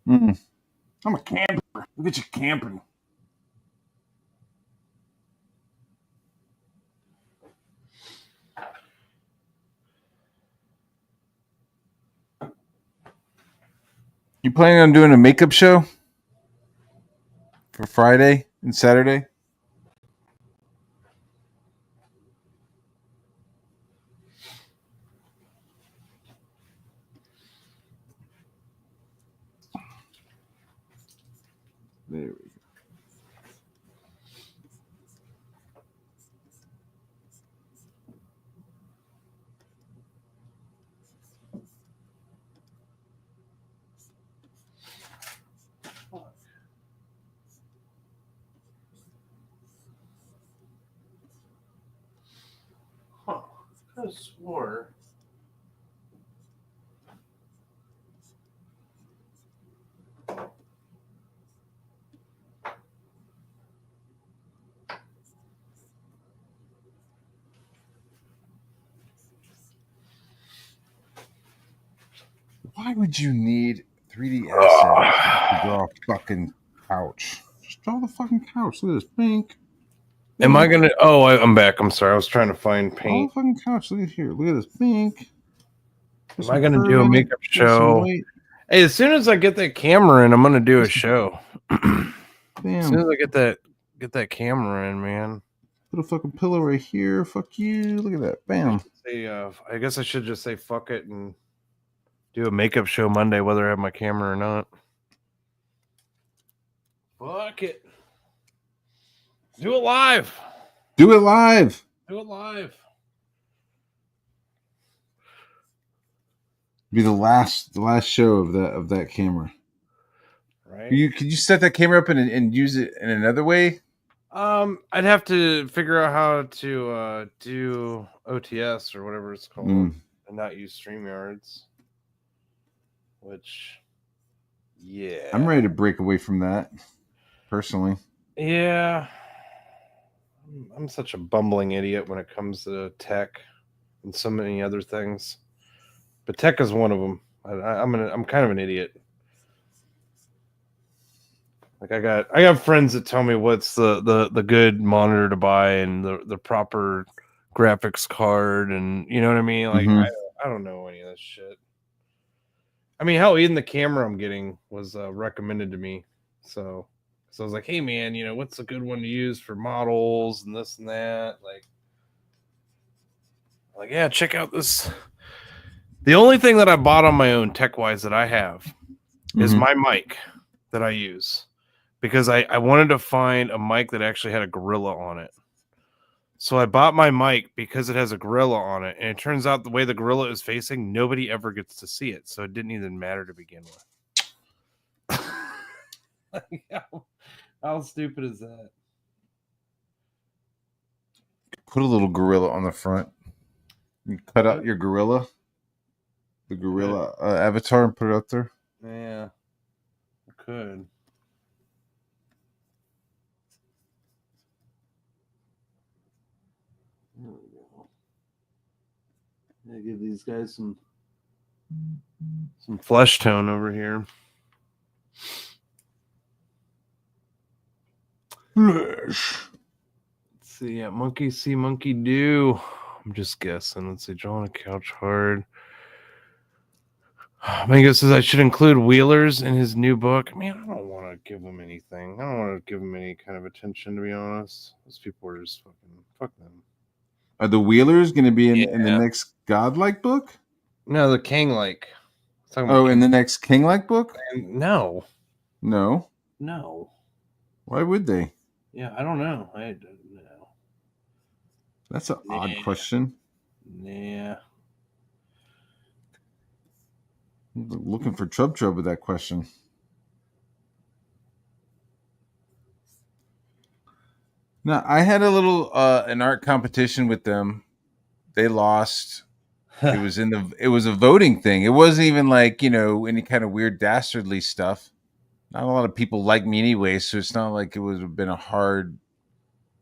I'm a camper. Look at you camping. You planning on doing a makeup show for Friday and Saturday? There we go. Huh. I could have swore. Why would you need 3D assets to draw a fucking couch? Just draw the fucking couch. Look at this pink. Am I gonna? Oh, I'm back. I'm sorry. I was trying to find Draw paint. the fucking couch. Look at here. Look at this pink. Am I gonna do a makeup show? Hey, as soon as I get that camera in, I'm gonna do a show. As soon as I get that camera in, man. Put a fucking pillow right here. Fuck you. Look at that. Bam. I guess I should just say fuck it and do a makeup show Monday, whether I have my camera or not. Fuck it. Do it live. Do it live. Do it live. Be the last show of that camera. Right. Could you set that camera up and use it in another way? I'd have to figure out how to do OTS or whatever it's called and not use StreamYards. Which, yeah. I'm ready to break away from that, personally. Yeah. I'm such a bumbling idiot when it comes to tech and so many other things. But tech is one of them. I'm kind of an idiot. Like I got friends that tell me what's the good monitor to buy and the proper graphics card, and you know what I mean? Like I don't know any of this shit. I mean, hell, even the camera I'm getting was recommended to me. So I was like, hey man, what's a good one to use for models and this and that? Like yeah, check out this. The only thing that I bought on my own tech-wise that I have is my mic that I use. Because I wanted to find a mic that actually had a gorilla on it. So I bought my mic because it has a gorilla on it. And it turns out the way the gorilla is facing, nobody ever gets to see it. So it didn't even matter to begin with. How stupid is that? Put a little gorilla on the front. You cut out your gorilla. the gorilla avatar and put it up there? Yeah, I could. There we go. I give these guys some flesh tone over here. Flesh. Let's see, yeah, monkey see, monkey do. I'm just guessing. Let's see, draw on a couch hard. Mango says I should include Wheelers in his new book. Man, I don't want to give them anything. I don't want to give them any kind of attention, to be honest. Those people are just fucking fuck them. Are the Wheelers going to be in the next Godlike book? No, the King like. Oh, in the next King-like book? No. No. No. Why would they? Yeah, I don't know. I don't know. That's an odd question. Yeah. I'm looking for Trub with that question. Now, I had a little an art competition with them. They lost. It was a voting thing. It wasn't even like, any kind of weird dastardly stuff. Not a lot of people like me anyway, so it's not like it would have been a hard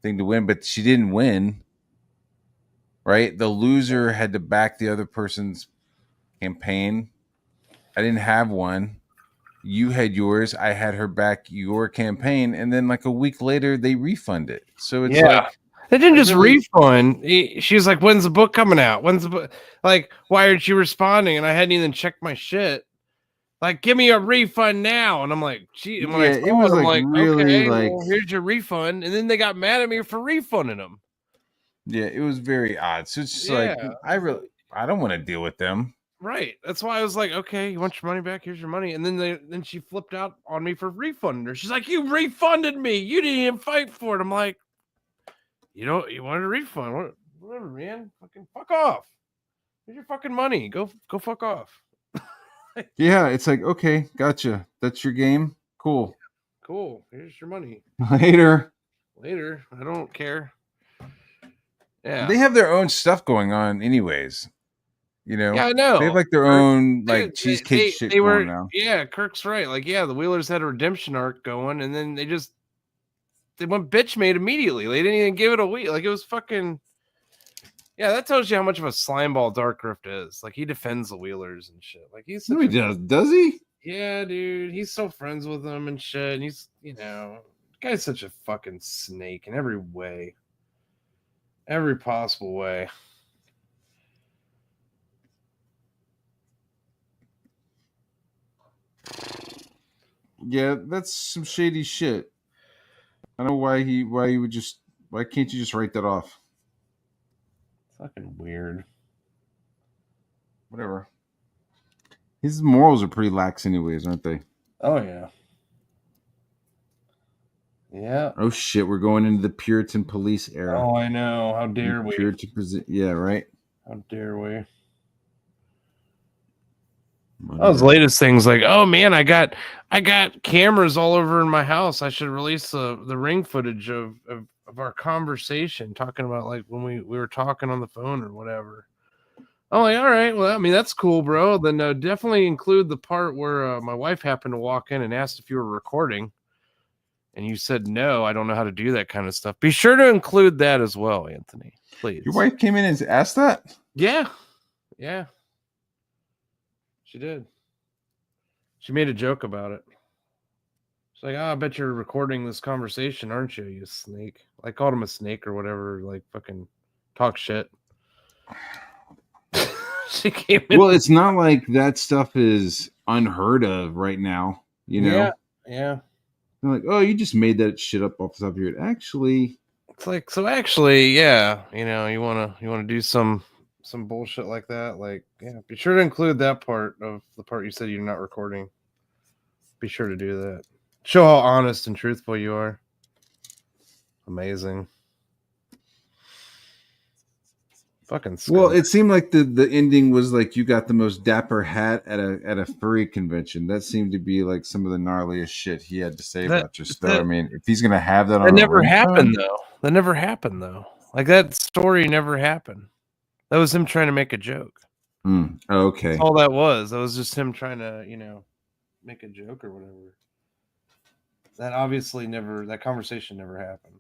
thing to win, but she didn't win. Right? The loser had to back the other person's campaign. I didn't have one. You had yours. I had her back your campaign, and then like a week later they refund it. So it's like they didn't just refund. She was like, "When's the book coming out? When's the book?" Like, why aren't you responding? And I hadn't even checked my shit. Like, give me a refund now. And I'm like, gee. And when it was like really okay, like, well, here's your refund. And then they got mad at me for refunding them. Yeah, it was very odd. So it's just like I don't want to deal with them. Right. That's why I was like, okay, you want your money back? Here's your money. And then she flipped out on me for refunding her. She's like, you refunded me. You didn't even fight for it. I'm like, you wanted a refund. Whatever, man. Fucking fuck off. Here's your fucking money. Go fuck off. Yeah, it's like, okay, gotcha. That's your game. Cool. Here's your money. Later. I don't care. Yeah. They have their own stuff going on anyways. Yeah, I know. They have like their own like cheesecake shit going now. Yeah, Kirk's right. Like, yeah, the Wheelers had a redemption arc going, and then they went bitch made immediately. They didn't even give it a week. Like, it was fucking. Yeah, that tells you how much of a slimeball Dark Rift is. Like, he defends the Wheelers and shit. Like, he's no, he does he? Yeah, dude. He's so friends with them and shit. And he's, the guy's such a fucking snake in every way. Every possible way. Yeah, that's some shady shit. I don't know why he would just. Why can't you just write that off? Fucking weird. Whatever. His morals are pretty lax, anyways, aren't they? Oh yeah. Yeah. Oh shit, we're going into the Puritan police era. Oh, I know. How dare we? Yeah, right. How dare we? Those latest things like, oh man, I got cameras all over in my house. I should release the ring footage of our conversation, talking about like when we were talking on the phone or whatever. I'm like, all right, well, I mean, that's cool, bro. Then definitely include the part where my wife happened to walk in and asked if you were recording, and you said no. I don't know how to do that kind of stuff. Be sure to include that as well, Anthony. Please. Your wife came in and asked that? Yeah. She did. She made a joke about it. She's like, I bet you're recording this conversation, aren't you, you snake? I called him a snake or whatever, like fucking talk shit. She came in. Well, it's not like that stuff is unheard of right now, Yeah. They're like, oh, you just made that shit up off the top of your head. Actually, it's like, so actually, yeah, you wanna do some bullshit like that, like, yeah, be sure to include that part of the part you said you're not recording. Be sure to do that. Show how honest and truthful you are. Amazing. Fucking skunk. Well, it seemed like the ending was like you got the most dapper hat at a furry convention. That seemed to be like some of the gnarliest shit he had to say about your stuff. I mean, if he's gonna have that on, that never happened though. That never happened though. Like, that story never happened. That was him trying to make a joke. Okay. That's all that was. That was just him trying to, make a joke or whatever. That obviously that conversation never happened.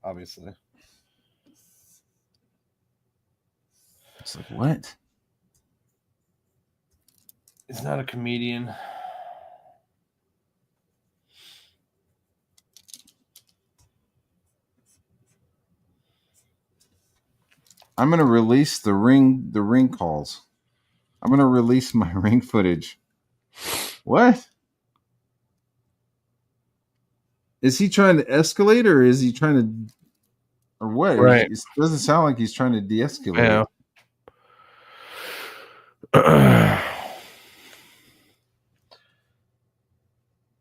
Obviously. It's like, what? He's not a comedian. I'm gonna release the ring calls. I'm gonna release my ring footage. What? Is he trying to escalate, or is he trying to, or what? Right. It doesn't sound like he's trying to de-escalate. Yeah.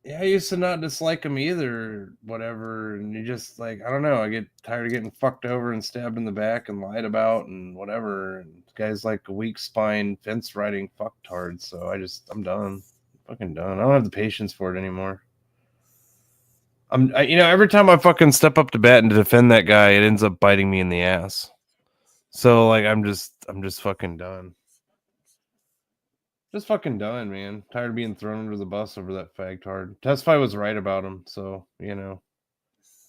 Yeah, I used to not dislike him either, whatever. And you just like, I don't know, I get tired of getting fucked over and stabbed in the back and lied about and whatever. And this guy's like a weak spine fence riding fucktard. So I'm done. Fucking done. I don't have the patience for it anymore. Every time I fucking step up to bat and to defend that guy, it ends up biting me in the ass. So like, I'm just fucking done. Just fucking done, man. Tired of being thrown under the bus over that fagtard. Testify was right about him, so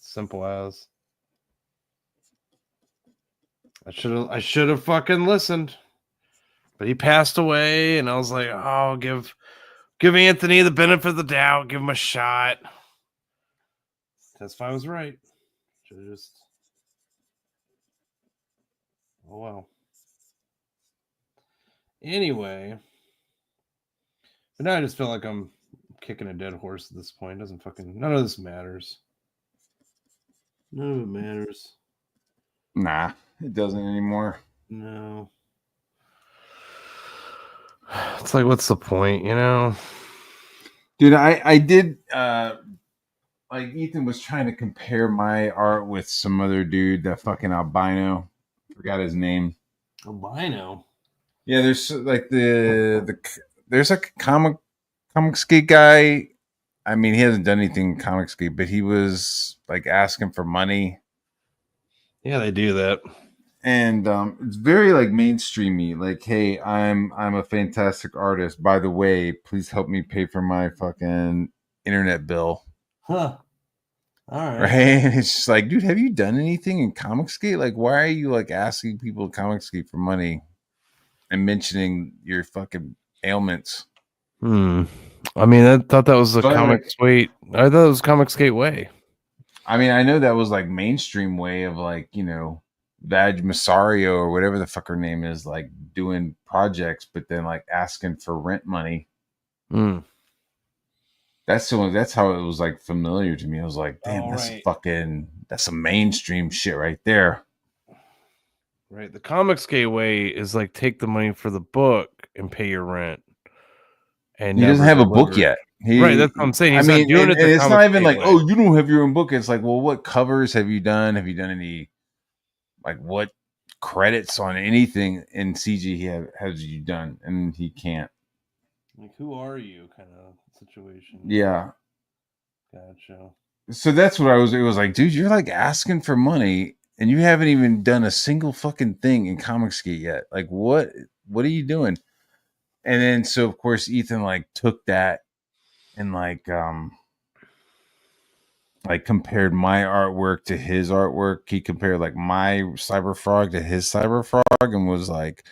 simple as. I should have fucking listened, but he passed away, and I was like, oh, give Anthony the benefit of the doubt, give him a shot. Testify was right. Should have just. Oh well. Anyway. But now I just feel like I'm kicking a dead horse at this point. None of this matters. None of it matters. Nah, it doesn't anymore. No. It's like, what's the point, Dude, I did like Ethan was trying to compare my art with some other dude, that fucking albino. Forgot his name. Albino. Yeah, there's like there's like a comic skate guy. I mean, he hasn't done anything in comic skate, but he was like asking for money. Yeah, they do that. And it's very like mainstreamy. Like, hey, I'm a fantastic artist. By the way, please help me pay for my fucking internet bill. Huh. All right. Right? And it's just like, dude, have you done anything in comic skate? Like, why are you like asking people in comic skate for money and mentioning your fucking ailments? I mean, I thought that was Comic Skate. I thought it was Comic Skate way. I mean, I know that was like mainstream way of like, Vag Masario or whatever the fuck her name is, like doing projects, but then like asking for rent money. That's how it was like familiar to me. I was like, damn, that's some mainstream shit right there. Right. The Comic Skate way is like take the money for the book and pay your rent. And he doesn't have a book yet. Right, that's what I'm saying. He's not doing it. It's not even like, oh, you don't have your own book. It's like, well, what covers have you done? Have you done any, like, what credits on anything in CG has you done? And he can't. Like, who are you? Kind of situation. Yeah. Gotcha. So that's what it was like, dude, you're like asking for money and you haven't even done a single fucking thing in Comic Skate yet. Like, what are you doing? And then, so of course, Ethan like took that and like compared my artwork to his artwork. He compared like my Cyberfrog to his Cyberfrog and was like,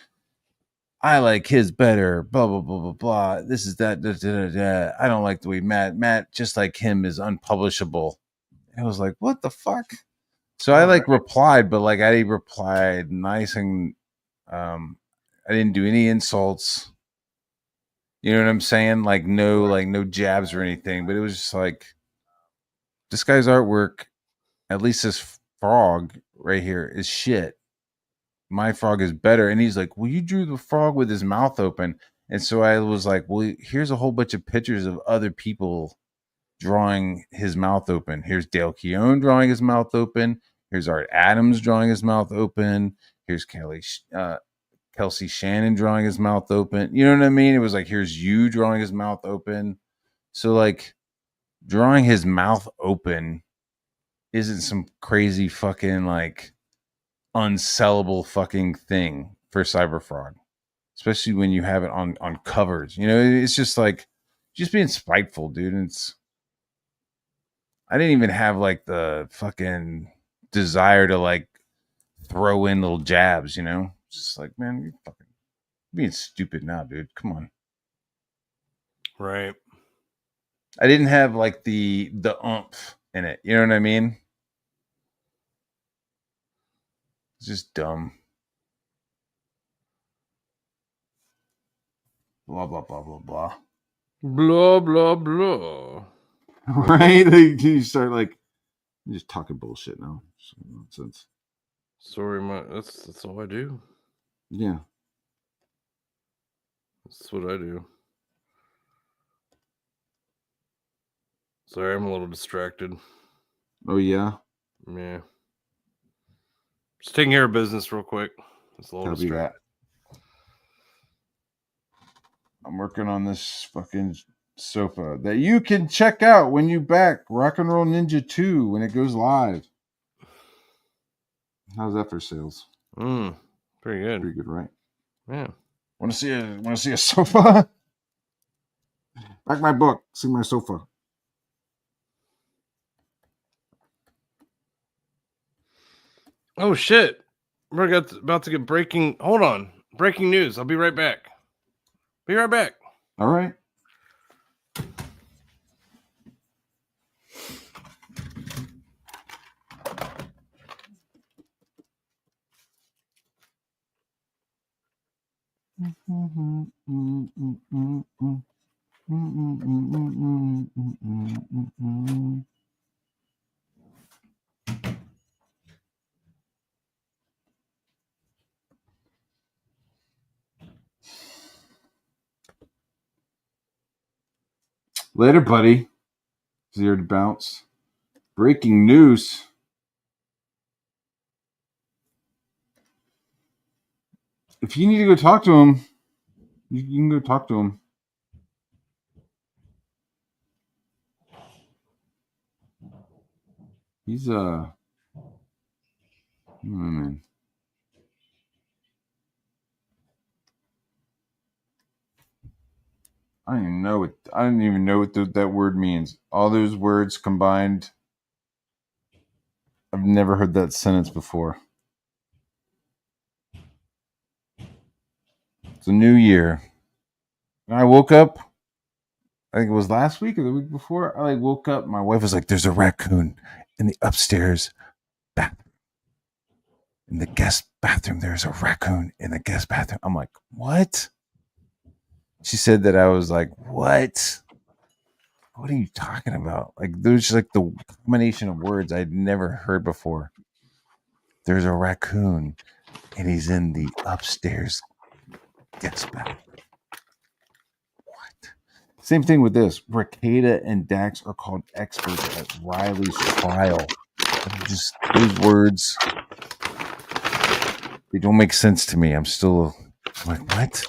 I like his better, blah, blah, blah, blah, blah. This is that, da, da, da, da. I don't like the way Matt, just like him, is unpublishable. And I was like, what the fuck? So I like replied, but like I replied nice and I didn't do any insults. You know what I'm saying? Like no jabs or anything, but it was just like, this guy's artwork, at least this frog right here, is shit. My frog is better. And he's like, well, you drew the frog with his mouth open. And so I was like, well, here's a whole bunch of pictures of other people drawing his mouth open. Here's Dale Keown drawing his mouth open. Here's Art Adams drawing his mouth open. Here's Kelsey Shannon drawing his mouth open. You know what I mean? It was like, here's you drawing his mouth open. So like drawing his mouth open isn't some crazy fucking like unsellable fucking thing for Cyberfrog. especially when you have it on covers. It's just like just being spiteful, dude. And I didn't even have like the fucking desire to like throw in little jabs. Just like, man, you're fucking being stupid now, dude. Come on. Right. I didn't have like the oomph in it. You know what I mean? It's just dumb. Blah blah blah blah blah. Blah blah blah. Right? Like, you start like you're just talking bullshit now. Nonsense. Sorry, that's all I do. Yeah. That's what I do. Sorry, I'm a little distracted. Oh yeah. Yeah. Just taking care of business real quick. It's a little Copy distracted. that. I'm working on this fucking sofa that you can check out when you back Rock and Roll Ninja 2 when it goes live. How's that for sales? Pretty good. Pretty good, right? Yeah. Want to see a sofa? Back my book. See my sofa. Oh shit. We're about to get breaking. Hold on. Breaking news. I'll be right back. Be right back. All right. Later, buddy. Zero to bounce. Breaking news. If you need to go talk to him, you can go talk to him. He's man. I don't even know what that word means. All those words combined. I've never heard that sentence before. It's a new year. And I woke up, I think it was last week or the week before. I woke up. My wife was like, "There's a raccoon in the upstairs bathroom. In the guest bathroom, there's a raccoon in the guest bathroom." I'm like, "What?" She said that. I was like, "What? What are you talking about?" Like, there's like the combination of words I'd never heard before. There's a raccoon, and he's in the upstairs guest bathroom. What? Same thing with this. Ricada and Dax are called experts at Riley's trial. Just those words, they don't make sense to me. I'm like, what?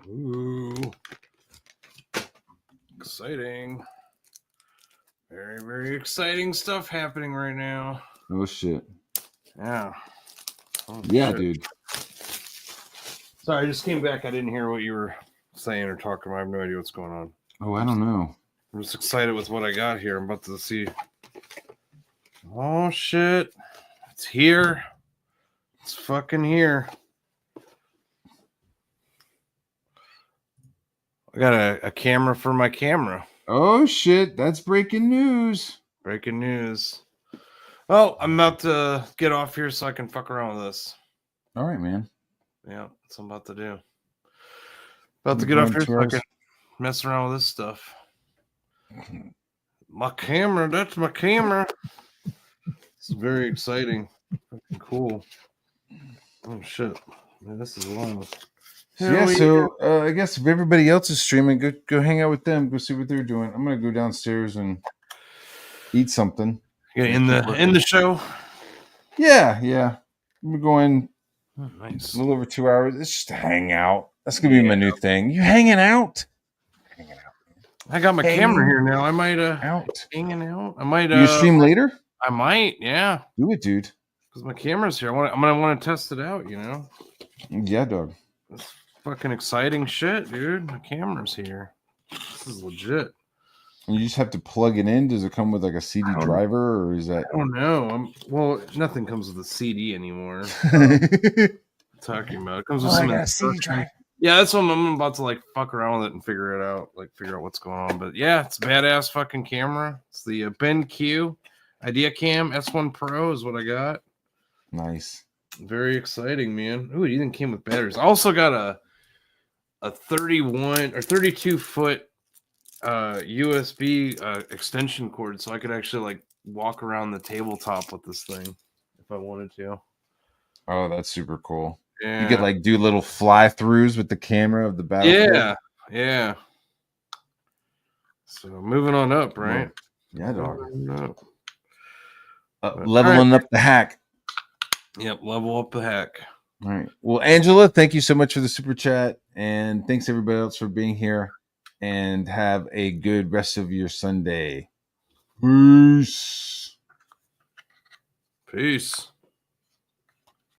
Ooh. Exciting. Very, very exciting stuff happening right now. Oh shit. Yeah. Oh, yeah, shit. Dude. Sorry, I just came back. I didn't hear what you were saying or talking about. I have no idea what's going on. Oh, I don't know. I'm just excited with what I got here. I'm about to see. Oh shit. It's here. It's fucking here. I got a camera for my camera. Oh shit, that's breaking news. Breaking news. Oh, I'm about to get off here so I can fuck around with this. All right, man. Yeah, that's what I'm about to do. About to get off here so I can mess around with this stuff. My camera, that's my camera. It's very exciting. Fucking cool. Oh shit. Man, this is long. So I guess if everybody else is streaming, go hang out with them. Go see what they're doing. I'm gonna go downstairs and eat something. Yeah, in the show. Yeah. We're going. Oh, nice. A little over 2 hours. It's just a hangout. That's gonna be my new thing. You hanging out? Hanging out. I got my camera here now. I might out. Hanging out. I might You stream later? I might. Yeah. Do it, dude. Because my camera's here. I'm gonna want to test it out. You know. Yeah, dog. It's fucking exciting shit, dude. My camera's here. This is legit. And you just have to plug it in. Does it come with like a CD driver, or is that? I don't know. Well, nothing comes with a CD anymore. Talking about it comes with some instructions. Yeah, that's what I'm about to like fuck around with it and figure it out. Like figure out what's going on. But yeah, it's a badass fucking camera. It's the BenQ IdeaCam S1 Pro is what I got. Nice. Very exciting, man. Ooh, it even came with batteries. I also got a 31 or 32 foot USB extension cord, so I could actually like walk around the tabletop with this thing if I wanted to. Oh, that's super cool. Yeah. You could like do little fly throughs with the camera of the battlefield. Yeah. So moving on up, right? Yeah, dog. Up. Leveling up the hack. Yep, level up the hack. All right. Well, Angela, thank you so much for the super chat, and thanks everybody else for being here. And have a good rest of your Sunday. Peace. Peace.